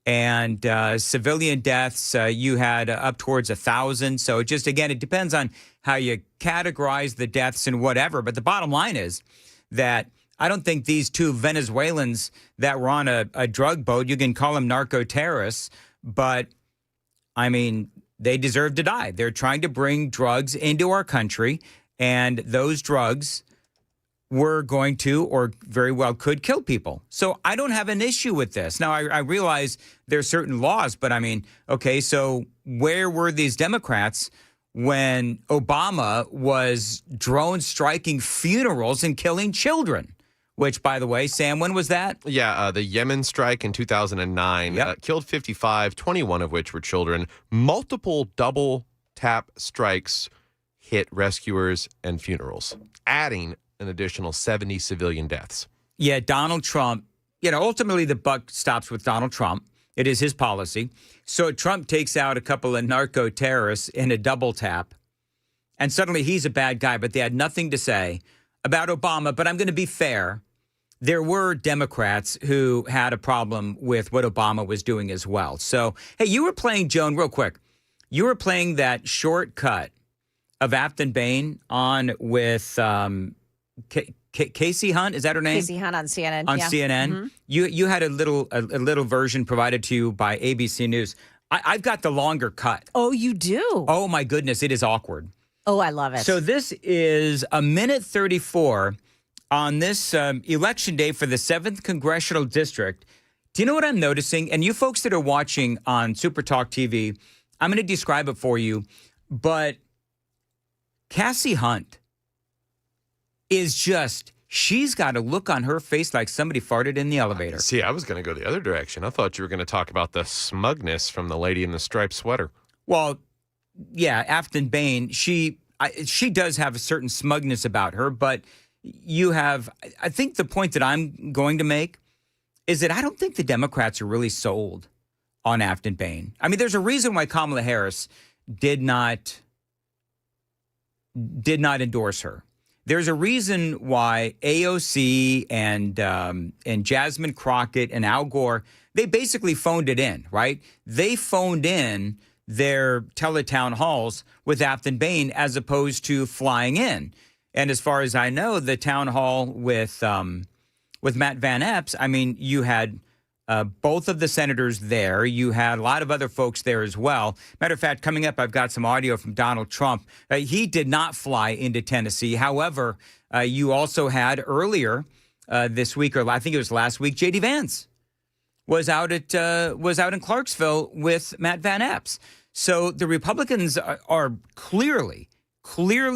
And civilian deaths, you had up towards 1,000. So just, again, it depends on how you categorize the deaths and whatever. But the bottom line is that I don't think these two Venezuelans that were on a drug boat, you can call them narco-terrorists, but, I mean, they deserve to die. They're trying to bring drugs into our country, and those drugs were going to or very well could kill people. So I don't have an issue with this. Now, I realize there are certain laws, but, I mean, okay, so where were these Democrats when Obama was drone striking funerals and killing children? Which, by the way, Sam, when was that? Yeah, the Yemen strike in 2009 killed 55, 21 of which were children. Multiple double tap strikes hit rescuers and funerals, adding an additional 70 civilian deaths. Yeah, Donald Trump, ultimately the buck stops with Donald Trump. It is his policy. So Trump takes out a couple of narco terrorists in a double tap, and suddenly he's a bad guy, but they had nothing to say about Obama. But I'm going to be fair. There were Democrats who had a problem with what Obama was doing as well. So, hey, you were playing, Joan, real quick. You were playing that short cut of Afton Bain on with Casey Hunt. Is that her name? Casey Hunt on CNN. On CNN. Mm-hmm. You had a little version provided to you by ABC News. I've got the longer cut. Oh, you do? Oh, my goodness. It is awkward. Oh, I love it. So this is a minute 34 on this election day for the 7th Congressional District. Do you know what I'm noticing? And you folks that are watching on Super Talk TV, I'm going to describe it for you. But Cassie Hunt is just, she's got a look on her face like somebody farted in the elevator. See, I was going to go the other direction. I thought you were going to talk about the smugness from the lady in the striped sweater. Well, yeah, Afton Bain, she does have a certain smugness about her, but you have, I think the point that I'm going to make is that I don't think the Democrats are really sold on Afton Bain. I mean, there's a reason why Kamala Harris did not endorse her. There's a reason why AOC and Jasmine Crockett and Al Gore, they basically phoned it in, right? They phoned in their teletown halls with Afton Bain as opposed to flying in. And as far as I know, the town hall with Matt Van Epps, I mean, you had both of the senators there. You had a lot of other folks there as well. Matter of fact, coming up, I've got some audio from Donald Trump. He did not fly into Tennessee. However, you also had earlier this week, or I think it was last week, J.D. Vance was out in Clarksville with Matt Van Epps. So the Republicans are clearly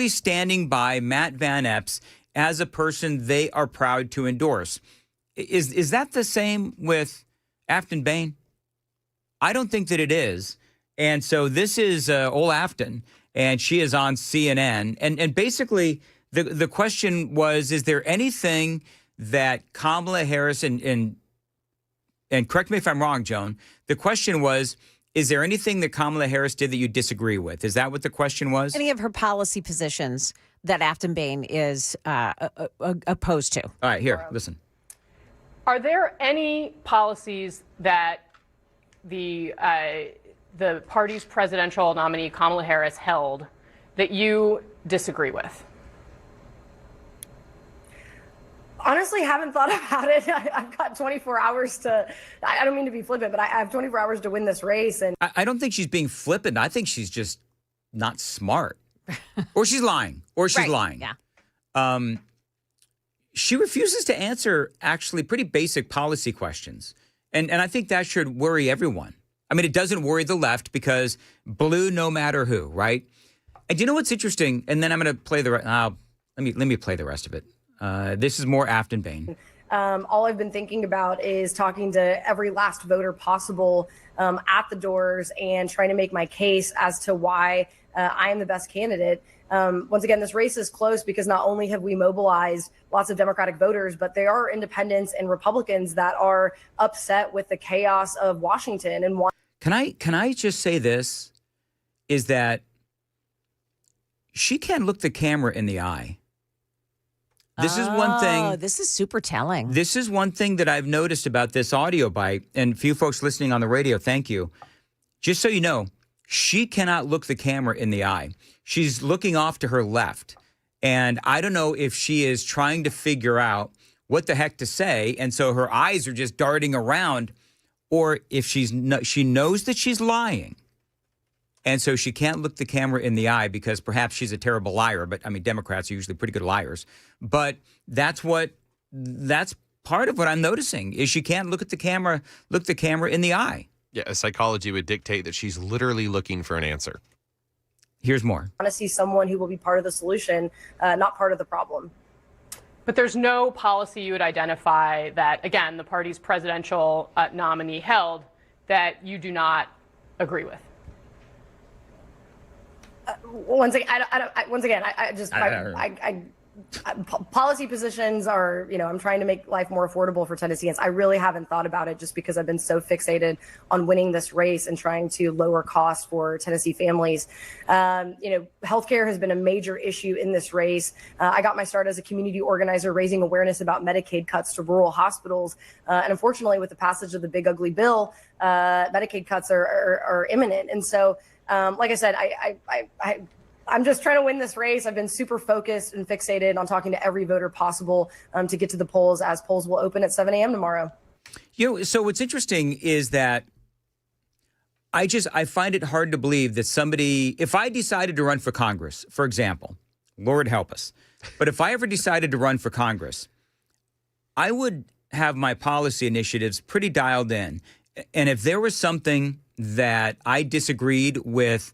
standing by Matt Van Epps as a person they are proud to endorse. Is that the same with Afton Bain? I don't think that it is. And so this is Ol Afton, and she is on CNN. And basically, the question was, is there anything that Kamala Harris, and correct me if I'm wrong, Joan, the question was, is there anything that Kamala Harris did that you disagree with? Is that what the question was? Any of her policy positions that Afton Bain is opposed to. All right, here, listen. Are there any policies that the party's presidential nominee, Kamala Harris, held that you disagree with? Honestly, haven't thought about it. I've got 24 hours to, I don't mean to be flippant, but I have 24 hours to win this race. And I don't think she's being flippant. I think she's just not smart. Or she's lying. Lying. Yeah. She refuses to answer actually pretty basic policy questions. And I think that should worry everyone. I mean, it doesn't worry the left because blue no matter who, right? And do you know what's interesting? And then I'm going to play the let me play the rest of it. This is more Afton Bain. All I've been thinking about is talking to every last voter possible at the doors and trying to make my case as to why I am the best candidate. Once again, this race is close because not only have we mobilized lots of Democratic voters, but there are independents and Republicans that are upset with the chaos of Washington. And Can I just say this, is that she can't look the camera in the eye. This is one thing. Oh, this is super telling. This is one thing that I've noticed about this audio bite, and few folks listening on the radio, thank you. Just so you know, she cannot look the camera in the eye. She's looking off to her left. And I don't know if she is trying to figure out what the heck to say, and so her eyes are just darting around, or if she knows that she's lying. And so she can't look the camera in the eye because perhaps she's a terrible liar. But I mean, Democrats are usually pretty good liars. But that's part of what I'm noticing is she can't look the camera in the eye. Yeah, psychology would dictate that she's literally looking for an answer. Here's more. I want to see someone who will be part of the solution, not part of the problem. But there's no policy you would identify that, again, the party's presidential nominee held that you do not agree with. Once again, policy positions are, I'm trying to make life more affordable for Tennesseans. I really haven't thought about it just because I've been so fixated on winning this race and trying to lower costs for Tennessee families. Healthcare has been a major issue in this race. I got my start as a community organizer, raising awareness about Medicaid cuts to rural hospitals. And unfortunately, with the passage of the big ugly bill, Medicaid cuts are imminent. And so, like I said, I'm just trying to win this race. I've been super focused and fixated on talking to every voter possible to get to the polls, as polls will open at 7 a.m. tomorrow. So what's interesting is that I find it hard to believe that somebody, if I decided to run for Congress, for example, Lord help us, but if I ever decided to run for Congress, I would have my policy initiatives pretty dialed in. And if there was something that I disagreed with,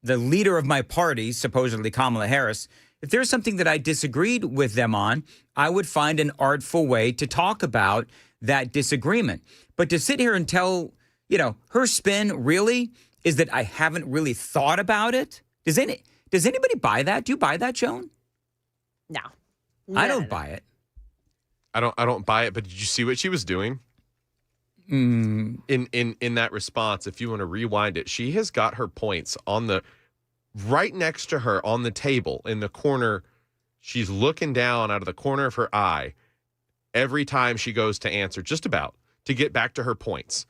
the leader of my party, supposedly Kamala Harris, if there's something that I disagreed with them on, I would find an artful way to talk about that disagreement. But to sit here and tell, her spin really is that I haven't really thought about it. Does anybody buy that? Do you buy that, Joan? No. I don't buy it. I don't buy it, but did you see what she was doing? In that response, if you want to rewind it, she has got her points on the right next to her on the table in the corner. She's looking down out of the corner of her eye every time she goes to answer, just about, to get back to her points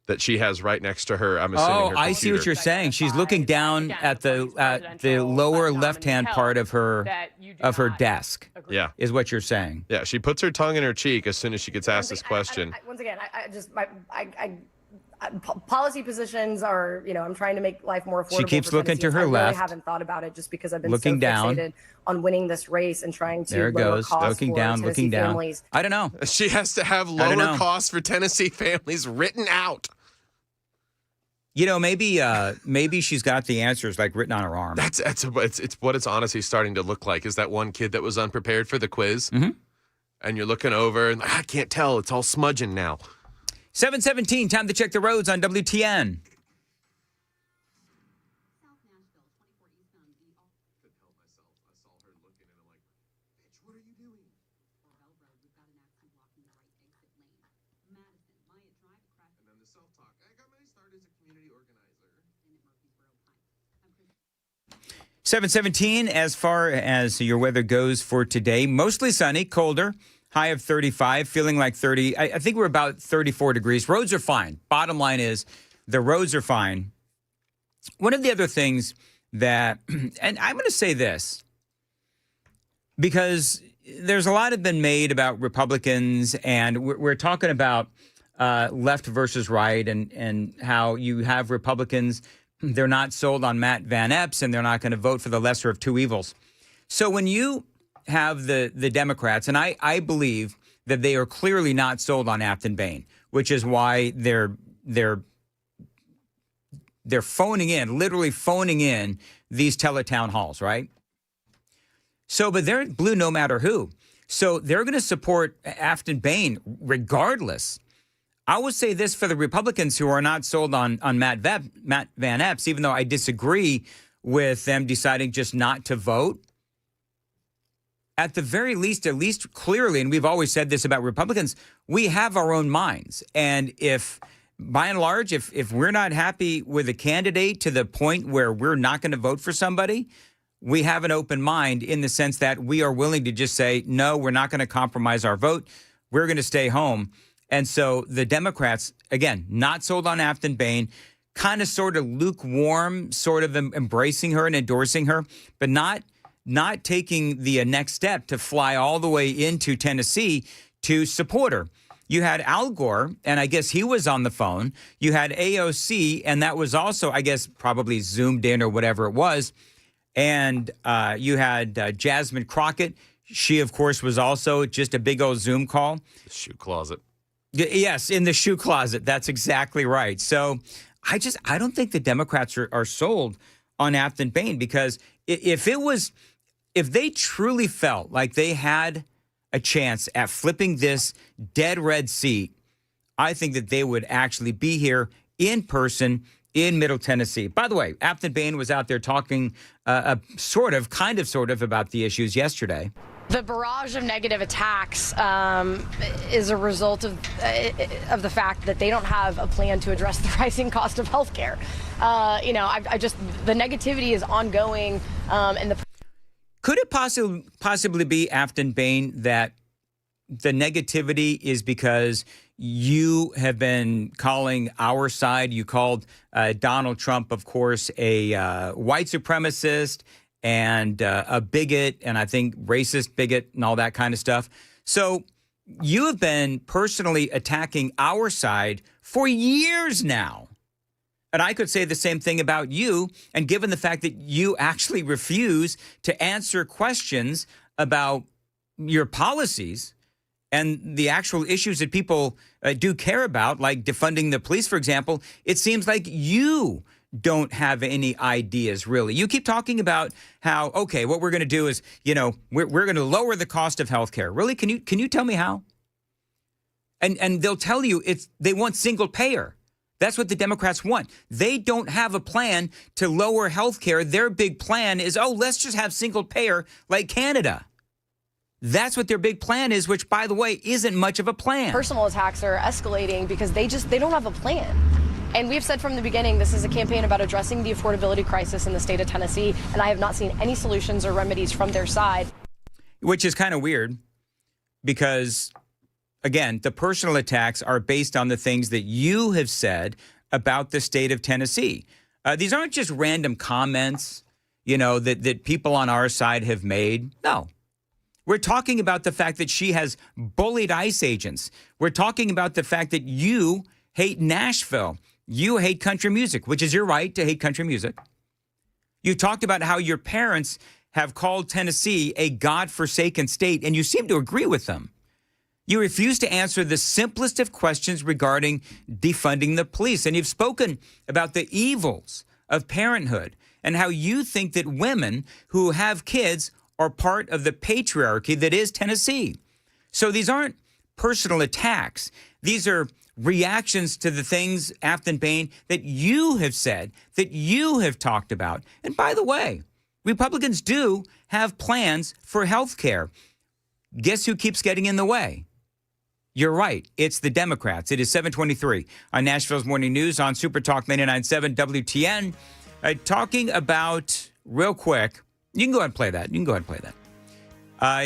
that she has right next to her. I'm assuming her computer. I see what you're saying. She's looking down at the lower left-hand part of her desk. Yeah, is what you're saying. Yeah, she puts her tongue in her cheek as soon as she gets asked this question. Once again, policy positions are, I'm trying to make life more affordable. She keeps for looking to Tennesseans. her I really left. haven't thought about it just because I've been Looking so down. fixated on winning this race and trying to There it lower goes. costs Looking for down, Tennessee looking down. families. I don't know. She has to have lower costs for Tennessee families written out. Maybe she's got the answers like written on her arm. It's what it's honestly starting to look like. Is that one kid that was unprepared for the quiz, and you're looking over and I can't tell. It's all smudging now. 7:17. Time to check the roads on WTN. .717 as far as your weather goes for today. Mostly sunny, colder, high of 35, feeling like 30. I think we're about 34 degrees. Roads are fine. Bottom line is the roads are fine. One of the other things that, and I'm going to say this, because there's a lot have been made about Republicans, and we're talking about left versus right, and how you have Republicans. They're not sold on Matt Van Epps, and they're not going to vote for the lesser of two evils. So when you have the Democrats, and I believe that they are clearly not sold on Afton Bain, which is why they're phoning in, literally phoning in these teletown halls, right? So, but they're blue no matter who. So they're going to support Afton Bain regardless. I would say this for the Republicans who are not sold on Matt Van Epps, even though I disagree with them deciding just not to vote. At the very least, at least clearly, and we've always said this about Republicans, we have our own minds. And if, by and large, if we're not happy with a candidate to the point where we're not going to vote for somebody, we have an open mind in the sense that we are willing to just say, no, we're not going to compromise our vote. We're going to stay home. And so the Democrats, again, not sold on Afton Bain, kind of sort of lukewarm, sort of embracing her and endorsing her, but not taking the next step to fly all the way into Tennessee to support her. You had Al Gore, and I guess he was on the phone. You had AOC, and that was also, I guess, probably Zoomed in or whatever it was. And you had Jasmine Crockett. She, of course, was also just a big old Zoom call. The shoe closet. Yes, in the shoe closet. That's exactly right. So I don't think the Democrats are sold on Afton Bain, because if they truly felt like they had a chance at flipping this dead red seat, I think that they would actually be here in person in Middle Tennessee. By the way, Afton Bain was out there talking kind of about the issues yesterday. The barrage of negative attacks is a result of the fact that they don't have a plan to address the rising cost of health care. The negativity is ongoing, and Could it possibly be, Afton Bain, that the negativity is because you have been calling our side? You called Donald Trump, of course, a white supremacist and a bigot, and I think racist bigot and all that kind of stuff. So you have been personally attacking our side for years now. And I could say the same thing about you. And given the fact that you actually refuse to answer questions about your policies and the actual issues that people do care about, like defunding the police, for example, it seems like you don't have any ideas, really. You keep talking about how, okay, what we're going to do is, we're going to lower the cost of health care. Really? Can you tell me how? And they'll tell you they want single payer. That's what the Democrats want. They don't have a plan to lower health care. Their big plan is, let's just have single payer like Canada. That's what their big plan is, which, by the way, isn't much of a plan. Personal attacks are escalating because they don't have a plan. And we've said from the beginning, this is a campaign about addressing the affordability crisis in the state of Tennessee, and I have not seen any solutions or remedies from their side. Which is kind of weird because, again, the personal attacks are based on the things that you have said about the state of Tennessee. These aren't just random comments, that people on our side have made. No. We're talking about the fact that she has bullied ICE agents. We're talking about the fact that you hate Nashville. You hate country music, which is your right to hate country music. You talked about how your parents have called Tennessee a God-forsaken state, and you seem to agree with them. You refuse to answer the simplest of questions regarding defunding the police, and you've spoken about the evils of parenthood and how you think that women who have kids are part of the patriarchy that is Tennessee. So these aren't personal attacks. These are reactions to the things, Afton Bain, that you have said, that you have talked about. And by the way, Republicans do have plans for health care. Guess who keeps getting in the way? You're right. It's the Democrats. It is 7:23 on Nashville's Morning News on Super Talk 99.7 WTN. Talking about, real quick, you can go ahead and play that.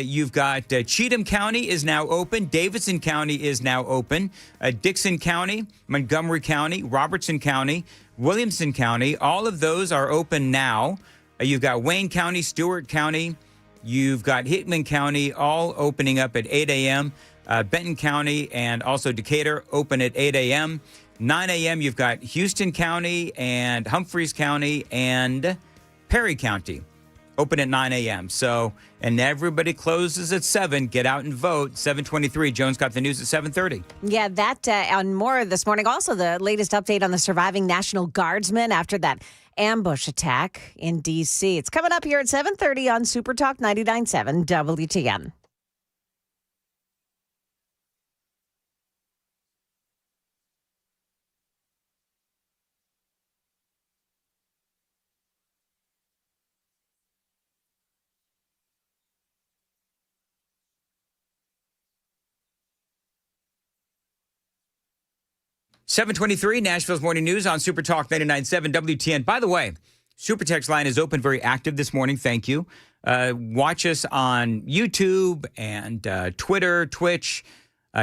You've got Cheatham County is now open. Davidson County is now open. Dixon County, Montgomery County, Robertson County, Williamson County, all of those are open now. You've got Wayne County, Stewart County. You've got Hickman County all opening up at 8 a.m. Benton County and also Decatur open at 8 a.m. 9 a.m. you've got Houston County and Humphreys County and Perry County open at 9 a.m. So, and everybody closes at 7. Get out and vote. 7:23. Jones got the news at 7:30. Yeah, that on more this morning. Also, the latest update on the surviving National Guardsmen after that ambush attack in D.C. It's coming up here at 7:30 on Super Talk 99.7 WTN. $7:23, Nashville's Morning News on Super Talk 99.7 WTN. By the way, Super Text line is open, very active this morning. Thank you. Watch us on YouTube and Twitter, Twitch.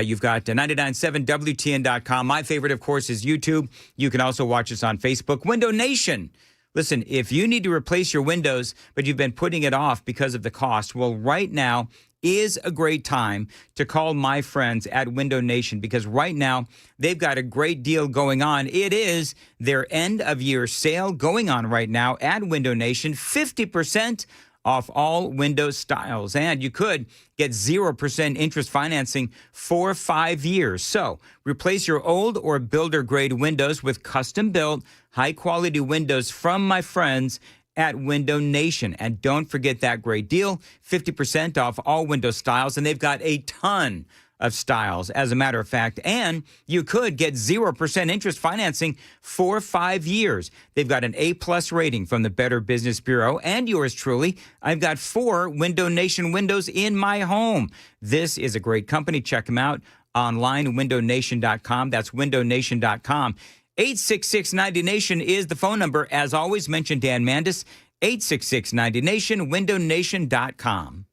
You've got 997WTN.com. My favorite, of course, is YouTube. You can also watch us on Facebook. Window Nation. Listen, if you need to replace your windows, but you've been putting it off because of the cost, well, right now is a great time to call my friends at Window Nation because right now they've got a great deal going on. It is their end of year sale going on right now at Window Nation, 50% off all window styles. And you could get 0% interest financing for 5 years. So replace your old or builder grade windows with custom built high quality windows from my friends at Window Nation. And don't forget that great deal, 50% off all window styles. And they've got a ton of styles, as a matter of fact. And you could get 0% interest financing for 5 years. They've got an A+ rating from the Better Business Bureau. And yours truly, I've got 4 Window Nation windows in my home. This is a great company. Check them out online, windownation.com. That's windownation.com. 866-90-NATION is the phone number. As always, mention Dan Mandis, 866-90-NATION, windownation.com.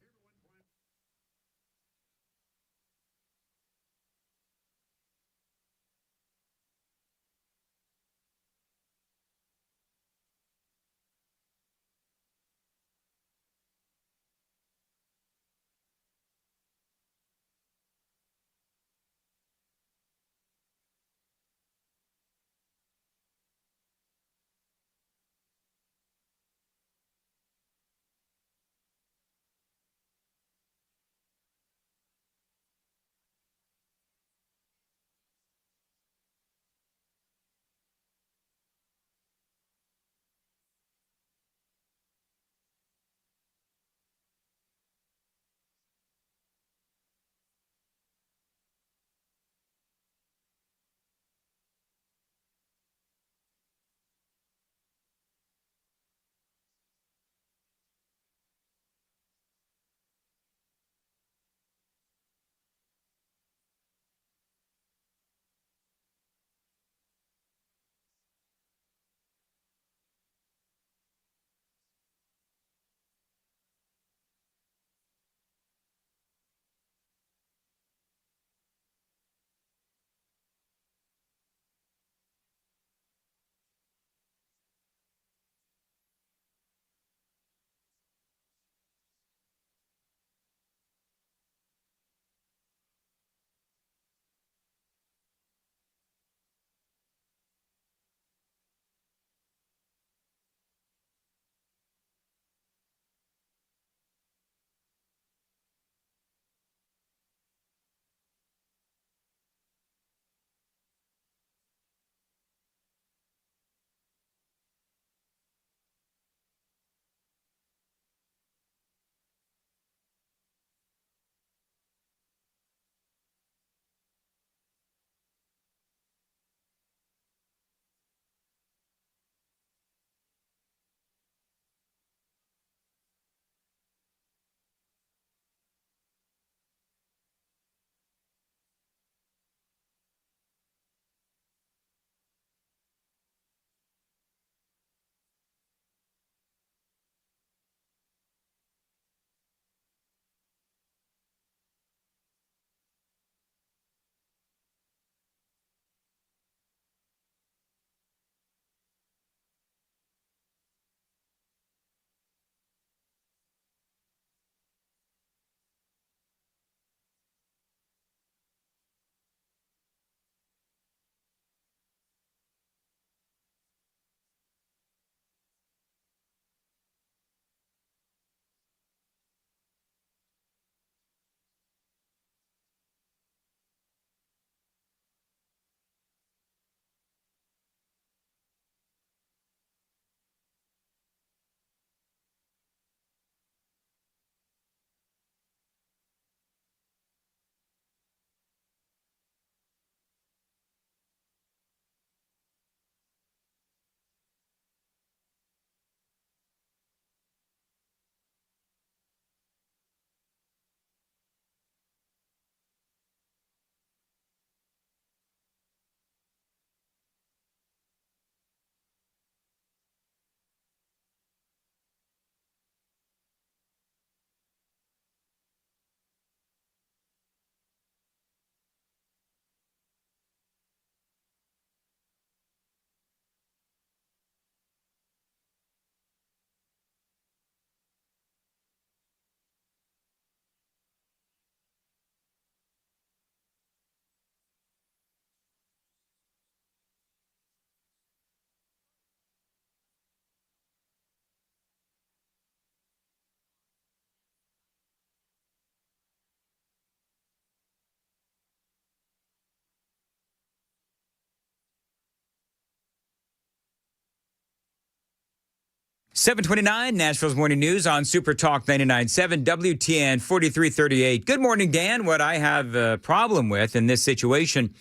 729, Nashville's Morning News on Super Talk 99.7, WTN 4338. Good morning, Dan. What I have a problem with in this situation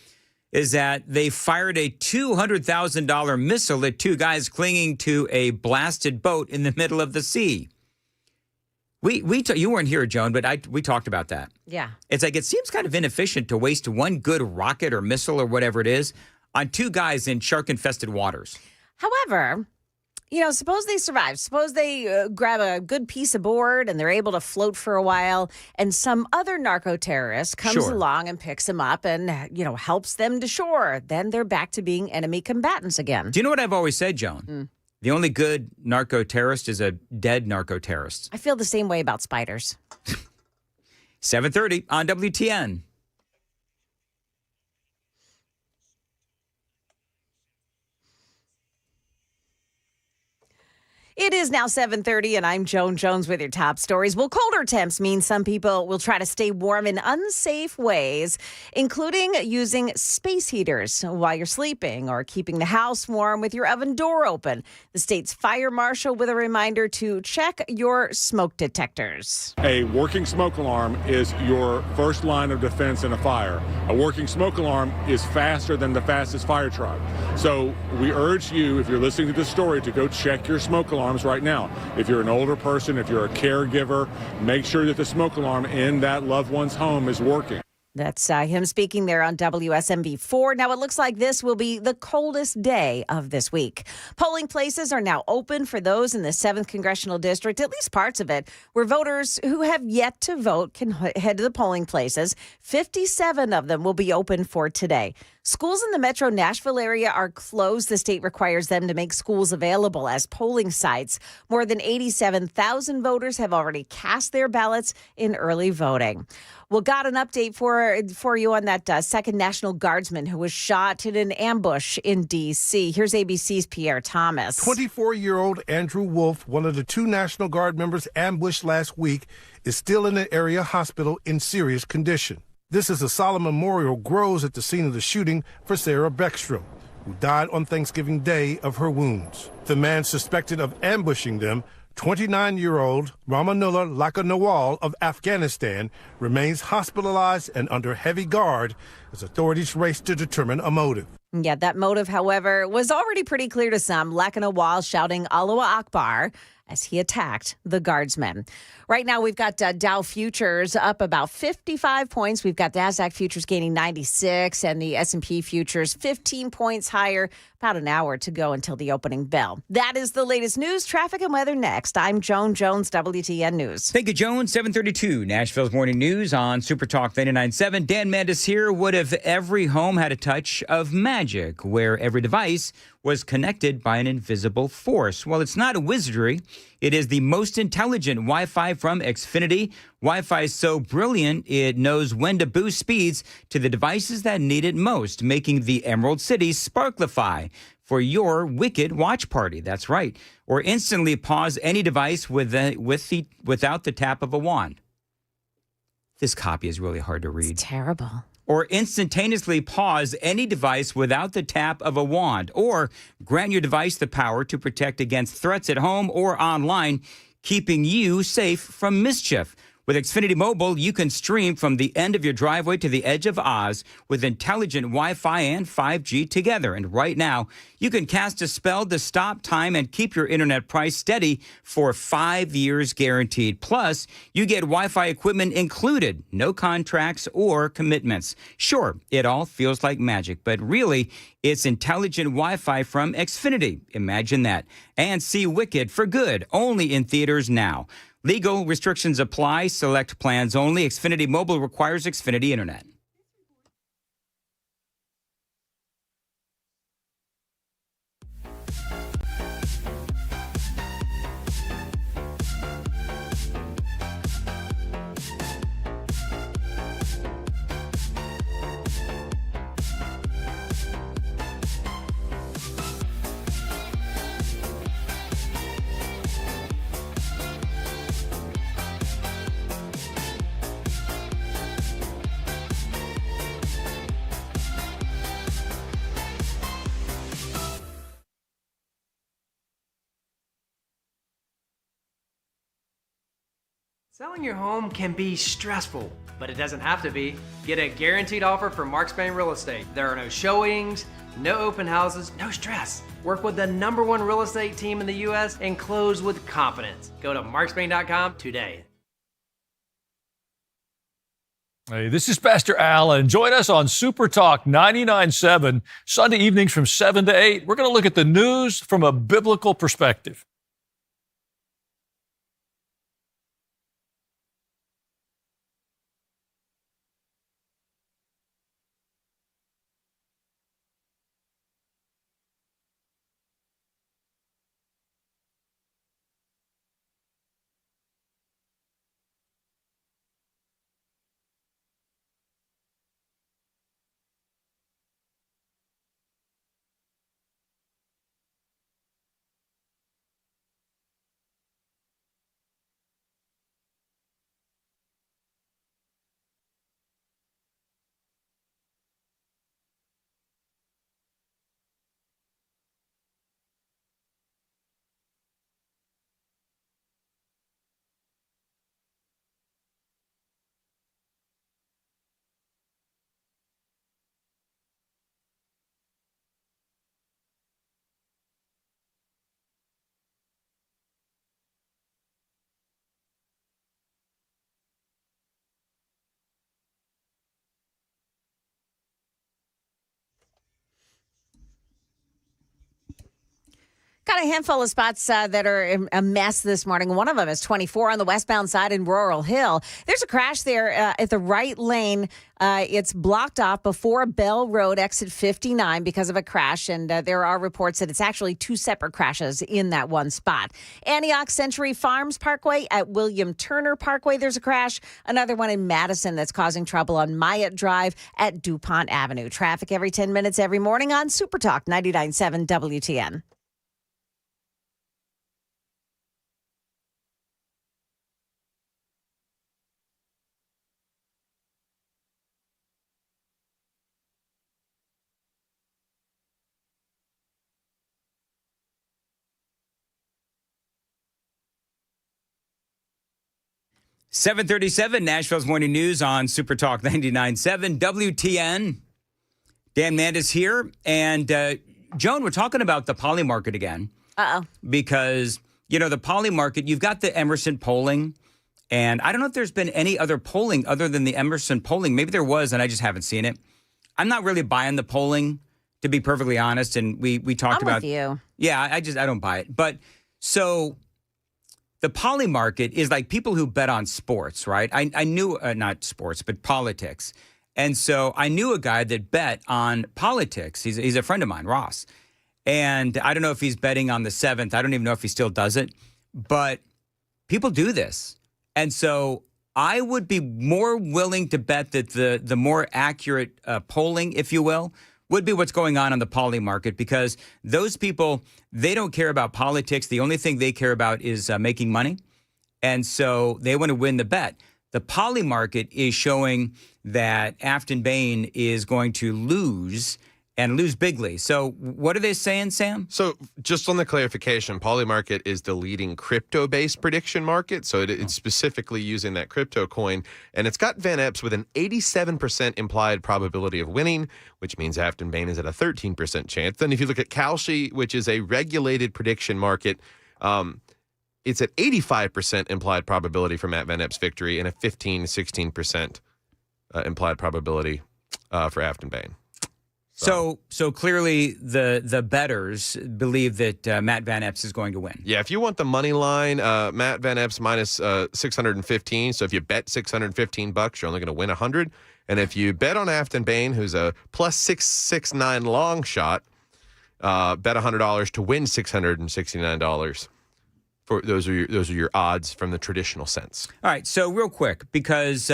is that they fired a $200,000 missile at two guys clinging to a blasted boat in the middle of the sea. You weren't here, Joan, but we talked about that. Yeah. It's like it seems kind of inefficient to waste one good rocket or missile or whatever it is on two guys in shark-infested waters. However, suppose they survive. Suppose they grab a good piece of board and they're able to float for a while, and some other narco-terrorist comes along and picks them up and, helps them to shore. Then they're back to being enemy combatants again. Do you know what I've always said, Joan? The only good narco-terrorist is a dead narco-terrorist. I feel the same way about spiders. 7:30 on WTN. It is now 7:30, and I'm Joan Jones with your top stories. Well, colder temps mean some people will try to stay warm in unsafe ways, including using space heaters while you're sleeping or keeping the house warm with your oven door open. The state's fire marshal with a reminder to check your smoke detectors. A working smoke alarm is your first line of defense in a fire. A working smoke alarm is faster than the fastest fire truck. So we urge you, if you're listening to this story, to go check your smoke alarms right now. If you're an older person, if you're a caregiver, make sure that the smoke alarm in that loved one's home is working. That's him speaking there on WSMV4. Now, it looks like this will be the coldest day of this week. Polling places are now open for those in the 7th Congressional District, at least parts of it, where voters who have yet to vote can head to the polling places. 57 of them will be open for today. Schools in the metro Nashville area are closed. The state requires them to make schools available as polling sites. More than 87,000 voters have already cast their ballots in early voting. Well, got an update for you on that second National Guardsman who was shot in an ambush in D.C. Here's ABC's Pierre Thomas. 24-year-old Andrew Wolf, one of the two National Guard members ambushed last week, is still in an area hospital in serious condition. This is a solemn memorial grows at the scene of the shooting for Sarah Beckstrom, who died on Thanksgiving Day of her wounds. The man suspected of ambushing them, 29-year-old Ramanullah Lakanawal of Afghanistan, remains hospitalized and under heavy guard as authorities race to determine a motive. Yeah, that motive, however, was already pretty clear to some. Lakanawal shouting Allahu Akbar as he attacked the guardsmen. Right now, we've got Dow futures up about 55 points. We've got NASDAQ futures gaining 96 and the S&P futures 15 points higher. About an hour to go until the opening bell. That is the latest news, traffic, and weather next. I'm Joan Jones, WTN News. Thank you, Joan. 7:32, Nashville's Morning News on Super Talk 99.7. Dan Mandis here. What if every home had a touch of magic, where every device was connected by an invisible force? Well, it's not a wizardry. It is the most intelligent Wi-Fi from Xfinity. Wi-Fi is so brilliant, it knows when to boost speeds to the devices that need it most, making the Emerald City sparklify for your wicked watch party. That's right. Or instantly pause any device without the tap of a wand. This copy is really hard to read. It's terrible. Or instantaneously pause any device without the tap of a wand, or grant your device the power to protect against threats at home or online, keeping you safe from mischief. With Xfinity Mobile, you can stream from the end of your driveway to the edge of Oz with intelligent Wi-Fi and 5G together. And right now, you can cast a spell to stop time and keep your internet price steady for 5 years guaranteed. Plus, you get Wi-Fi equipment included, no contracts or commitments. Sure, it all feels like magic, but really, it's intelligent Wi-Fi from Xfinity. Imagine that. And see Wicked for Good, only in theaters now. Legal restrictions apply. Select plans only. Xfinity Mobile requires Xfinity Internet. Selling your home can be stressful, but it doesn't have to be. Get a guaranteed offer from Mark Spain Real Estate. There are no showings, no open houses, no stress. Work with the #1 real estate team in the U.S. and close with confidence. Go to markspain.com today. Hey, this is Pastor Al, and join us on Super Talk 99.7, Sunday evenings from 7 to 8. We're going to look at the news from a biblical perspective. Got a handful of spots that are a mess this morning. One of them is 24 on the westbound side in Rural Hill. There's a crash there at the right lane. It's blocked off before Bell Road, exit 59, because of a crash. And there are reports that it's actually two separate crashes in that one spot. Antioch Century Farms Parkway at William Turner Parkway, there's a crash. Another one in Madison that's causing trouble on Myatt Drive at DuPont Avenue. Traffic every 10 minutes every morning on Super Talk 99.7 WTN. .737 Nashville's Morning News on Super Talk 99.7 WTN. Dan Mandis here. And Joan, we're talking about the poly market again. Uh-oh. Because, you know, the poly market, you've got the Emerson polling. And I don't know if there's been any other polling other than the Emerson polling. Maybe there was, and I just haven't seen it. I'm not really buying the polling, to be perfectly honest. And we talked about... with you. Yeah, I don't buy it. But so... The poly market is like people who bet on sports, right? I knew, not sports, but politics. And so I knew a guy that bet on politics. He's a friend of mine, Ross. And I don't know if he's betting on the 7th. I don't even know if he still does it. But people do this. And so I would be more willing to bet that the more accurate polling, if you will, would be what's going on the poly market, because those people, they don't care about politics. The only thing they care about is making money. And so they want to win the bet. The poly market is showing that Afton Bain is going to lose and lose bigly. So what are they saying, Sam? So just on the clarification, poly market is the leading crypto-based prediction market. So it's specifically using that crypto coin. And it's got Van Epps with an 87% implied probability of winning, which means Afton Bain is at a 13% chance. Then if you look at Kalshi, which is a regulated prediction market, it's at 85% implied probability for Matt Van Epps' victory and a 16% implied probability for Afton Bain. So clearly the bettors believe that Matt Van Epps is going to win. Yeah, if you want the money line, Matt Van Epps minus 615. So if you bet $615, you're only going to win 100. And if you bet on Afton Bain, who's a plus 669 long shot, bet $100 to win $669. For those are your odds from the traditional sense. All right, so real quick, because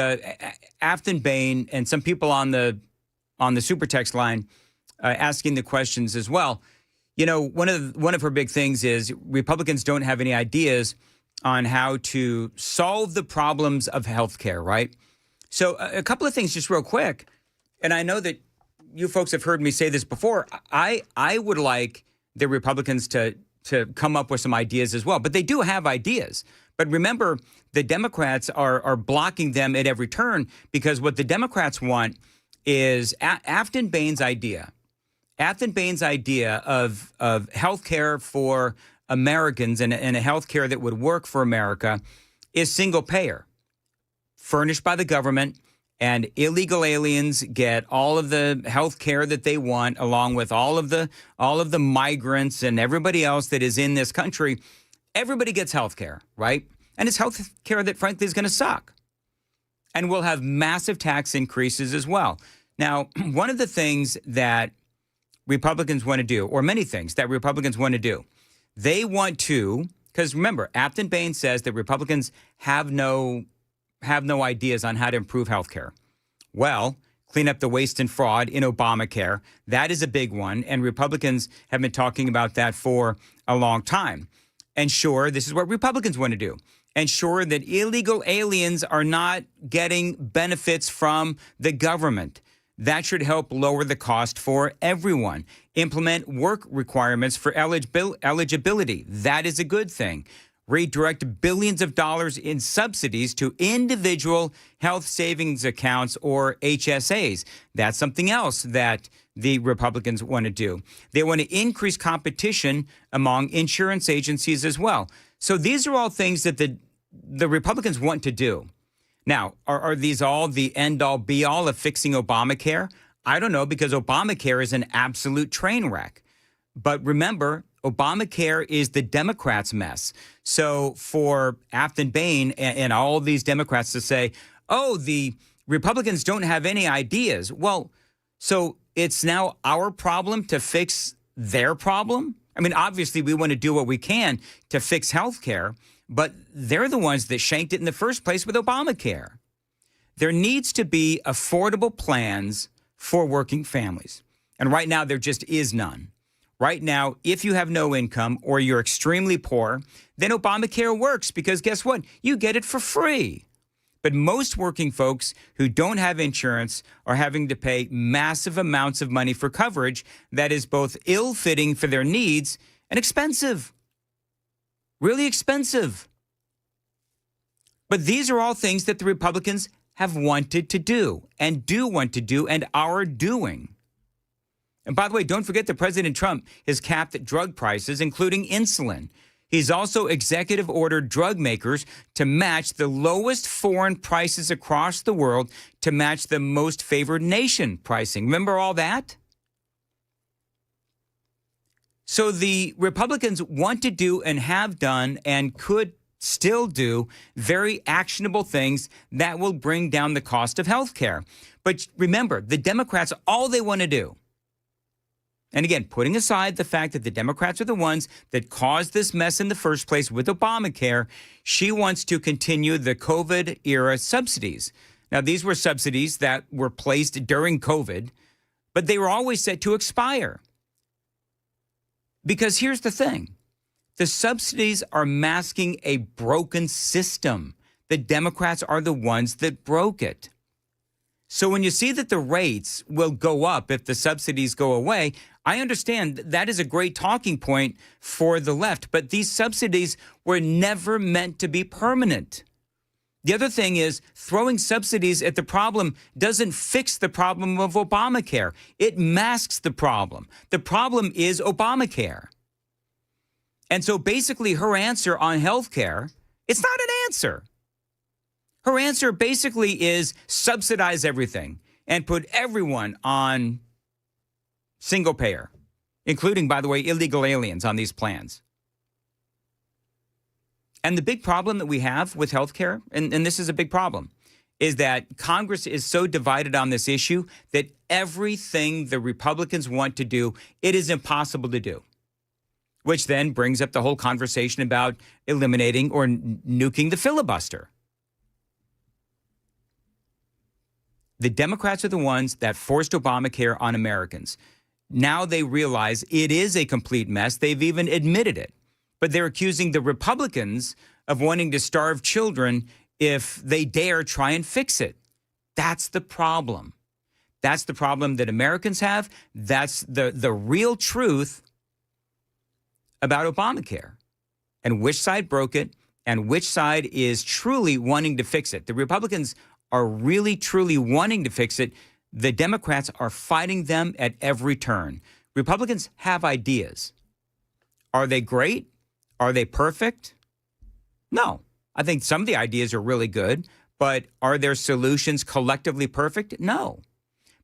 Afton Bain and some people on the super text line asking the questions as well. You know, one of her big things is Republicans don't have any ideas on how to solve the problems of healthcare, right? So a couple of things just real quick. And I know that you folks have heard me say this before. I would like the Republicans to come up with some ideas as well. But they do have ideas. But remember, the Democrats are blocking them at every turn because what the Democrats want is Afton Bain's idea. Afton Bain's idea of health care for Americans and a health care that would work for America is single payer, furnished by the government, and illegal aliens get all of the health care that they want, along with all of the migrants and everybody else that is in this country. Everybody gets health care, right? And it's health care that, frankly, is going to suck. And we'll have massive tax increases as well. Now, one of the things that Republicans want to do, or many things that Republicans want to do, they want to, because remember, Afton Bain says that Republicans have no ideas on how to improve health care. Well, clean up the waste and fraud in Obamacare. That is a big one. And Republicans have been talking about that for a long time. And sure, this is what Republicans want to do. Ensure that illegal aliens are not getting benefits from the government. That should help lower the cost for everyone. Implement work requirements for eligibility. That is a good thing. Redirect billions of dollars in subsidies to individual health savings accounts, or HSAs. That's something else that the Republicans want to do. They want to increase competition among insurance agencies as well. So these are all things that the Republicans want to do. Now, are these all the end-all, be-all of fixing Obamacare? I don't know, because Obamacare is an absolute train wreck. But remember, Obamacare is the Democrats' mess. So for Afton Bain and all of these Democrats to say, oh, the Republicans don't have any ideas. Well, so it's now our problem to fix their problem? I mean, obviously, we want to do what we can to fix health care, but they're the ones that shanked it in the first place with Obamacare. There needs to be affordable plans for working families. And right now, there just is none. Right now, if you have no income or you're extremely poor, then Obamacare works because guess what? You get it for free. But most working folks who don't have insurance are having to pay massive amounts of money for coverage that is both ill-fitting for their needs and expensive. Really expensive. But these are all things that the Republicans have wanted to do and do want to do and are doing. And by the way, don't forget that President Trump has capped drug prices, including insulin. He's also executive ordered drug makers to match the lowest foreign prices across the world to match the most favored nation pricing. Remember all that? So the Republicans want to do and have done and could still do very actionable things that will bring down the cost of health care. But remember, the Democrats, all they want to do, and again, putting aside the fact that the Democrats are the ones that caused this mess in the first place with Obamacare, she wants to continue the COVID-era subsidies. Now, these were subsidies that were placed during COVID, but they were always set to expire. Because here's the thing. The subsidies are masking a broken system. The Democrats are the ones that broke it. So when you see that the rates will go up if the subsidies go away, I understand that is a great talking point for the left, but these subsidies were never meant to be permanent. The other thing is throwing subsidies at the problem doesn't fix the problem of Obamacare. It masks the problem. The problem is Obamacare. And so basically her answer on health care, it's not an answer. Her answer basically is subsidize everything and put everyone on single payer, including, by the way, illegal aliens on these plans. And the big problem that we have with health care, and this is a big problem, is that Congress is so divided on this issue that everything the Republicans want to do, it is impossible to do. Which then brings up the whole conversation about eliminating or nuking the filibuster. The Democrats are the ones that forced Obamacare on Americans. Now they realize it is a complete mess. They've even admitted it. But they're accusing the Republicans of wanting to starve children if they dare try and fix it. That's the problem. That's the problem that Americans have. That's the real truth about Obamacare and which side broke it and which side is truly wanting to fix it. The Republicans are really, truly wanting to fix it. The Democrats are fighting them at every turn. Republicans have ideas. Are they great? Are they perfect? No. I think some of the ideas are really good, but are their solutions collectively perfect? No.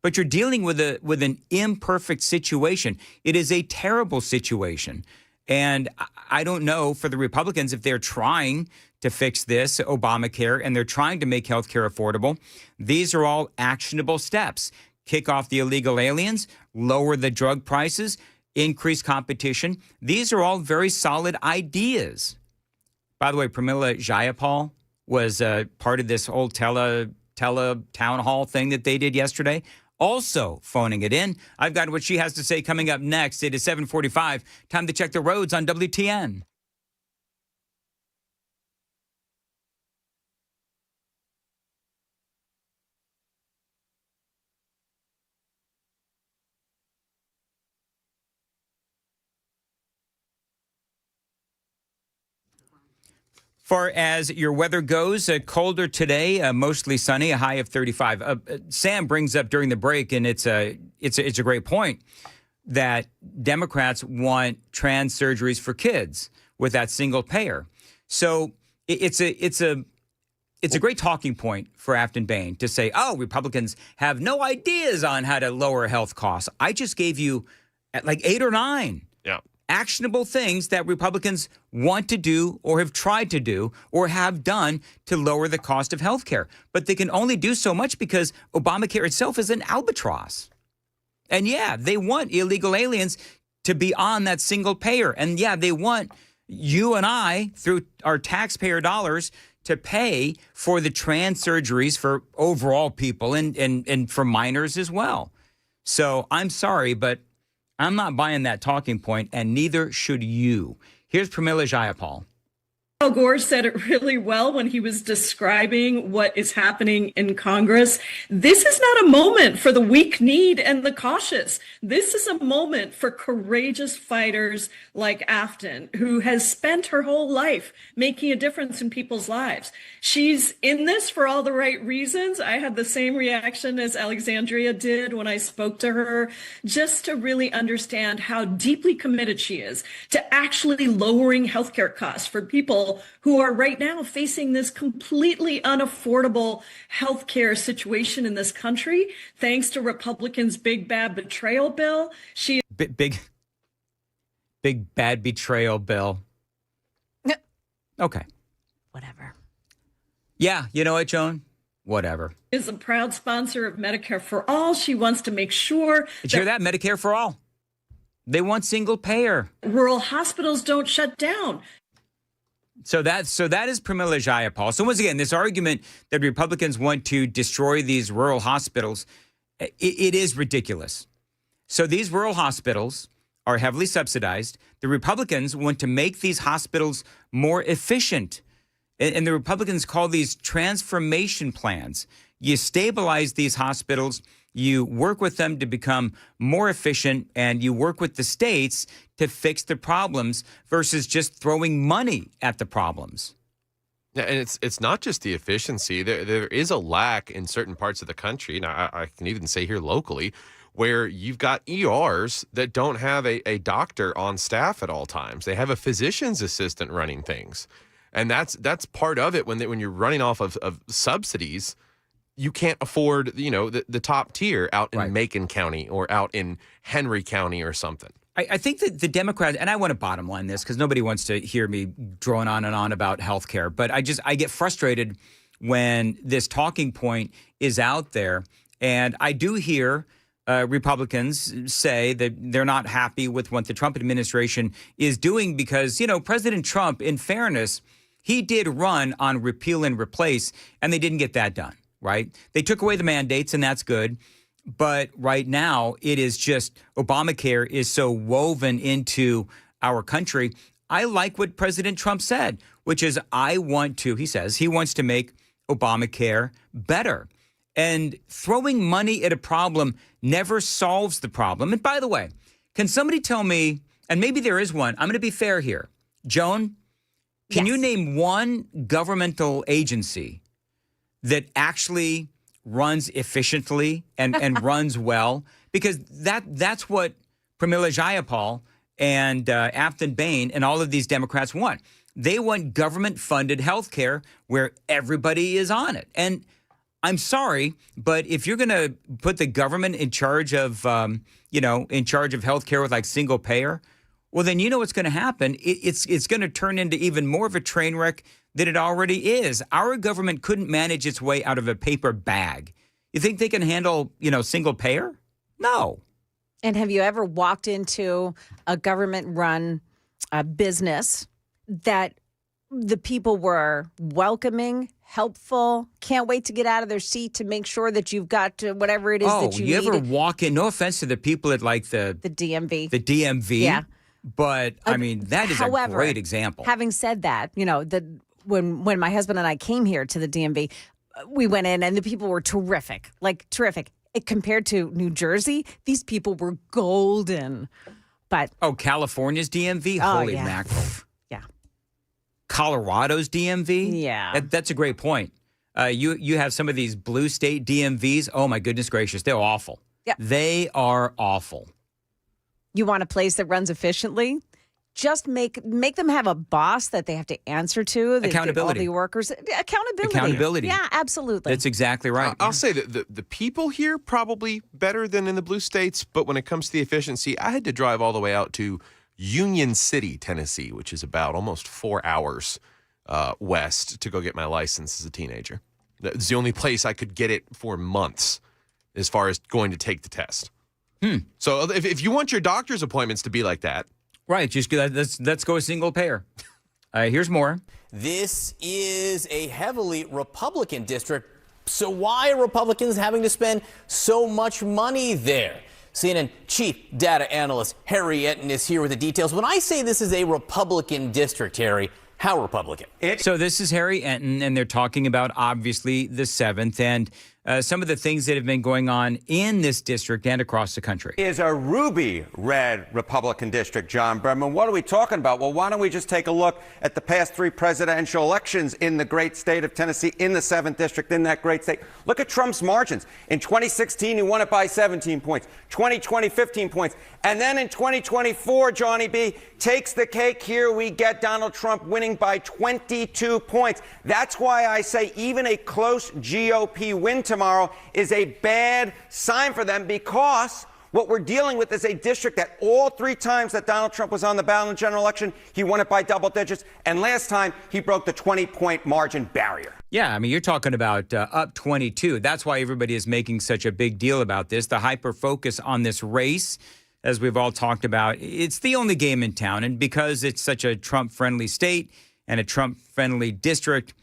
But you're dealing with an imperfect situation. It is a terrible situation. And I don't know for the Republicans if they're trying to fix this, Obamacare, and they're trying to make health care affordable. These are all actionable steps. Kick off the illegal aliens, lower the drug prices, increase competition. These are all very solid ideas. By the way, Pramila Jayapal was part of this whole tele town hall thing that they did yesterday. Also phoning it in. I've got what she has to say coming up next. It is 7:45. Time to check the roads on WTN. Far as your weather goes, colder today, mostly sunny, a high of 35. Sam brings up during the break, and it's a great point, that Democrats want trans surgeries for kids with that single payer. So it's a great talking point for Afton Bain to say, oh, Republicans have no ideas on how to lower health costs. I just gave you like 8 or 9. Yeah. Actionable things that Republicans want to do or have tried to do or have done to lower the cost of health care. But they can only do so much because Obamacare itself is an albatross. And yeah, they want illegal aliens to be on that single payer. And yeah, they want you and I, through our taxpayer dollars, to pay for the trans surgeries for overall people and for minors as well. So I'm sorry, but I'm not buying that talking point, and neither should you. Here's Pramila Jayapal. Al Gore said it really well when he was describing what is happening in Congress. This is not a moment for the weak-kneed and the cautious. This is a moment for courageous fighters like Afton, who has spent her whole life making a difference in people's lives. She's in this for all the right reasons. I had the same reaction as Alexandria did when I spoke to her, just to really understand how deeply committed she is to actually lowering healthcare costs for people who are right now facing this completely unaffordable healthcare situation in this country, thanks to Republicans' big bad betrayal bill. Big bad betrayal bill. Okay. Whatever. Yeah, you know what, Joan? Whatever. Is a proud sponsor of Medicare for All. She wants to make sure Did you hear that? Medicare for all. They want single payer. Rural hospitals don't shut down. So that is Pramila Jayapal. So once again, this argument that Republicans want to destroy these rural hospitals, it is ridiculous. So these rural hospitals are heavily subsidized. The Republicans want to make these hospitals more efficient. And the Republicans call these transformation plans. You stabilize these hospitals, you work with them to become more efficient, and you work with the states to fix the problems versus just throwing money at the problems. Yeah, and it's not just the efficiency. There is a lack in certain parts of the country, and I can even say here locally, where you've got ERs that don't have a doctor on staff at all times. They have a physician's assistant running things. And that's part of it when you're running off of subsidies. You can't afford, the top tier out in Macon County or out in Henry County or something. I think that the Democrats, and I want to bottom line this because nobody wants to hear me drone on and on about health care, but I get frustrated when this talking point is out there. And I do hear Republicans say that they're not happy with what the Trump administration is doing because, President Trump, in fairness, he did run on repeal and replace, and they didn't get that done, right? They took away the mandates, and that's good. But right now, it is just Obamacare is so woven into our country. I like what President Trump said, which is he says he wants to make Obamacare better. And throwing money at a problem never solves the problem. And by the way, can somebody tell me, and maybe there is one, I'm going to be fair here. Joan, Can you name one governmental agency that actually runs efficiently and runs well? Because that's what Pramila Jayapal and Afton Bain and all of these Democrats want. They want government-funded health care where everybody is on it. And I'm sorry, but if you're going to put the government in charge of, in charge of health care with like single payer, well, then you know what's going to happen. It's going to turn into even more of a train wreck than it already is. Our government couldn't manage its way out of a paper bag. You think they can handle, single payer? No. And have you ever walked into a government-run business that the people were welcoming, helpful, can't wait to get out of their seat to make sure that you've got whatever it is that you need? Ever walk in? No offense to the people at like the DMV. The DMV. Yeah. But, I mean, that is a great example. Having said that, when my husband and I came here to the DMV, we went in and the people were terrific, terrific. Compared to New Jersey, these people were golden. But California's DMV? Holy mackerel. Yeah. Colorado's DMV? Yeah. That's a great point. You have some of these blue state DMVs. Oh, my goodness gracious. They're awful. Yeah. They are awful. You want a place that runs efficiently? Just make them have a boss that they have to answer to. Accountability. All the workers. Accountability. Yeah, absolutely. That's exactly right. I'll say that the people here probably better than in the blue states, but when it comes to the efficiency, I had to drive all the way out to Union City, Tennessee, which is about almost 4 hours west to go get my license as a teenager. It's the only place I could get it for months as far as going to take the test. So if you want your doctor's appointments to be like that, right, just let's go a single payer. Here's more. This is a heavily Republican district, so why are Republicans having to spend so much money there? CNN chief data analyst Harry Enton is here with the details. When I say this is a Republican district, Harry, how Republican? So this is Harry Enton, and they're talking about, obviously, the 7th and some of the things that have been going on in this district and across the country. Is a ruby red Republican district, John Berman. What are we talking about? Well, why don't we just take a look at the past 3 presidential elections in the great state of Tennessee, in the 7th district, in that great state. Look at Trump's margins. In 2016, he won it by 17 points. 2020, 15 points. And then in 2024, Johnny B, takes the cake here. We get Donald Trump winning by 22 points. That's why I say even a close GOP win tomorrow is a bad sign for them, because what we're dealing with is a district that all 3 times that Donald Trump was on the ballot in the general election, he won it by double digits. And last time he broke the 20-point margin barrier. Yeah, I mean, you're talking about up 22. That's why everybody is making such a big deal about this. The hyper focus on this race, as we've all talked about, it's the only game in town. And because it's such a Trump-friendly state and a Trump-friendly district,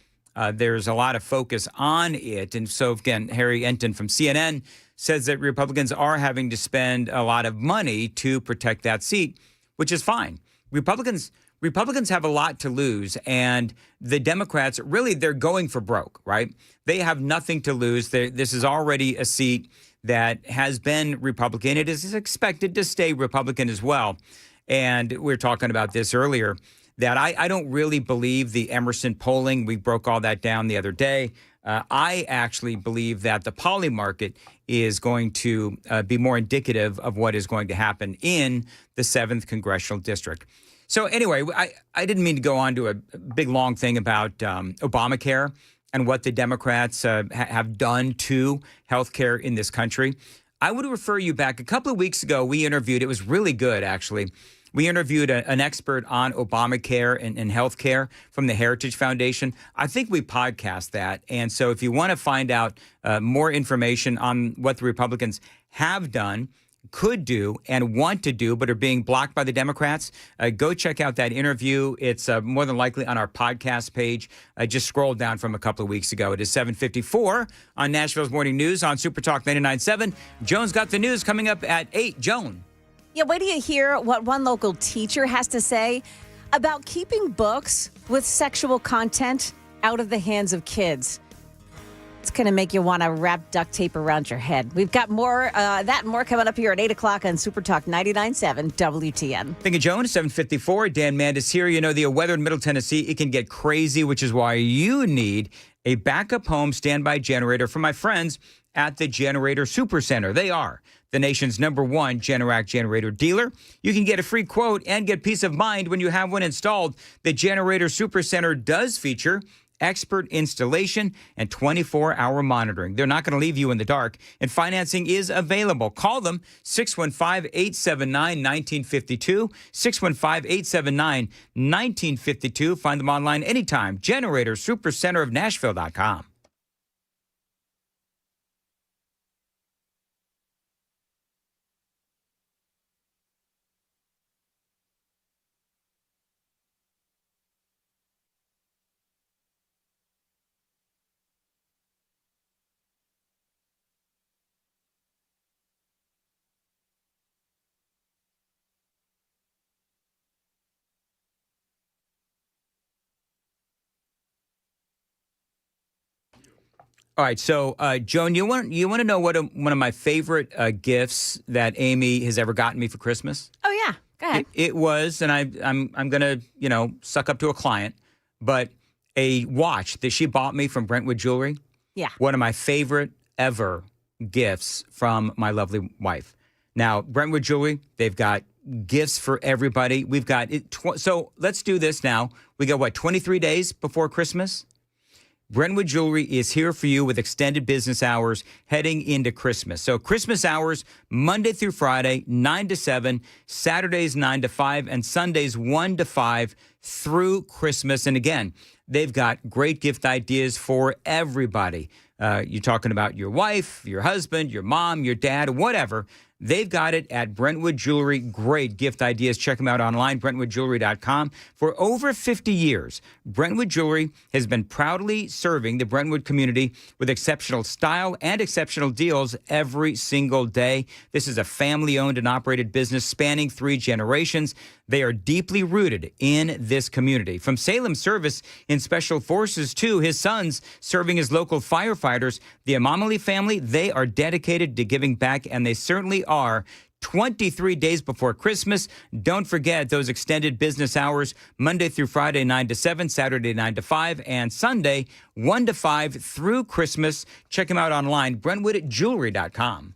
there's a lot of focus on it. And so, again, Harry Enton from CNN says that Republicans are having to spend a lot of money to protect that seat, which is fine. Republicans have a lot to lose, and the Democrats, really, they're going for broke, right? They have nothing to lose. This is already a seat that has been Republican. It is expected to stay Republican as well. And we were talking about this earlier, that I don't really believe the Emerson polling. We broke all that down the other day. I actually believe that the poly market is going to be more indicative of what is going to happen in the 7th Congressional District. So anyway, I didn't mean to go on to a big, long thing about Obamacare and what the Democrats have done to health care in this country. I would refer you back. A couple of weeks ago, we interviewed, it was really good, actually. We interviewed an expert on Obamacare and health care from the Heritage Foundation. I think we podcast that. And so if you want to find out more information on what the Republicans have done, could do, and want to do, but are being blocked by the Democrats, go check out that interview. It's more than likely on our podcast page. Just scroll down from a couple of weeks ago. It is 7:54 on Nashville's Morning News on Super Talk 99.7. Joan's got the news coming up at 8. Joan. Yeah, wait till you hear what one local teacher has to say about keeping books with sexual content out of the hands of kids. It's going to make you want to wrap duct tape around your head. We've got more that and more coming up here at 8 o'clock on Super Talk 99.7 WTN. Thank you, Joan. 7:54. Dan Mandis here. You know, the weather in Middle Tennessee, it can get crazy, which is why you need a backup home standby generator from my friends at the Generator Supercenter. They are the nation's #1 Generac generator dealer. You can get a free quote and get peace of mind when you have one installed. The Generator Supercenter does feature expert installation and 24-hour monitoring. They're not going to leave you in the dark, and financing is available. Call them 615-879-1952, 615-879-1952. Find them online anytime. Generator Supercenter of Nashville.com. All right, so Joan, you want to know what one of my favorite gifts that Amy has ever gotten me for Christmas? Oh, yeah. Go ahead. It was, and I'm gonna suck up to a client, but a watch that she bought me from Brentwood Jewelry. Yeah. One of my favorite ever gifts from my lovely wife. Now, Brentwood Jewelry, they've got gifts for everybody. We've got it. So let's do this now. We got 23 days before Christmas. Brentwood Jewelry is here for you with extended business hours heading into Christmas. So Christmas hours, Monday through Friday, 9 to 7, Saturdays 9 to 5, and Sundays 1 to 5 through Christmas. And again, they've got great gift ideas for everybody. You're talking about your wife, your husband, your mom, your dad, whatever. They've got it at Brentwood Jewelry. Great gift ideas. Check them out online, BrentwoodJewelry.com. For over 50 years, Brentwood Jewelry has been proudly serving the Brentwood community with exceptional style and exceptional deals every single day. This is a family-owned and operated business spanning 3 generations. They are deeply rooted in this community. From Salem service in Special Forces to his sons serving as local firefighters, the Amamali family, they are dedicated to giving back, and they certainly are. 23 days before Christmas. Don't forget those extended business hours, Monday through Friday, 9 to 7, Saturday, 9 to 5, and Sunday, 1 to 5 through Christmas. Check them out online, BrentwoodJewelry.com.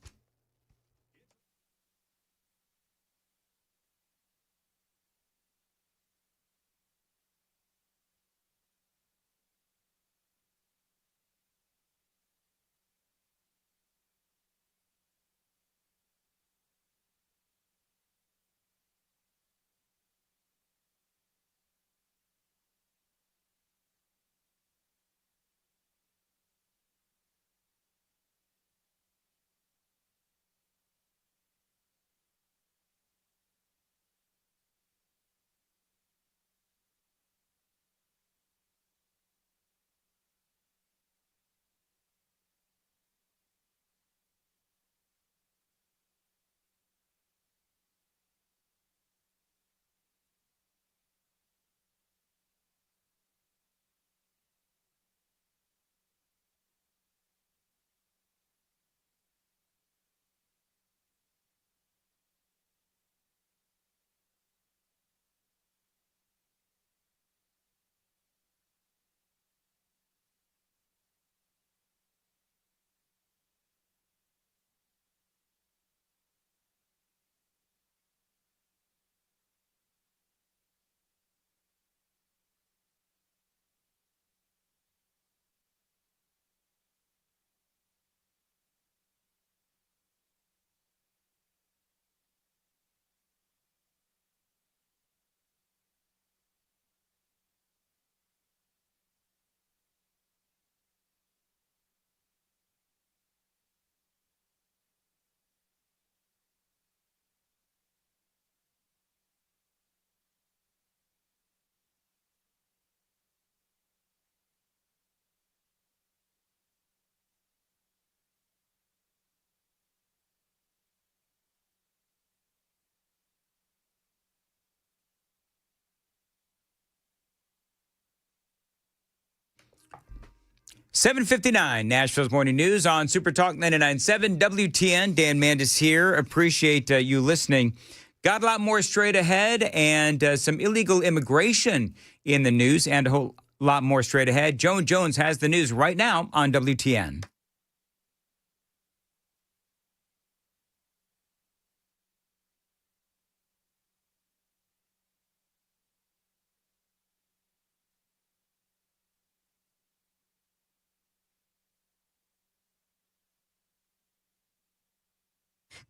7:59, Nashville's Morning News on Super Talk 99.7 WTN. Dan Mandis here. Appreciate you listening. Got a lot more straight ahead and some illegal immigration in the news and a whole lot more straight ahead. Joan Jones has the news right now on WTN.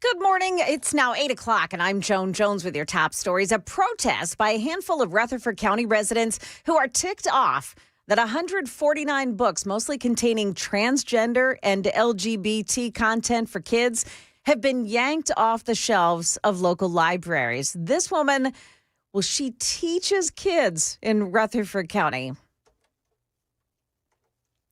Good morning. It's now 8 o'clock, and I'm Joan Jones with your top stories. A protest by a handful of Rutherford County residents who are ticked off that 149 books, mostly containing transgender and LGBT content for kids, have been yanked off the shelves of local libraries. This woman, well, she teaches kids in Rutherford County.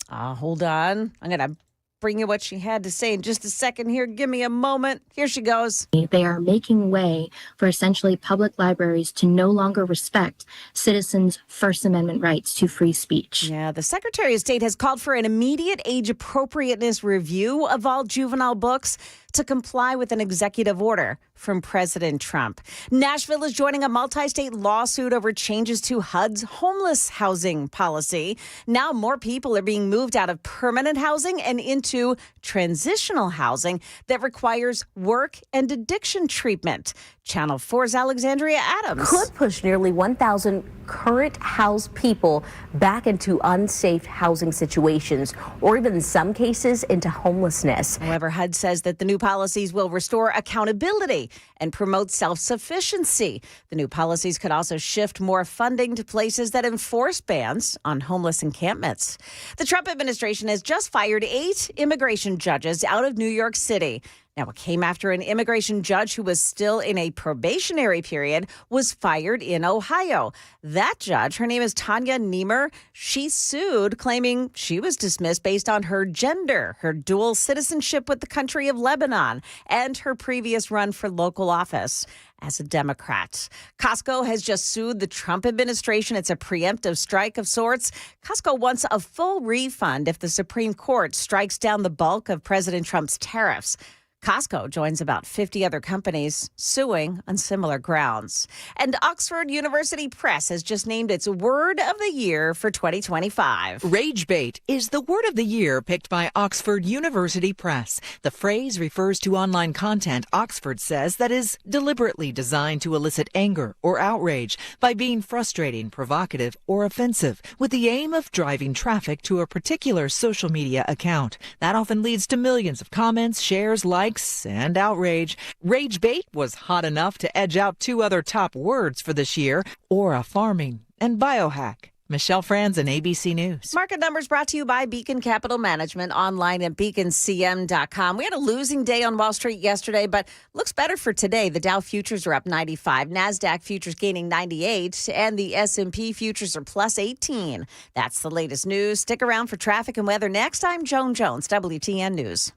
Hold on. I'm going to bring you what she had to say in just a second here. Give me a moment. Here she goes. They are making way for essentially public libraries to no longer respect citizens' First Amendment rights to free speech. Yeah, the Secretary of State has called for an immediate age appropriateness review of all juvenile books to comply with an executive order from President Trump. Nashville is joining a multi-state lawsuit over changes to HUD's homeless housing policy. Now more people are being moved out of permanent housing and into transitional housing that requires work and addiction treatment. Channel 4's Alexandria Adams. Could push nearly 1,000 current housed people back into unsafe housing situations, or even in some cases into homelessness. However, HUD says that the new policies will restore accountability and promote self-sufficiency. The new policies could also shift more funding to places that enforce bans on homeless encampments. The Trump administration has just fired 8 immigration judges out of New York City. Now, it came after an immigration judge who was still in a probationary period was fired in Ohio. That judge, her name is Tanya Niemer, she sued, claiming she was dismissed based on her gender, her dual citizenship with the country of Lebanon, and her previous run for local office as a Democrat. Costco has just sued the Trump administration. It's a preemptive strike of sorts. Costco wants a full refund if the Supreme Court strikes down the bulk of President Trump's tariffs. Costco joins about 50 other companies suing on similar grounds. And Oxford University Press has just named its Word of the Year for 2025. Rage bait is the word of the year picked by Oxford University Press. The phrase refers to online content, Oxford says, that is deliberately designed to elicit anger or outrage by being frustrating, provocative, or offensive, with the aim of driving traffic to a particular social media account. That often leads to millions of comments, shares, likes, and outrage. Rage bait was hot enough to edge out 2 other top words for this year, aura farming and biohack. Michelle Franzen, ABC News. Market numbers brought to you by Beacon Capital Management, online at beaconcm.com. We had a losing day on Wall Street yesterday, but looks better for today. The Dow futures are up 95, NASDAQ futures gaining 98, and the S&P futures are plus 18. That's the latest news. Stick around for traffic and weather next. I'm Joan Jones, WTN News.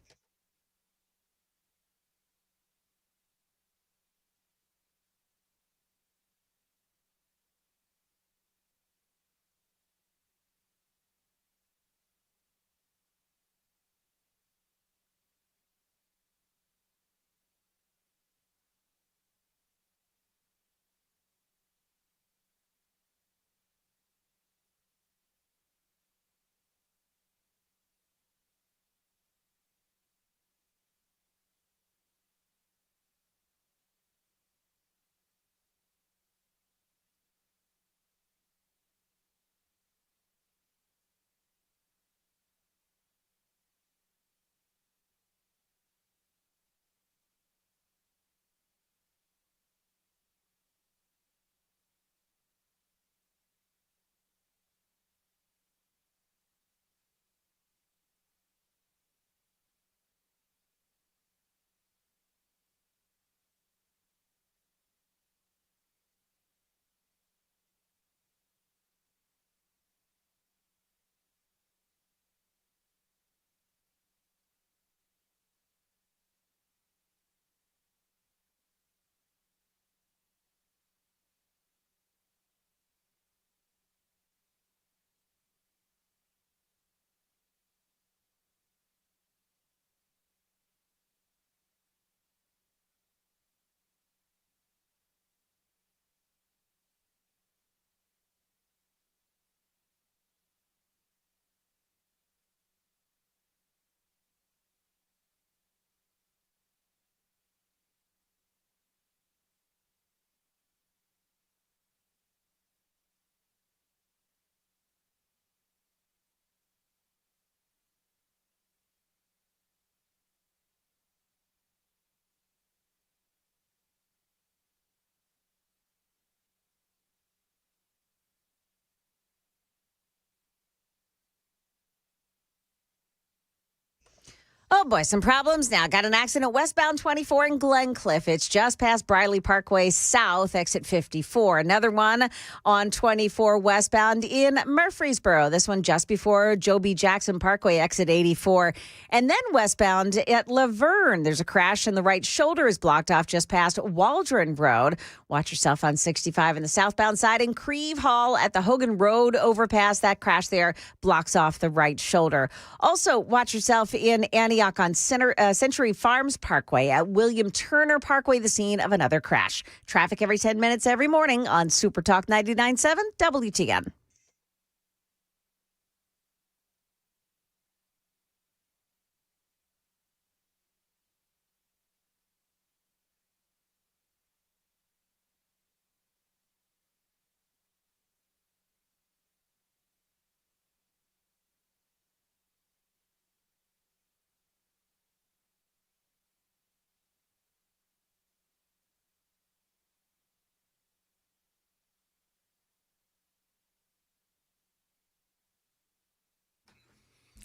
Oh, boy, some problems now. Got an accident westbound 24 in Glencliff. It's just past Briley Parkway South, exit 54. Another one on 24 westbound in Murfreesboro. This one just before Joe B. Jackson Parkway, exit 84. And then westbound at Laverne. There's a crash and the right shoulder is blocked off just past Waldron Road. Watch yourself on 65 in the southbound side in Creve Hall at the Hogan Road overpass. That crash there blocks off the right shoulder. Also, watch yourself in Antioch on Century Farms Parkway at William Turner Parkway, the scene of another crash. Traffic every 10 minutes every morning on Super Talk 99.7 WTN.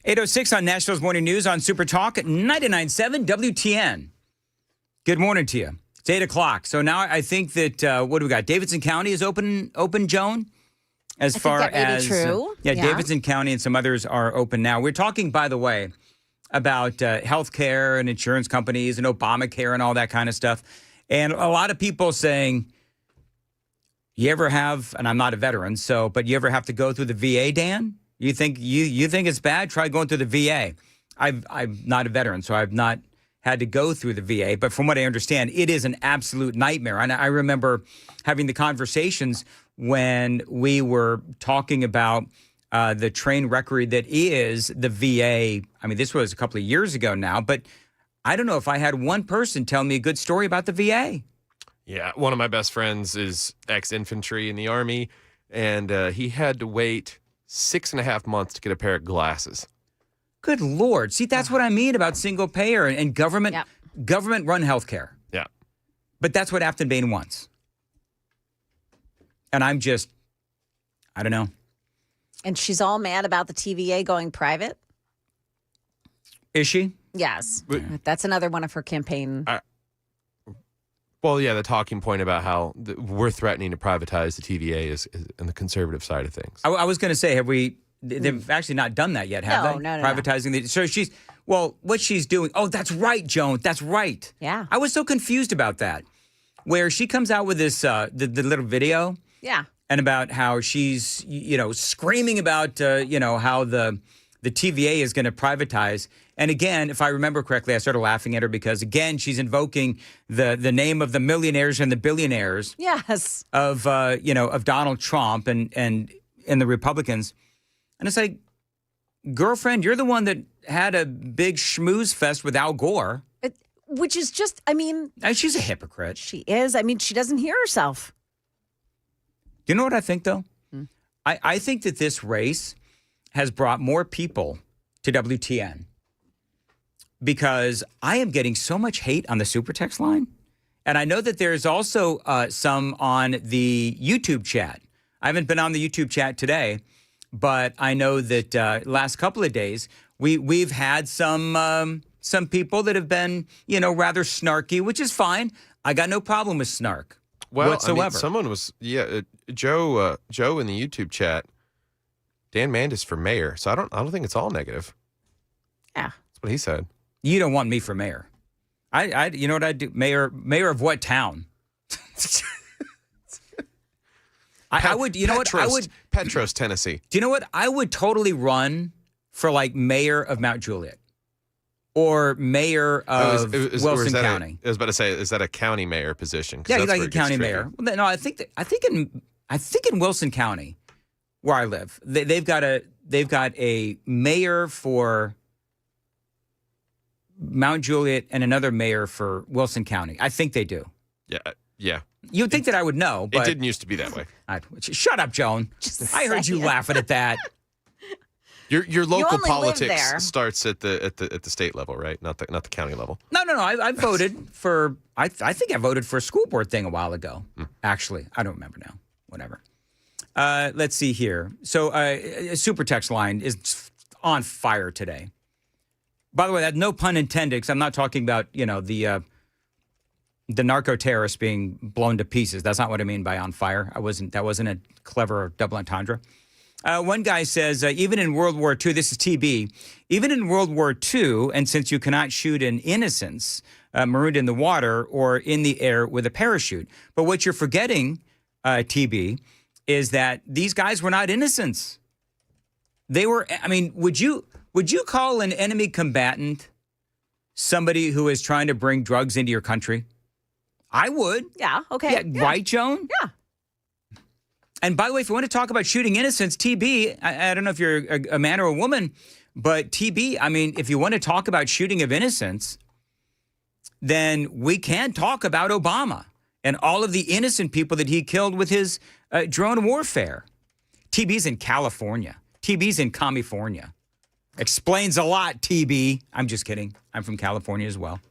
.806 on Nashville's Morning News on Super Talk 99.7 WTN. Good morning to you. It's 8 o'clock. So now I think that, what do we got? Davidson County is open, Joan? As far think that may be as true. Yeah, Yeah. Davidson County and some others are open now. We're talking, by the way, about health care and insurance companies and Obamacare and all that kind of stuff. And a lot of people saying, you ever have, and I'm not a veteran, but you ever have to go through the VA, Dan? You think it's bad? Try going through the VA. I'm not a veteran, so I've not had to go through the VA. But from what I understand, it is an absolute nightmare. And I remember having the conversations when we were talking about the train wreck that is the VA. I mean, this was a couple of years ago now, but I don't know if I had one person tell me a good story about the VA. Yeah, one of my best friends is ex-infantry in the Army, and he had to wait 6.5 months to get a pair of glasses. Good Lord. See, that's what I mean about single payer and government run healthcare. Yeah. But that's what Afton Bain wants. And I'm just, I don't know. And she's all mad about the TVA going private? Is she? Yes. That's another one of her campaign. Well, yeah, the talking point about how we're threatening to privatize the TVA is in the conservative side of things. I was going to say, they've actually not done that yet, have they? No. Privatizing so what she's doing, oh, that's right, Joan, that's right. Yeah. I was so confused about that, where she comes out with this, the little video. Yeah. And about how she's, screaming about, how the TVA is going to privatize. And again, if I remember correctly, I started laughing at her because, again, she's invoking the name of the millionaires and the billionaires. Yes. Of Donald Trump and the Republicans. And it's like, girlfriend, you're the one that had a big schmooze fest with Al Gore. Which is just, and she's a hypocrite. She is. She doesn't hear herself. Do you know what I think, though? I think that this race has brought more people to WTN because I am getting so much hate on the super text line. And I know that there's also some on the YouTube chat. I haven't been on the YouTube chat today, but I know that last couple of days we've had some people that have been, rather snarky, which is fine. I got no problem with snark whatsoever. Someone was, Joe in the YouTube chat, Dan Mandis for mayor. So I don't think it's all negative. Yeah. That's what he said. You don't want me for mayor. You know what I'd do? Mayor of what town? I would, you know what? I would. Petros, Tennessee. Do you know what? I would totally run for mayor of Mount Juliet or mayor of Wilson County. I was about to say, is that a county mayor position? Yeah, like a county mayor. Well, no, I think in Wilson County, where I live, they've got a mayor for Mount Juliet and another mayor for Wilson County. I think they do. Yeah. You'd think that I would know, but it didn't used to be that way. Shut up, Joan. I heard you laughing at that. Your local only politics live there. starts at the state level, right? Not the county level. No. I voted for. I think I voted for a school board thing a while ago. Actually, I don't remember now. Whatever. Let's see here. So, super text line is on fire today. By the way, that's no pun intended, because I'm not talking about, the narco terrorists being blown to pieces. That's not what I mean by on fire. That wasn't a clever double entendre. One guy says, even in World War II, this is TB, even in World War II, and since you cannot shoot an innocence marooned in the water or in the air with a parachute. But what you're forgetting, TB, is that these guys were not innocents. They were, would you call an enemy combatant somebody who is trying to bring drugs into your country? I would. Yeah, okay. Yeah. Right, Joan? Yeah. And by the way, if you want to talk about shooting innocents, TB, I don't know if you're a man or a woman, but TB, if you want to talk about shooting of innocents, then we can talk about Obama and all of the innocent people that he killed with his drone warfare. TB's in California. TB's in California. Explains a lot, TB. I'm just kidding. I'm from California as well.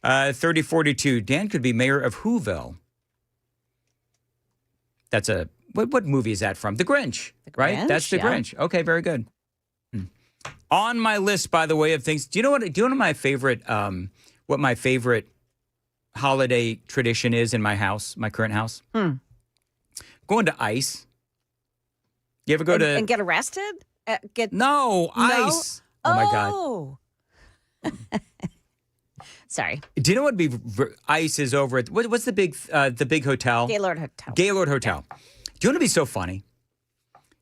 3042. Dan could be mayor of Whoville. That's what movie is that from? The Grinch, right? That's The Grinch. Okay, very good. On my list, by the way, of things, do you know what my favorite, what my favorite holiday tradition is in my house, my current house? Going to ICE. You ever go to... And get arrested? No, ICE. Oh, my God. Sorry. Do you know what ICE is over at? What's the big hotel? Gaylord Hotel. Gaylord Hotel. Yeah. Do you want to be so funny?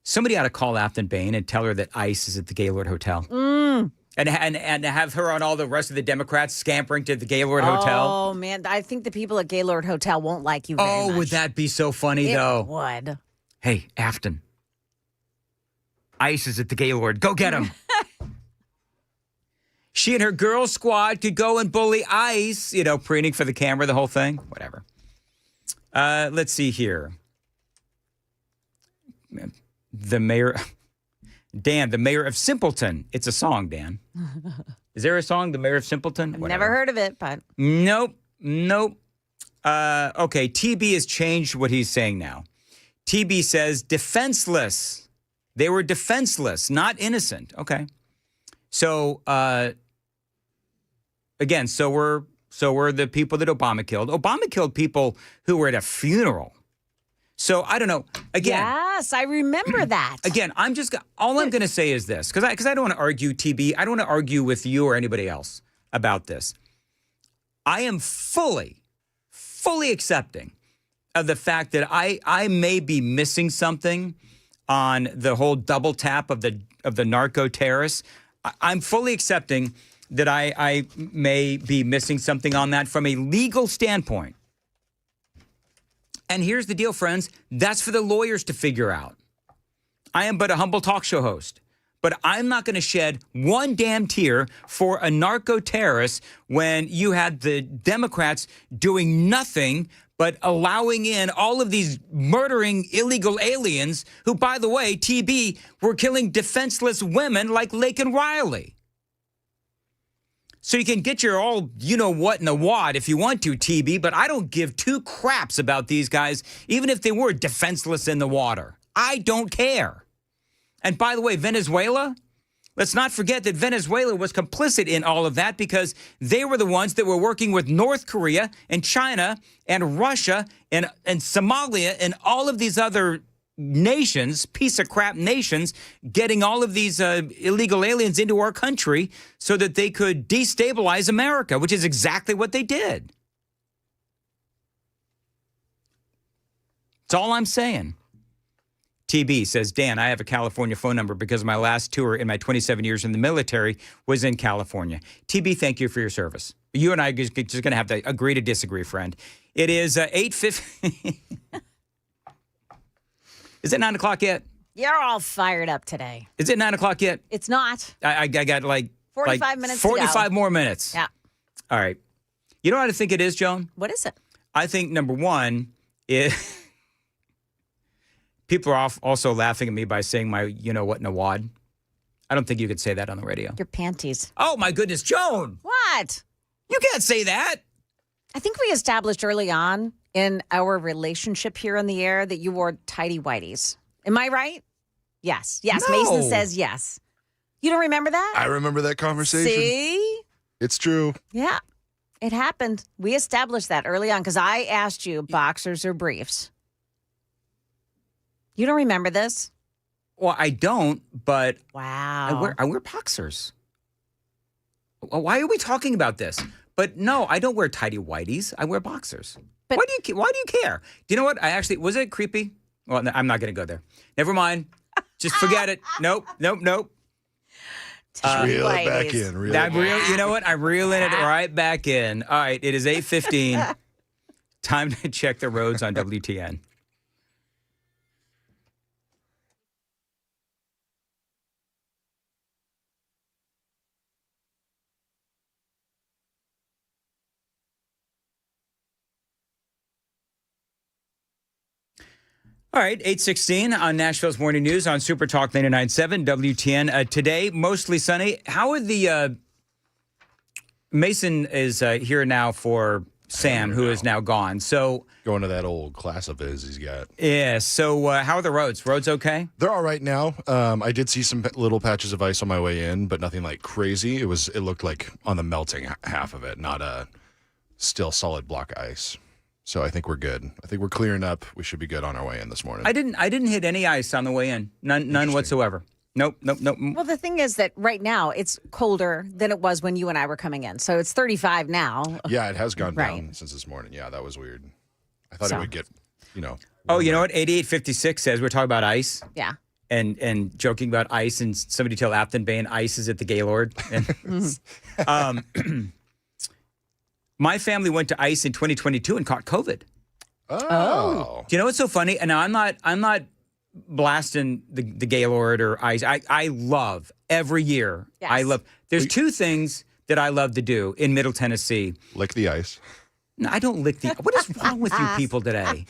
Somebody ought to call Afton Bain and tell her that ICE is at the Gaylord Hotel. And have her on all the rest of the Democrats scampering to the Gaylord Hotel. Oh, man. I think the people at Gaylord Hotel won't like you very much. Oh, would that be so funny, though? It would. Hey, Afton. ICE is at the Gaylord. Go get him. She and her girl squad could go and bully ICE, preening for the camera, the whole thing. Whatever. Let's see here. The mayor, Dan, the mayor of Simpleton. It's a song, Dan. Is there a song, the mayor of Simpleton? I've never heard of it, but. Nope. Okay, TB has changed what he's saying now. TB says defenseless. They were defenseless, not innocent. Okay. So, again, so were the people that Obama killed. Obama killed people who were at a funeral. So I don't know. Again, yes, I remember that. Again, all I'm going to say is this, because I don't want to argue, TB. I don't want to argue with you or anybody else about this. I am fully accepting of the fact that I may be missing something on the whole double tap of the narco terrorists. I'm fully accepting that I may be missing something on that from a legal standpoint. And here's the deal, friends. That's for the lawyers to figure out. I am but a humble talk show host. But I'm not going to shed one damn tear for a narco terrorist when you had the Democrats doing nothing but allowing in all of these murdering illegal aliens who, by the way, TB, were killing defenseless women like Lake and Riley. So you can get your all you-know-what in the wad if you want to, TB, but I don't give two craps about these guys, even if they were defenseless in the water. I don't care. And by the way, Venezuela, let's not forget that Venezuela was complicit in all of that because they were the ones that were working with North Korea and China and Russia and Somalia and all of these other nations, piece of crap nations, getting all of these illegal aliens into our country so that they could destabilize America, which is exactly what they did. That's all I'm saying. TB says, Dan, I have a California phone number because my last tour in my 27 years in the military was in California. TB, thank you for your service. You and I are just going to have to agree to disagree, friend. It is 8:50. Is it 9 o'clock yet? You're all fired up today. Is it 9 o'clock yet? It's not. I got 45 minutes 45 more minutes. Yeah. All right. You know what I think it is, Joan? What is it? I think, number one, is people are also laughing at me by saying my you-know-what in a wad. I don't think you could say that on the radio. Your panties. Oh, my goodness, Joan. What? You can't say that. I think we established early on in our relationship here on the air that you wore tighty whities. Am I right? Yes. Yes. No. Mason says yes. You don't remember that? I remember that conversation. See? It's true. Yeah, it happened. We established that early on because I asked you boxers or briefs. You don't remember this? Well, I don't, but wow, I wear boxers. Why are we talking about this? But no, I don't wear tidy whities. I wear boxers. But why do you care? Do you know what? Was it creepy? Well, no, I'm not going to go there. Never mind. Just forget it. Nope. Just reel it back in. You know what? I'm reeling it right back in. All right, it is 8:15. Time to check the roads on WTN. All right, 8:16 on Nashville's Morning News on Super Talk 99.7 WTN. Today, mostly sunny. How are the Mason is here now for Sam, who is now gone. So going to that old class of his he's got. Yeah. So how are the roads? Roads okay? They're all right now. I did see some little patches of ice on my way in, but nothing like crazy. It looked like on the melting half of it, not a still solid block of ice. So I think we're good. I think we're clearing up. We should be good on our way in this morning. I didn't hit any ice on the way in. None whatsoever. Nope. Well, the thing is that right now it's colder than it was when you and I were coming in. So it's 35 now. Yeah, it has gone down since this morning. Yeah, that was weird. I thought it would get, Oh, you know what? 8856 says we're talking about ice. Yeah. And joking about ice, and somebody tell Afton Bain ice is at the Gaylord. And, my family went to ICE in 2022 and caught COVID. Oh. Do you know what's so funny? And now I'm not blasting the Gaylord or ICE. I love every year. Yes. There's two things that I love to do in Middle Tennessee. Lick the ice. No, I don't lick the. What is wrong with you people today?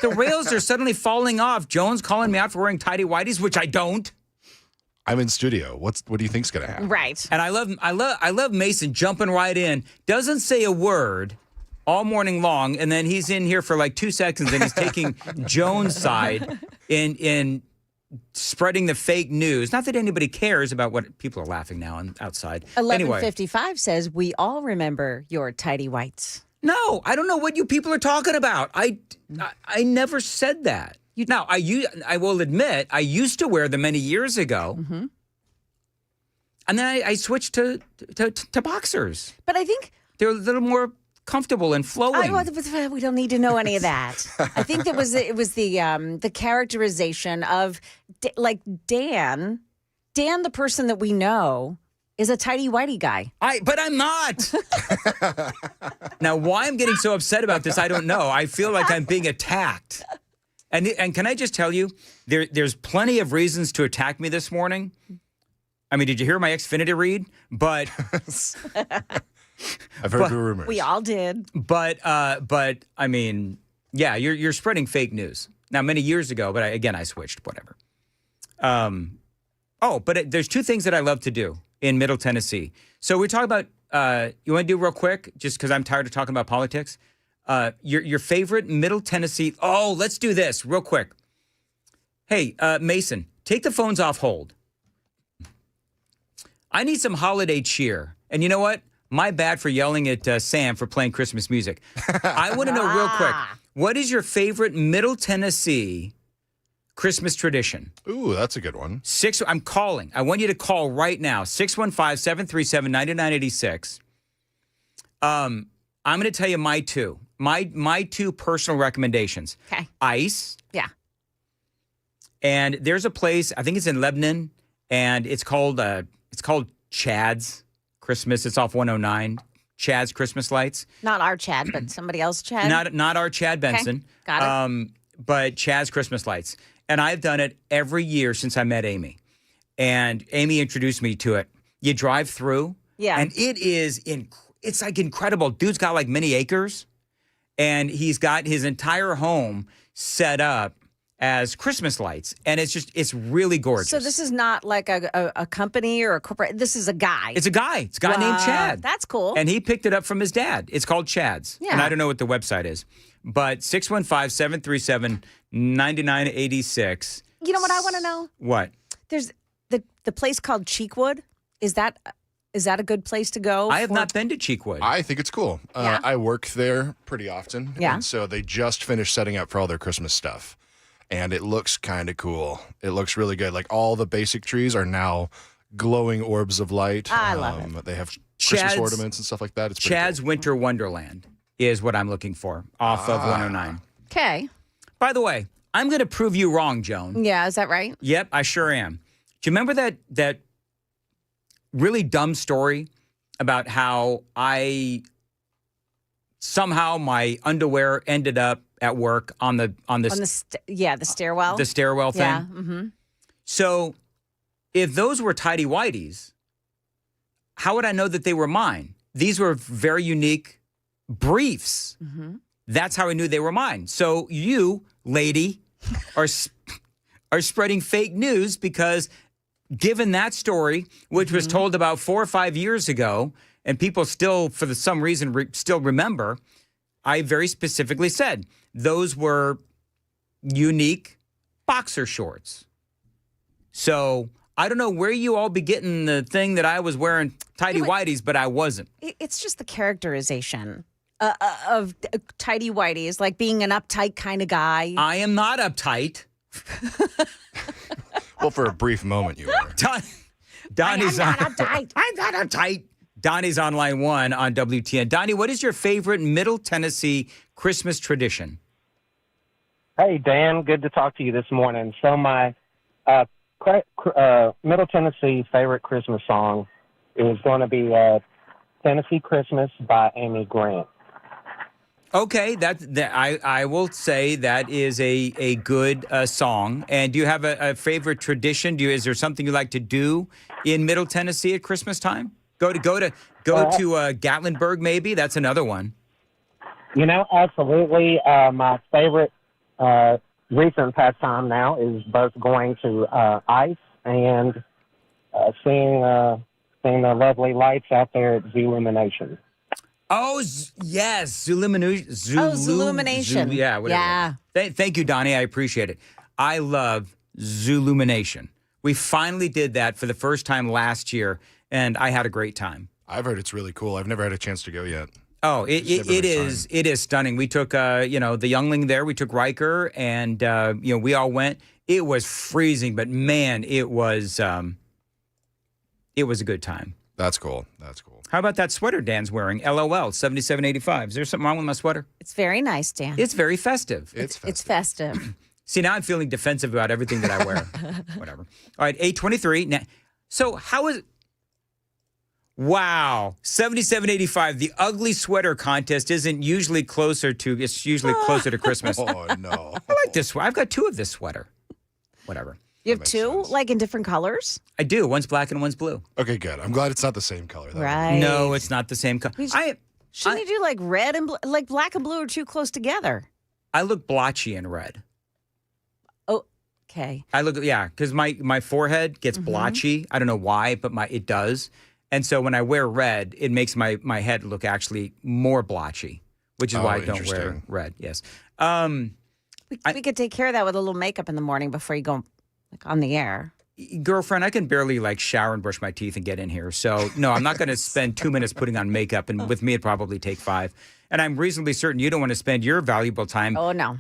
The rails are suddenly falling off. Joan's calling me out for wearing tidy whities, which I don't. I'm in studio. What do you think's gonna happen? Right. And I love Mason jumping right in. Doesn't say a word all morning long, and then he's in here for like 2 seconds, and he's taking Joan's side in spreading the fake news. Not that anybody cares about what people are laughing now outside. 1155 says we all remember your tidy whites. No, I don't know what you people are talking about. I never said that. Now, I will admit, I used to wear them many years ago. Mm-hmm. And then I switched to boxers. But I think they're a little more comfortable and flowing. We don't need to know any of that. I think it was the characterization of like Dan, the person that we know, is a tidy whitey guy. But I'm not. Now, why I'm getting so upset about this, I don't know. I feel like I'm being attacked. And can I just tell you, there's plenty of reasons to attack me this morning. I mean, did you hear my Xfinity read? But I've heard the rumors. We all did. But I mean, yeah, you're spreading fake news. Now, many years ago, but I switched, whatever. But there's two things that I love to do in Middle Tennessee. So we talk about, you want to do real quick, just because I'm tired of talking about politics? Your favorite Middle Tennessee. Oh, let's do this real quick. Hey, Mason, take the phones off hold. I need some holiday cheer. And you know what? My bad for yelling at Sam for playing Christmas music. I want to know real quick, what is your favorite Middle Tennessee Christmas tradition? Ooh, that's a good one. I'm calling. I want you to call right now. 615-737-9986. I'm going to tell you my two. My two personal recommendations. Okay. Ice. Yeah. And there's a place, I think it's in Lebanon, and it's called Chad's Christmas. It's off 109. Chad's Christmas lights. Not our Chad, but somebody else Chad. Not our Chad Benson. Okay. Got it. But Chad's Christmas lights. And I've done it every year since I met Amy. And Amy introduced me to it. You drive through. Yeah. And it is it's like incredible. Dude's got like many acres. And he's got his entire home set up as Christmas lights. And it's really gorgeous. So this is not like a company or a corporate. This is a guy. It's a guy. It's a guy named Chad. That's cool. And he picked it up from his dad. It's called Chad's. Yeah. And I don't know what the website is. But 615-737-9986. You know what I want to know? What? the place called Cheekwood? Is that a good place to go? I have not been to Cheekwood. I think it's cool. Yeah. I work there pretty often. Yeah. And so they just finished setting up for all their Christmas stuff. And it looks kind of cool. It looks really good. Like all the basic trees are now glowing orbs of light. I love it. They have Christmas Chad's- ornaments and stuff like that. It's pretty Chad's Winter Wonderland is what I'm looking for off of 109. Okay. By the way, I'm going to prove you wrong, Joan. Yeah, is that right? Yep, I sure am. Do you remember that really dumb story about how somehow my underwear ended up at work on the the stairwell. the stairwell thing? Yeah. Mm-hmm. So if those were tidy whities, how would I know that they were mine? These were very unique briefs. Mm-hmm. That's how I knew they were mine. So you, lady, are spreading fake news because given that story, which was told about 4 or 5 years ago, and people still, for some reason, still remember, I very specifically said those were unique boxer shorts. So I don't know where you all be getting the thing that I was wearing tidy whities, but I wasn't. It's just the characterization of tidy whities, like being an uptight kind of guy. I am not uptight. Well, for a brief moment, you were. Donnie's I'm not uptight. I'm not uptight. Donnie's on line 1 on WTN. Donnie, what is your favorite Middle Tennessee Christmas tradition? Hey, Dan. Good to talk to you this morning. So my Middle Tennessee favorite Christmas song is going to be Tennessee Christmas by Amy Grant. Okay, I will say that is a good song. And do you have a favorite tradition? Is there something you like to do in Middle Tennessee at Christmas time? Go to Gatlinburg, maybe. That's another one. You know, absolutely. My favorite recent pastime now is both going to ICE and seeing the lovely lights out there at Zillumination. Oh, yes. Zillumination. Yeah, whatever. Yeah. Thank you, Donnie. I appreciate it. I love Zillumination. We finally did that for the first time last year, and I had a great time. I've heard it's really cool. I've never had a chance to go yet. Oh, it is stunning. We took, the youngling there. We took Riker, and, we all went. It was freezing, but, man, it was a good time. That's cool. That's cool. How about that sweater Dan's wearing? LOL, 7785. Is there something wrong with my sweater? It's very nice, Dan. It's very festive. It's festive. See, now I'm feeling defensive about everything that I wear. Whatever. All right, 823. Now, so how is... Wow, 7785. The ugly sweater contest isn't usually closer to... It's usually closer to Christmas. Oh, no. I like this sweater. I've got 2 of this sweater. Whatever. You have 2, like in different colors? I do. One's black and one's blue. Okay, good. I'm glad it's not the same color. Right. No, it's not the same color. Shouldn't you do like red and like black and blue are too close together? I look blotchy in red. Oh, okay. I look, because my forehead gets blotchy. I don't know why, but it does. And so when I wear red, it makes my head look actually more blotchy, which is why I don't wear red. Yes. We could take care of that with a little makeup in the morning before you go on the air. Girlfriend, I can barely shower and brush my teeth and get in here. So no, I'm not going to spend 2 minutes putting on makeup. And with me, it'd probably take 5. And I'm reasonably certain you don't want to spend your valuable time. Oh, no.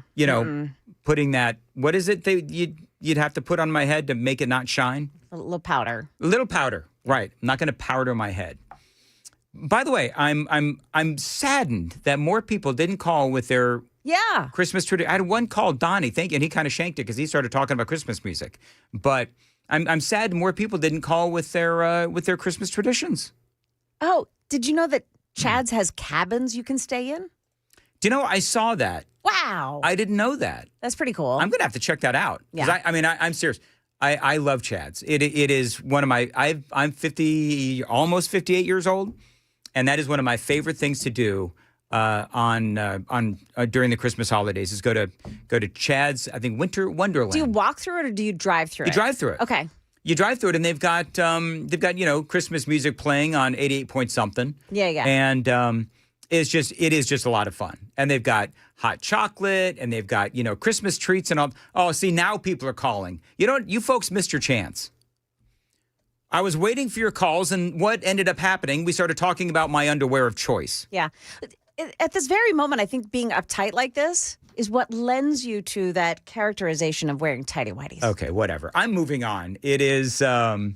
Putting that, what is it you'd have to put on my head to make it not shine? A little powder. A little powder. Right. I'm not going to powder my head. By the way, I'm saddened that more people didn't call with their Christmas tradition. I had one call, Donnie, and he kind of shanked it because he started talking about Christmas music. But I'm sad more people didn't call with their Christmas traditions. Oh, did you know that Chad's has cabins you can stay in? Do you know, I saw that. Wow. I didn't know that. That's pretty cool. I'm going to have to check that out. Yeah. I'm serious. I love Chad's. It is one of my, I'm 50, almost 58 years old. And that is one of my favorite things to do during the Christmas holidays is go to Chad's, I think, Winter Wonderland. Do you walk through it or do you drive through it? You drive through it. Okay. You drive through it, and they've got Christmas music playing on 88 point something. Yeah. And it is just a lot of fun. And they've got hot chocolate, and they've got Christmas treats and all. Oh, see, now people are calling. You folks missed your chance. I was waiting for your calls, and what ended up happening, we started talking about my underwear of choice. Yeah. At this very moment, I think being uptight like this is what lends you to that characterization of wearing tighty-whities. Okay, whatever. I'm moving on. It is... Do you want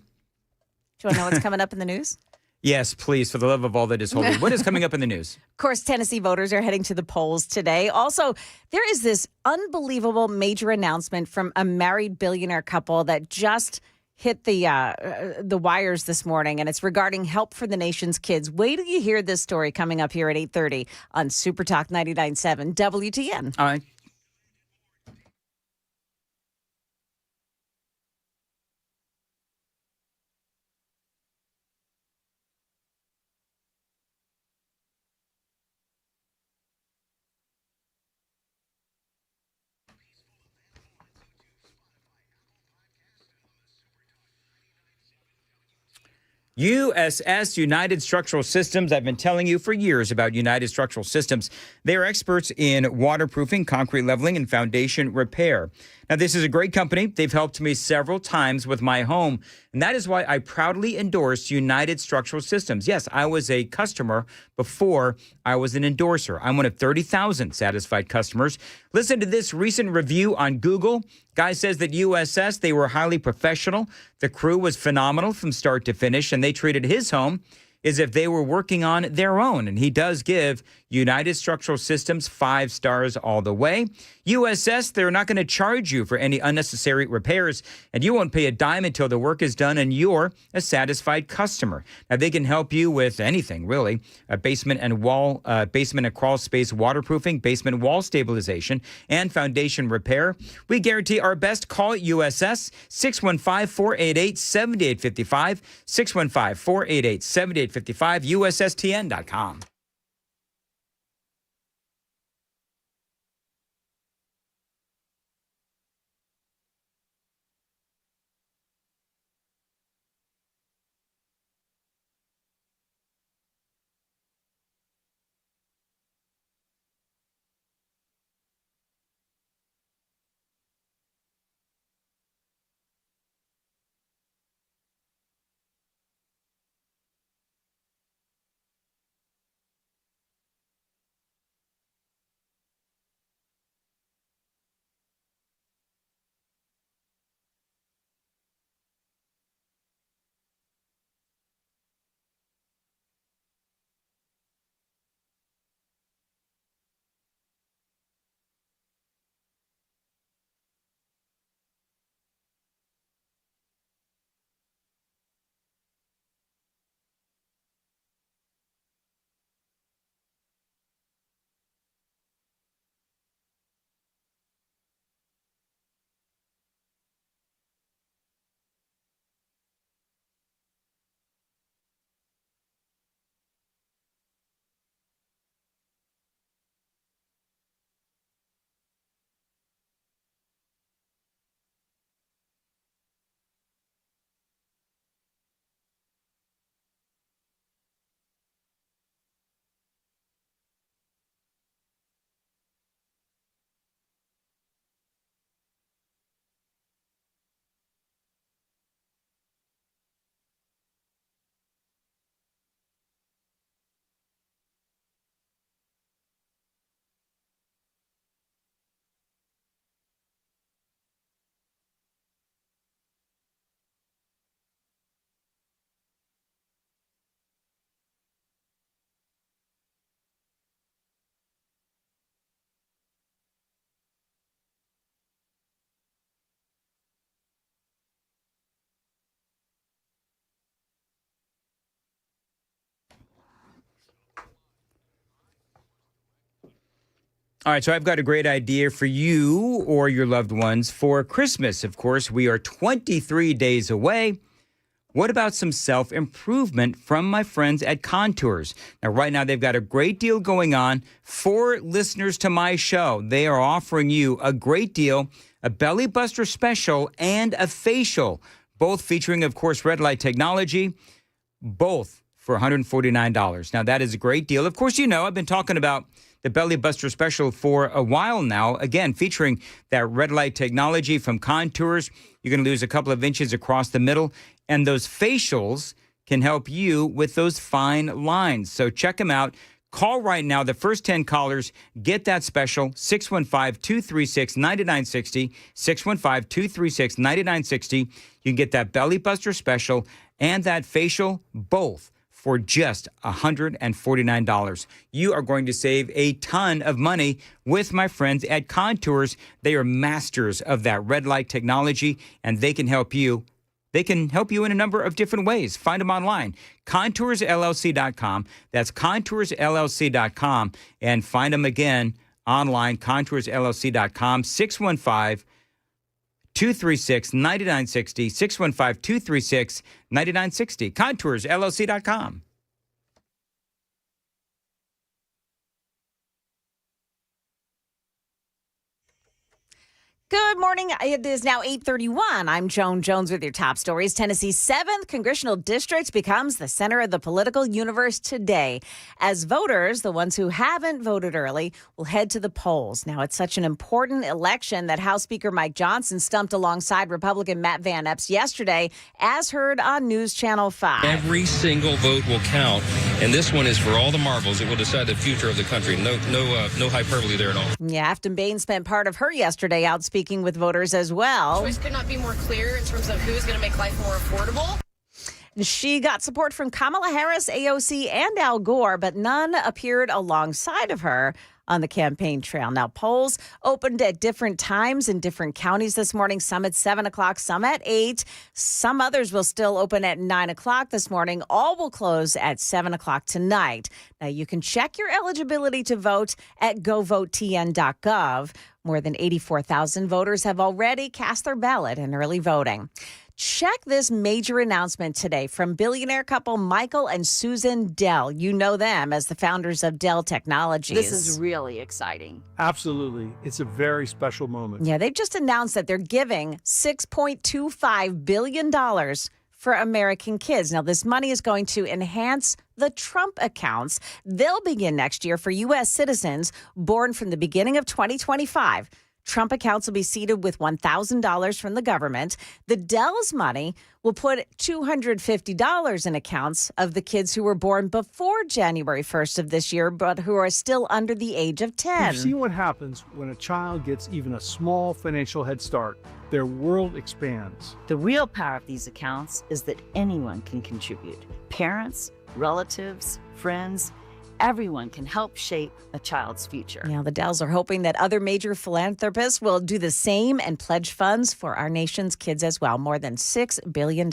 to know what's coming up in the news? Yes, please, for the love of all that is holy. What is coming up in the news? Of course, Tennessee voters are heading to the polls today. Also, there is this unbelievable major announcement from a married billionaire couple that just hit the wires this morning, and it's regarding help for the nation's kids. Wait till you hear this story coming up here at 8:30 on Super Talk 99.7 WTN. All right. USS, United Structural Systems. I've been telling you for years about United Structural Systems. They are experts in waterproofing, concrete leveling, and foundation repair. Now, this is a great company. They've helped me several times with my home, and that is why I proudly endorse United Structural Systems. Yes, I was a customer before I was an endorser. I'm one of 30,000 satisfied customers. Listen to this recent review on Google. Guy says that USS, they were highly professional. The crew was phenomenal from start to finish, and they treated his home as if they were working on their own. And he does give United Structural Systems 5 stars all the way. USS, they're not going to charge you for any unnecessary repairs, and you won't pay a dime until the work is done and you're a satisfied customer. Now, they can help you with anything, really. Basement and crawl space waterproofing, basement wall stabilization, and foundation repair. We guarantee our best. Call USS 615-488-7855, 615-488-7855, USSTN.com. All right, so I've got a great idea for you or your loved ones for Christmas. Of course, we are 23 days away. What about some self-improvement from my friends at Contours? Now, right now, they've got a great deal going on for listeners to my show. They are offering you a great deal, a belly buster special and a facial, both featuring, of course, red light technology, both for $149. Now, that is a great deal. Of course, you know, I've been talking about the Belly Buster Special for a while now, again, featuring that red light technology from Contours. You're going to lose a couple of inches across the middle. And those facials can help you with those fine lines. So check them out. Call right now. The first 10 callers get that special, 615-236-9960, 615-236-9960. You can get that Belly Buster special and that facial, both for just $149. You are going to save a ton of money with my friends at Contours. They are masters of that red light technology, and they can help you. They can help you in a number of different ways. Find them online, contoursllc.com. That's contoursllc.com. And find them again online, contoursllc.com, 615-236-9960, 615-236-9960, contoursllc.com. Good morning. It is now 8:31. I'm Joan Jones with your top stories. Tennessee's 7th congressional district becomes the center of the political universe today as voters, the ones who haven't voted early, will head to the polls. Now, it's such an important election that House Speaker Mike Johnson stumped alongside Republican Matt Van Epps yesterday, as heard on News Channel 5. Every single vote will count, and this one is for all the marbles. It will decide the future of the country. No hyperbole there at all. Yeah, Afton Bain spent part of her yesterday out speaking with voters as well. Choice could not be more clear in terms of who's going to make life more affordable. She got support from Kamala Harris, AOC, and Al Gore, but none appeared alongside of her on the campaign trail. Now, polls opened at different times in different counties this morning, some at 7 o'clock, some at 8. Some others will still open at 9 o'clock this morning. All will close at 7 o'clock tonight. Now, you can check your eligibility to vote at govotn.gov. More than 84,000 voters have already cast their ballot in early voting. Check this major announcement today from billionaire couple Michael and Susan Dell. You know them as the founders of Dell Technologies. This is really exciting. Absolutely. It's a very special moment. Yeah, they've just announced that they're giving $6.25 billion for American kids. Now, this money is going to enhance the Trump accounts. They'll begin next year for U.S. citizens born from the beginning of 2025. Trump accounts will be seeded with $1,000 from the government. The Dell's money will put $250 in accounts of the kids who were born before January 1st of this year, but who are still under the age of 10. You see what happens when a child gets even a small financial head start. Their world expands. The real power of these accounts is that anyone can contribute. Parents, relatives, friends, everyone can help shape a child's future. Now, the Dells are hoping that other major philanthropists will do the same and pledge funds for our nation's kids as well. More than $6 billion.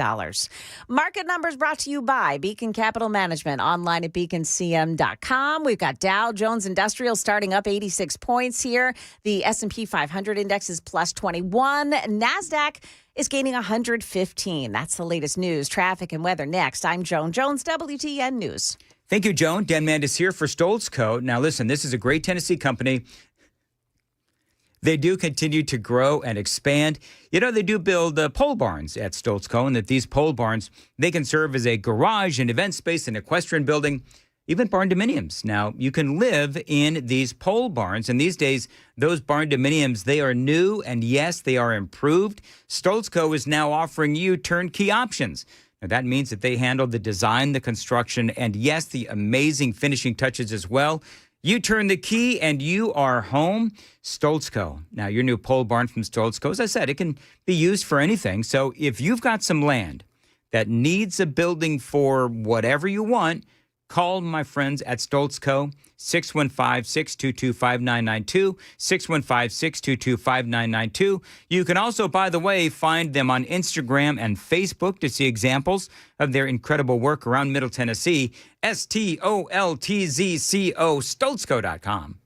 Market numbers brought to you by Beacon Capital Management, online at beaconcm.com. We've got Dow Jones Industrial starting up 86 points here. The S&P 500 index is plus 21. NASDAQ is gaining 115. That's the latest news, traffic, and weather next. I'm Joan Jones, WTN News. Thank you, Joan. Dan Mandis here for Stoltz Co. Now, listen, this is a great Tennessee company. They do continue to grow and expand. You know, they do build pole barns at Stoltz Co. And that these pole barns, they can serve as a garage, an event space, an equestrian building, even barn dominiums. Now, you can live in these pole barns. And these days, those barn dominiums, they are new. And yes, they are improved. Stoltz Co. is now offering you turnkey options. Now, that means that they handle the design, the construction, and yes, the amazing finishing touches as well. You turn the key and you are home. Stoltz Co. Now, your new pole barn from Stoltz Co., as I said, it can be used for anything. So if you've got some land that needs a building for whatever you want, call my friends at Stoltz Co. 615-622-5992, 615-622-5992. You can also, by the way, find them on Instagram and Facebook to see examples of their incredible work around Middle Tennessee. STOLTZCO, stoltzco.com.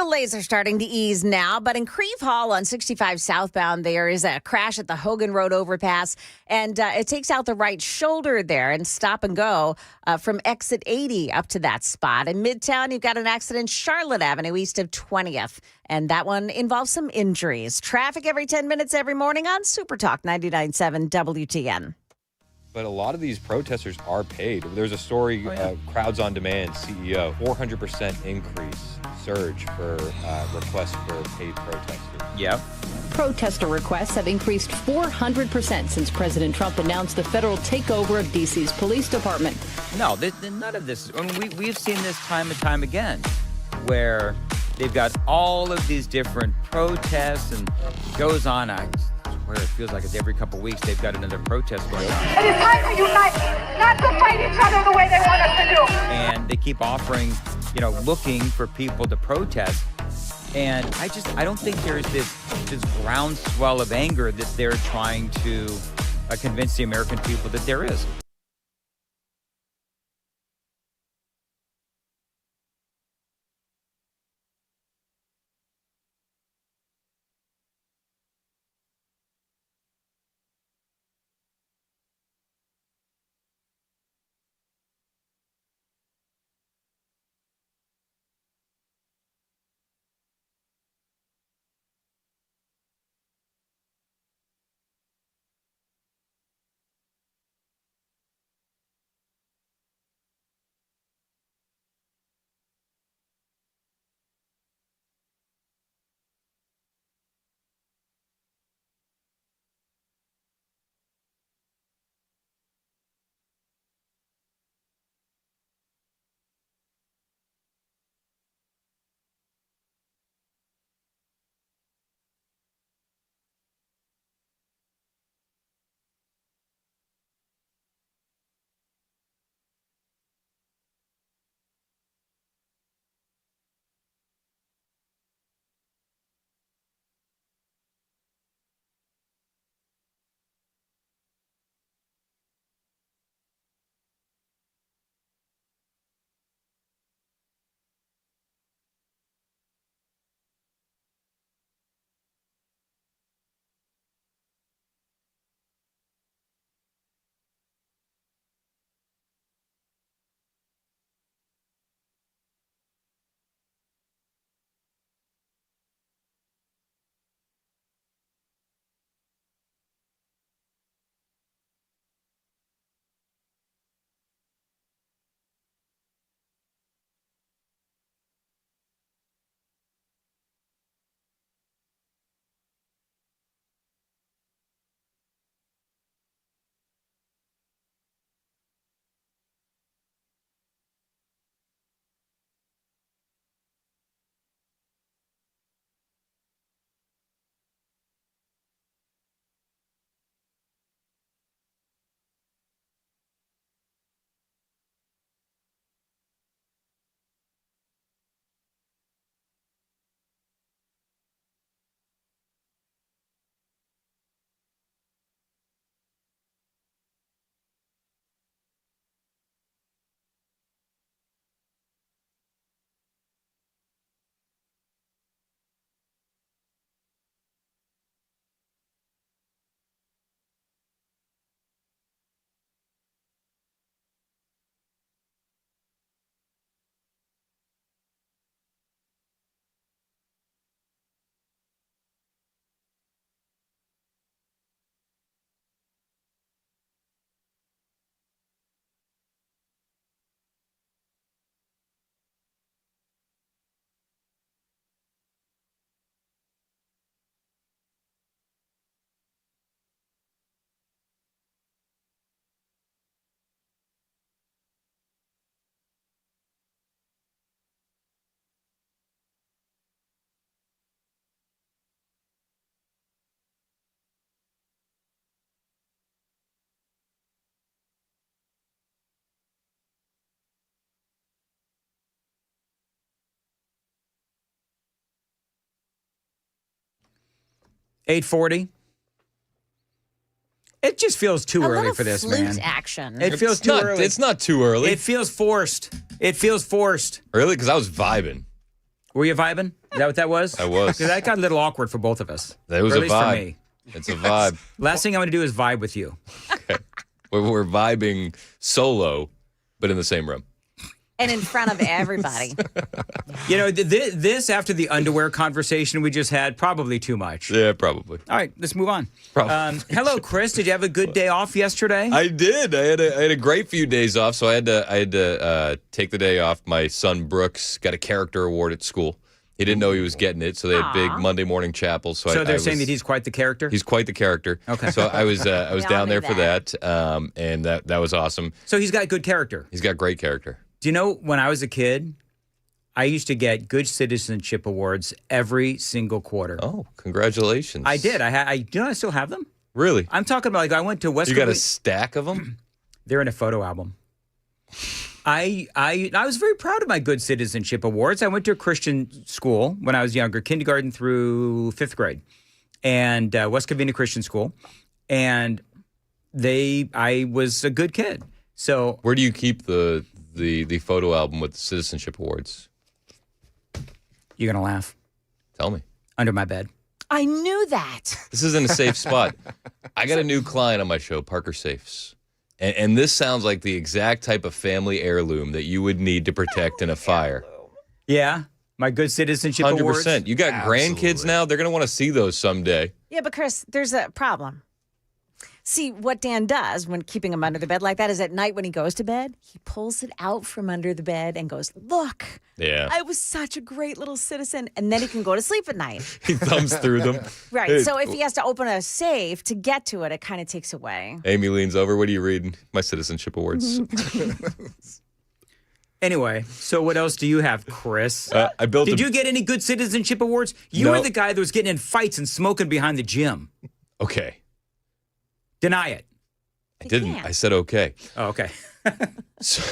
Delays are starting to ease now, but in Creve Hall on 65 southbound, there is a crash at the Hogan Road overpass, and it takes out the right shoulder there and stop and go from exit 80 up to that spot. In Midtown, you've got an accident Charlotte Avenue east of 20th, and that one involves some injuries. Traffic every 10 minutes every morning on Super Talk 99.7 WTN. But a lot of these protesters are paid. There's a story, Crowds on Demand CEO, 400% increase, surge for requests for paid protesters. Yep. Protester requests have increased 400% since President Trump announced the federal takeover of D.C.'s police department. No, none of this. I mean, we've seen this time and time again, where they've got all of these different protests, and it goes on. I swear it feels like it's every couple weeks they've got another protest going on. It is time to unite, not to fight each other the way they want us to do. And they keep offering, looking for people to protest. And I don't think there's this groundswell of anger that they're trying to convince the American people that there is. $8:40. It just feels too early for this, flute man. action. It feels too early. It's not too early. It feels forced. It feels forced. Really? Because I was vibing. Were you vibing? Is that what that was? I was. 'Cause that got a little awkward for both of us. That was Or a at least for vibe. me. It's a vibe. Last thing I'm going to do is vibe with you. We're vibing solo, but in the same room. And in front of everybody. You know, this after the underwear conversation we just had, probably too much. Yeah, probably. All right, let's move on. Probably. Hello, Chris. Did you have a good day off yesterday? I did. I had a great few days off, so I had to take the day off. My son Brooks got a character award at school. He didn't know he was getting it, so they had big Monday morning chapel. So they're saying that he's quite the character? He's quite the character. Okay. So I was down there for that, and that was awesome. So he's got good character. He's got great character. Do you know, when I was a kid, I used to get good citizenship awards every single quarter. Oh, congratulations. I did. I still have them. Really? I'm talking about, like, I went to West You got a stack of them? They're in a photo album. I was very proud of my good citizenship awards. I went to a Christian school when I was younger, kindergarten through 5th grade, and West Covina Christian School, and I was a good kid. So where do you keep the photo album with the citizenship awards? You're gonna laugh. Tell me. Under my bed. I knew that. This isn't a safe spot. I got a new client on my show, Parker Safes. And this sounds like the exact type of family heirloom that you would need to protect in a fire. Yeah, my good citizenship awards. 100%. You got grandkids now. They're going to want to see those someday. Yeah, but Chris, there's a problem. See, what Dan does when keeping him under the bed like that is at night when he goes to bed, he pulls it out from under the bed and goes, look, Yeah. I was such a great little citizen. And then he can go to sleep at night. He thumbs through them. Right. Hey, So if he has to open a safe to get to it, it kind of takes away. Amy leans over. What are you reading? My citizenship awards. Anyway, so what else do you have, Chris? I built. Did you get any good citizenship awards? You No. were the guy that was getting in fights and smoking behind the gym. Okay. Deny it. I didn't. I said okay. Oh, okay. So,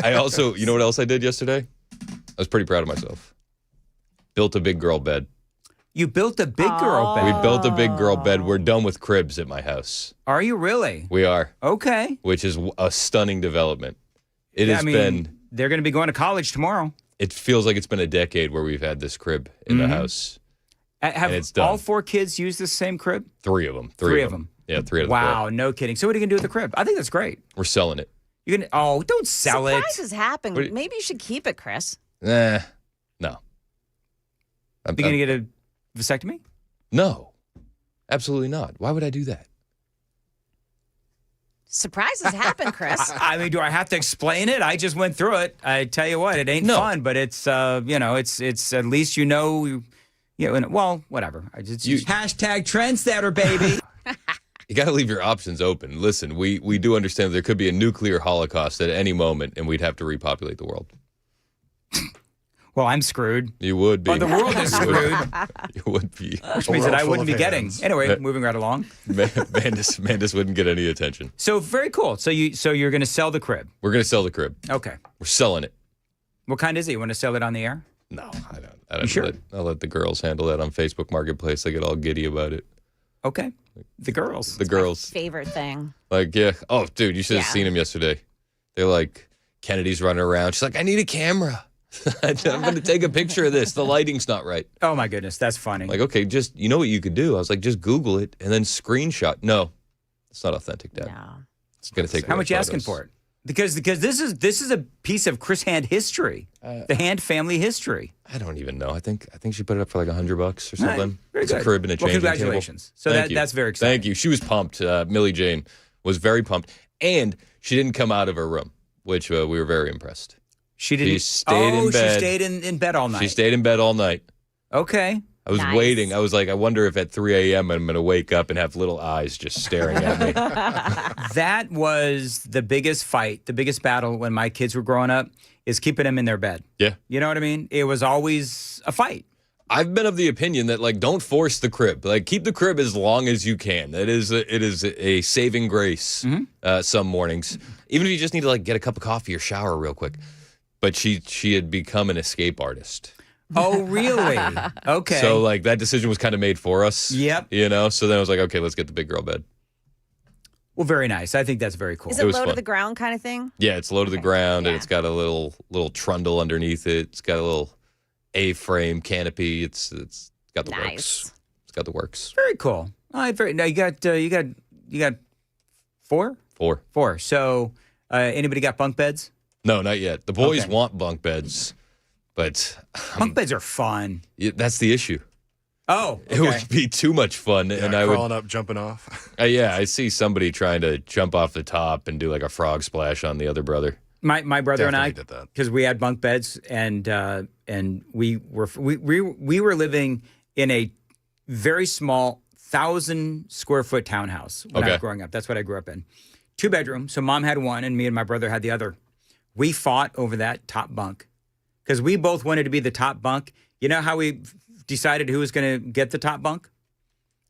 I also, you know what else I did yesterday? I was pretty proud of myself. Built a big girl bed. You built a big girl bed. We built a big girl bed. We're done with cribs at my house. Are you really? We are. Okay. Which is a stunning development. It Yeah, has I mean, been. They're going to be going to college tomorrow. It feels like it's been a decade where we've had this crib in the Mhm. house. Have and it's done. all 4 kids used the same crib? Three of them. Three of them. Yeah, 3 of the Wow, 4. no kidding. So what are you going to do with the crib? I think that's great. We're selling it. You're gonna don't sell Surprises happen. What do you- Maybe you should keep it, Chris. No. You're going to get a vasectomy? No, absolutely not. Why would I do that? Surprises happen, Chris. I mean, do I have to explain it? I just went through it. I tell you what, it ain't fun, but it's it's at least well, whatever. Hashtag trendsetter, baby. You got to leave your options open. Listen, we do understand that there could be a nuclear holocaust at any moment, and we'd have to repopulate the world. Well, I'm screwed. You would be. Oh, the world is screwed. You would be. Which means that I wouldn't be getting. Anyway, moving right along. Mandis wouldn't get any attention. So very cool. So you're going to sell the crib. We're going to sell the crib. Okay. We're selling it. What kind is it? You want to sell it on the air? No, I don't. You sure? I'll let the girls handle that on Facebook Marketplace. They get all giddy about it. Okay. The girls. The girls. Favorite thing. Like, yeah. Oh, dude, you should have Yeah. seen him yesterday. They're like, Kennedy's running around. She's like, I need a camera. I'm going to take a picture of this. The lighting's not right. Oh, my goodness. That's funny. Like, okay, just, you know what you could do? I was like, just Google it and then screenshot. No, it's not authentic, Dad. No. It's going to take How away much you asking photos. for it? Because this is a piece of Chris Hand history, the Hand family history. I don't even know. I think she put it up for like $100 or All right, something. very It's good. a crib and a Well, changing congratulations. table. So Thank you. that's very exciting. Thank you. She was pumped. Millie Jane was very pumped, and she didn't come out of her room, which we were very impressed. She didn't. She stayed in bed. She stayed in bed all night. She stayed in bed all night. Okay. I was Nice. waiting. I was like, I wonder if at 3 a.m. I'm going to wake up and have little eyes just staring at me. That was the biggest fight, the biggest battle when my kids were growing up, is keeping them in their bed. Yeah. You know what I mean? It was always a fight. I've been of the opinion that, like, don't force the crib. Like, keep the crib as long as you can. It is a saving grace some mornings. Even if you just need to, like, get a cup of coffee or shower real quick. But she had become an escape artist. Oh, really? Okay. So, like, that decision was kind of made for us. Yep. You know? So then I was like, okay, let's get the big girl bed. Well, very nice. I think that's very cool. Is It it was low to fun. the ground kind of thing? Yeah, it's low to the ground, and it's got a little trundle underneath it. It's got a little A-frame canopy. It's got the Nice. works. It's got the works. Very cool. All right, now you got 4? 4. 4. So anybody got bunk beds? No, not yet. The boys Okay. want bunk beds, but Bunk beds are fun. that's the issue. Oh, It okay. would be too much fun, and I crawling would. up, jumping off. Yeah, I see somebody trying to jump off the top and do like a frog splash on the other brother. My brother and I Definitely did that. because we had bunk beds and we were living in a very small 1,000 square foot townhouse when I Okay. was growing up. That's what I grew up in. 2 bedrooms. So mom had one and me and my brother had the other. We fought over that top bunk because we both wanted to be the top bunk. You know how we decided who was going to get the top bunk?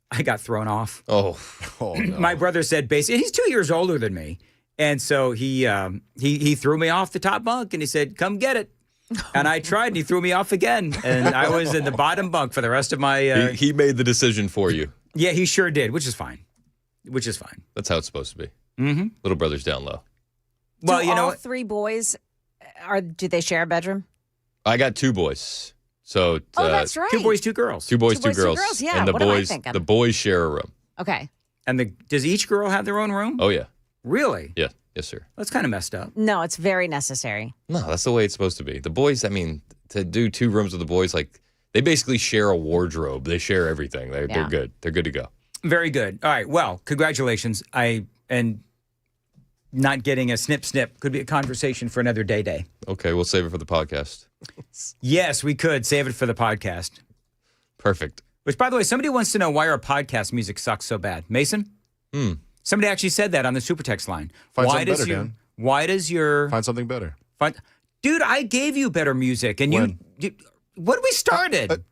I got thrown off. Oh, no. My brother said basically, he's 2 years older than me. And so he threw me off the top bunk and he said, come get it. And I tried and he threw me off again. And I was in the bottom bunk for the rest of my... He made the decision for you. Yeah, he sure did, which is fine. Which is fine. That's how it's supposed to be. Mm-hmm. Little brother's down low. Well, Do you know all what? 3 boys, do they share a bedroom? I got 2 boys. So Oh, that's right. 2 boys, 2 girls. 2 boys, 2 2 boys, 2 girls. girls, yeah. And the What am I boys, thinking? the boys share a room. Okay. And does each girl have their own room? Oh yeah. Really? Yeah. Yes, sir. That's kind of messed up. No, it's very necessary. No, that's the way it's supposed to be. The boys, I mean, to do 2 rooms with the boys, like they basically share a wardrobe. They share everything. They're Yeah. good. They're good to go. Very good. All right. Well, congratulations. And not getting a snip could be a conversation for another day. Okay, we'll save it for the podcast. Yes, we could save it for the podcast. Perfect. Which, by the way, somebody wants to know why our podcast music sucks so bad. Mason? Somebody actually said that on the super text line. Find why something does better, your, Dan. Why does your Find something better. dude? I gave you better music, and you what we started.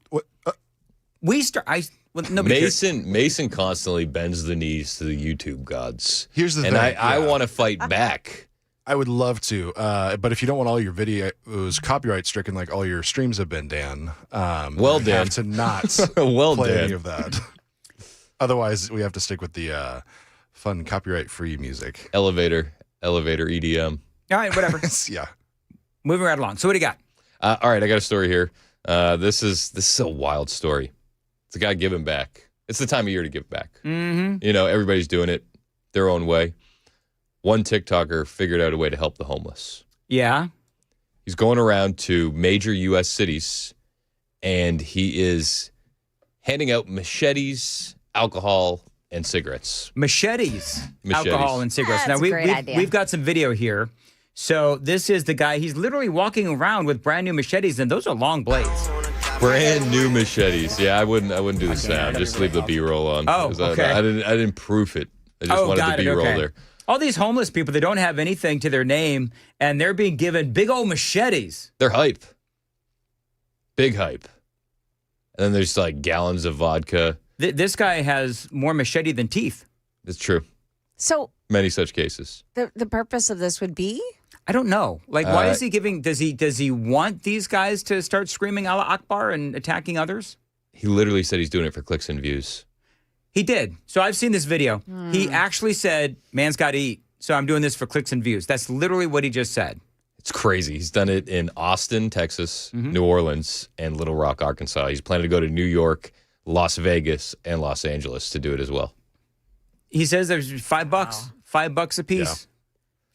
We start. Well, nobody cares. Mason constantly bends the knees to the YouTube gods. Here's the and thing. I want to fight back. I would love to, but if you don't want all your videos copyright stricken, like all your streams have been, Dan. Well, we Dan. have to not Well, play Dan. any of that. Otherwise, we have to stick with the fun copyright-free music. Elevator EDM. All right, whatever. Yeah. Moving right along. So what do you got? All right, I got a story here. This is a wild story. It's a guy giving back. It's the time of year to give back. Mm-hmm. You know, everybody's doing it their own way. One TikToker figured out a way to help the homeless. Yeah. He's going around to major U.S. cities, and he is handing out machetes, alcohol, and cigarettes. Machetes, alcohol, and cigarettes. That's now a great idea. we've got some video here. So this is the guy. He's literally walking around with brand new machetes, and those are long blades. Brand new machetes. Yeah, I wouldn't do the sound. Just leave the B-roll on. Oh, 'Cause okay. I didn't proof it. I just wanted got the it, B-roll okay. there. All these homeless people, they don't have anything to their name, and they're being given big old machetes. They're hype. Big hype. And then there's like gallons of vodka. This guy has more machete than teeth. It's true. So Many such cases. the purpose of this would be? I don't know. Like, why is he giving? Does he want these guys to start screaming Allah Akbar and attacking others? He literally said he's doing it for clicks and views. He did. So I've seen this video. He actually said, "Man's got to eat." So I'm doing this for clicks and views. That's literally what he just said. It's crazy. He's done it in Austin, Texas, New Orleans, and Little Rock, Arkansas. He's planning to go to New York, Las Vegas, and Los Angeles to do it as well. He says there's $5, $5 a piece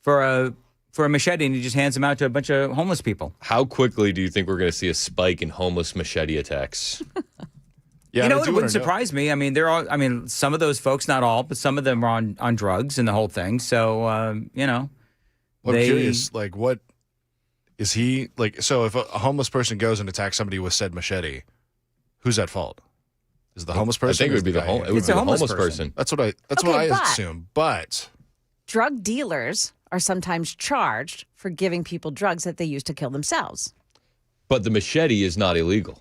for a machete, and he just hands them out to a bunch of homeless people. How quickly do you think we're going to see a spike in homeless machete attacks? You know, it wouldn't surprise me. I mean, some of those folks, not all, but some of them are on drugs and the whole thing. So, you know, Well, I'm curious, like, what is he like? So, if a homeless person goes and attacks somebody with said machete, who's at fault? Is it the homeless person? I think it would be the homeless person. That's what I assume. But Drug dealers are sometimes charged for giving people drugs that they use to kill themselves. But the machete is not illegal.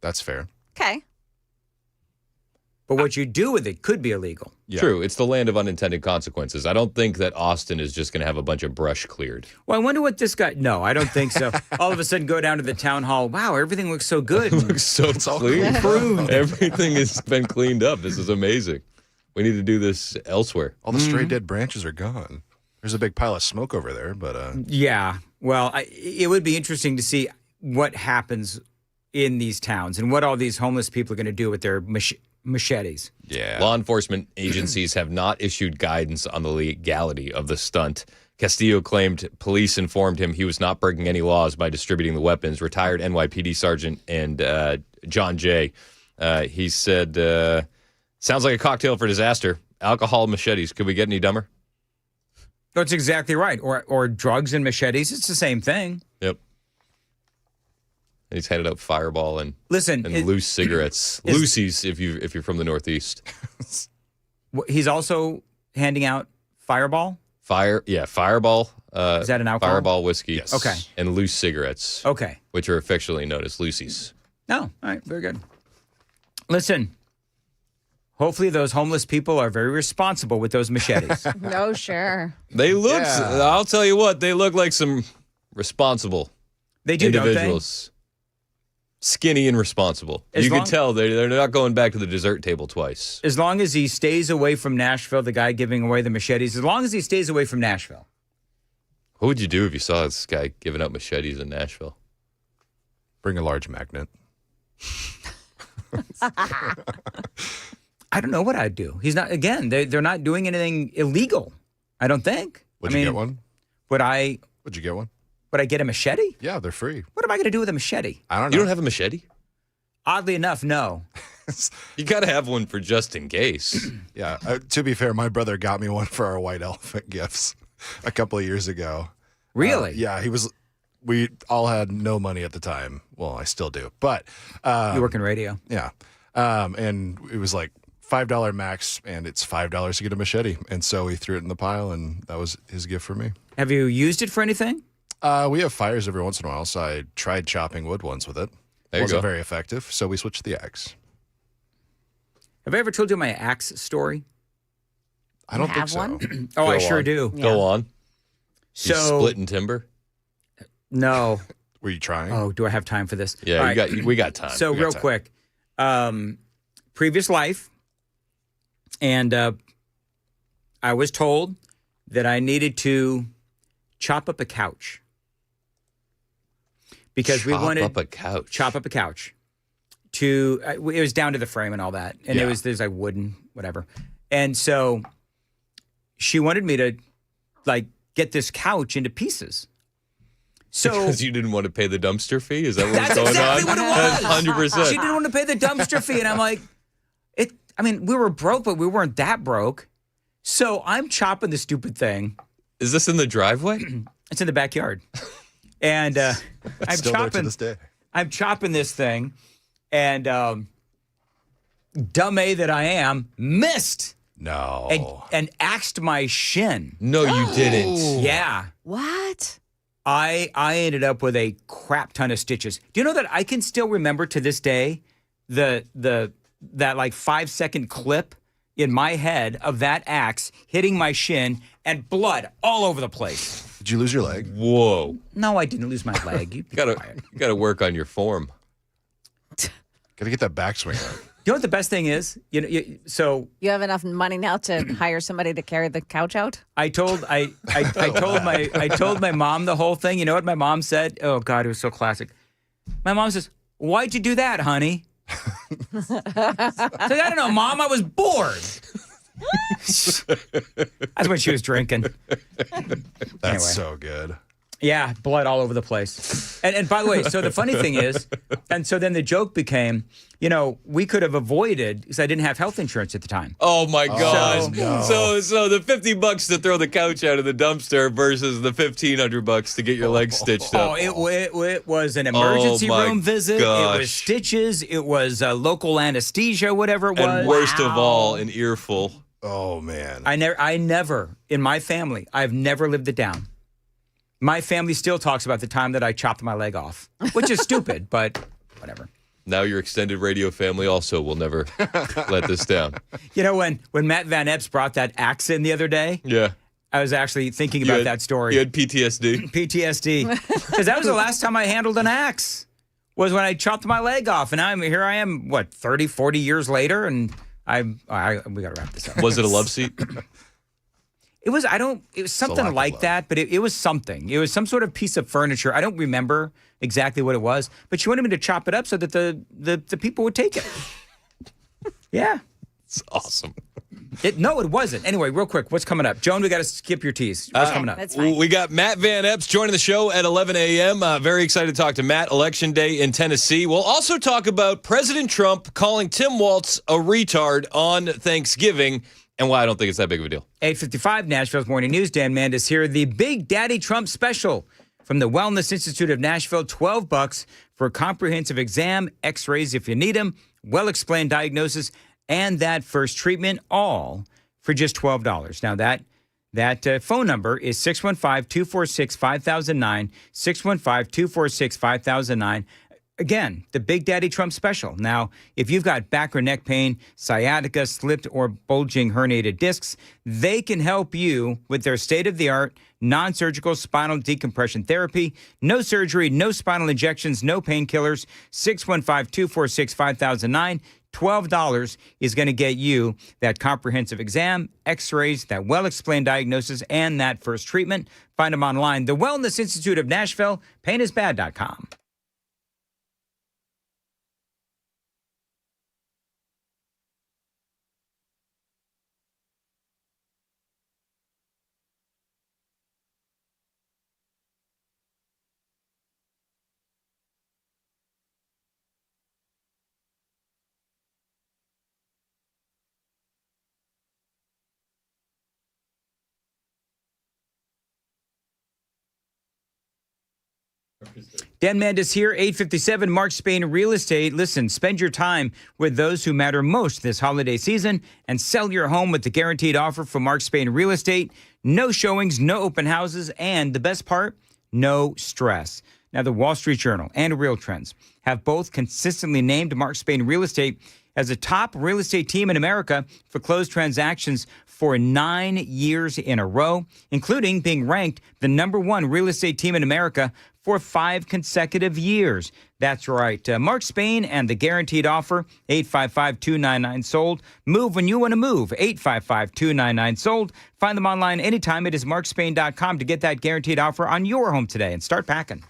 That's fair. Okay. But what you do with it could be illegal. True. It's the land of unintended consequences. I don't think that Austin is just going to have a bunch of brush cleared. Well, I wonder what this guy... No, I don't think so. All of a sudden go down to the town hall. Wow, everything looks so good. It looks so clean. Pruned. Everything has been cleaned up. This is amazing. We need to do this elsewhere. All the stray dead branches are gone. There's a big pile of smoke over there, but Yeah. Well, it would be interesting to see. what happens in these towns and what all these homeless people are going to do with their machetes. Yeah. Law enforcement agencies have not issued guidance on the legality of the stunt. Castillo claimed police informed him he was not breaking any laws by distributing the weapons. Retired NYPD Sergeant and John Jay, he said, sounds like a cocktail for disaster. Alcohol, machetes. Could we get any dumber? That's exactly right. Or drugs and machetes. It's the same thing. Yep. And he's handed out Fireball and and loose cigarettes, Lucy's if you're from the Northeast. He's also handing out Fireball. Fireball. Is that an alcohol? Fireball whiskey. Yes. Okay. And loose cigarettes. Okay. Which are affectionately known as Lucy's. No, all right, very good. Listen, hopefully those homeless people are very responsible with those machetes. No, sure. They look. I'll tell you what. They look like some responsible. They do, individuals. Skinny and responsible. You can tell they're not going back to the dessert table twice. As long as he stays away from Nashville, the guy giving away the machetes, as long as he stays away from Nashville. What would you do if you saw this guy giving out machetes in Nashville? Bring a large magnet. I don't know what I'd do. He's not, again, they're not doing anything illegal, I don't think. Would you get one? Would you get one? Would I get a machete? Yeah, they're free. What am I going to do with a machete? I don't know. You don't have a machete? Oddly enough, no. You got to have one for just in case. Yeah. To be fair, my brother got me one for our white elephant gifts a couple of years ago. Really? Yeah. We all had no money at the time. Well, I still do, but you work in radio. Yeah. And it was like $5 max, and it's $5 to get a machete. And so he threw it in the pile, and that was his gift for me. Have you used it for anything? We have fires every once in a while, so I tried chopping wood once with it. There you Wasn't go. very effective, so we switched to the axe. Have I ever told you my axe story? I don't think so. One? Oh, I Go sure on. do. Go on. So You splitting timber? No. Were you trying? Oh, do I have time for this? Yeah, All right. we got time. So We got real time. quick, previous life, and I was told that I needed to chop up a couch because we wanted Chop up a couch. chop up a couch. It was down to the frame and all that, and Yeah. there's like wooden whatever, and so she wanted me to like get this couch into pieces. So Because you didn't want to pay the dumpster fee? Is that what's that's going exactly on? what it was. 100%. She didn't want to pay the dumpster fee, and I'm like, we were broke, but we weren't that broke. So I'm chopping the stupid thing. Is this in the driveway? It's in the backyard, and I'm Still there to chopping. this day. I'm chopping this thing, and dumb A that I am, missed No. and axed my shin. No, you didn't. Yeah. What? I ended up with a crap ton of stitches. Do you know that I can still remember to this day that like 5-second clip in my head of that axe hitting my shin and blood all over the place. Did you lose your leg? Whoa. No, I didn't lose my leg. You gotta work on your form. Gotta get that backswing out. You know what the best thing is? So You have enough money now to hire somebody to carry the couch out? I told my mom the whole thing. You know what my mom said? Oh God, it was so classic. My mom says, "Why'd you do that, honey?" So I don't know, Mom. I was bored. That's when she was drinking. That's Anyway. so good. Yeah, blood all over the place. And by the way, so the funny thing is, and so then the joke became, we could have avoided, because I didn't have health insurance at the time. Oh my gosh. no. So the $50 to throw the couch out of the dumpster versus the $1,500 to get your leg stitched up. Oh, it was an emergency my room visit. It gosh. was stitches. It was local anesthesia, whatever it was. And worst of all, an earful. Oh man. I never, in my family, I've never lived it down. My family still talks about the time that I chopped my leg off, which is stupid, but whatever. Now your extended radio family also will never let this down. You know, when Matt Van Epps brought that axe in the other day, Yeah. I was actually thinking about that story. You had PTSD? PTSD. Because that was the last time I handled an axe, was when I chopped my leg off. And here I am, 30, 40 years later, and we got to wrap this up. Was it a love seat? It was something like that, but it was something. It was some sort of piece of furniture. I don't remember exactly what it was, but she wanted me to chop it up so that the people would take it. Yeah. It's awesome. No, it wasn't. Anyway, real quick, what's coming up? Joan, we got to skip your tease. What's coming up? That's fine. We got Matt Van Epps joining the show at 11 a.m. Very excited to talk to Matt. Election day in Tennessee. We'll also talk about President Trump calling Tim Walz a retard on Thanksgiving and why I don't think it's that big of a deal. 8:55, Nashville's Morning News. Dan Mandis here. The Big Daddy Trump special from the Wellness Institute of Nashville. $12 for a comprehensive exam, x-rays if you need them, well-explained diagnosis, and that first treatment, all for just $12. Now, that phone number is 615-246-5009, 615-246-5009. Again, the Big Daddy Trump special. Now, if you've got back or neck pain, sciatica, slipped or bulging herniated discs, they can help you with their state-of-the-art non-surgical spinal decompression therapy. No surgery, no spinal injections, no painkillers. 615-246-5009. $12 is going to get you that comprehensive exam, x-rays, that well-explained diagnosis, and that first treatment. Find them online. The Wellness Institute of Nashville, painisbad.com. Dan Mandis here, 8:57, Mark Spain Real Estate. Listen, spend your time with those who matter most this holiday season and sell your home with the guaranteed offer from Mark Spain Real Estate. No showings, no open houses, and the best part, no stress. Now, the Wall Street Journal and Real Trends have both consistently named Mark Spain Real Estate as a top real estate team in America for closed transactions for 9 years in a row, including being ranked the #1 real estate team in America for 5 consecutive years. That's right. Mark Spain and the guaranteed offer, 855-299-SOLD. Move when you want to move, 855-299-SOLD. Find them online anytime. It is markspain.com to get that guaranteed offer on your home today and start packing.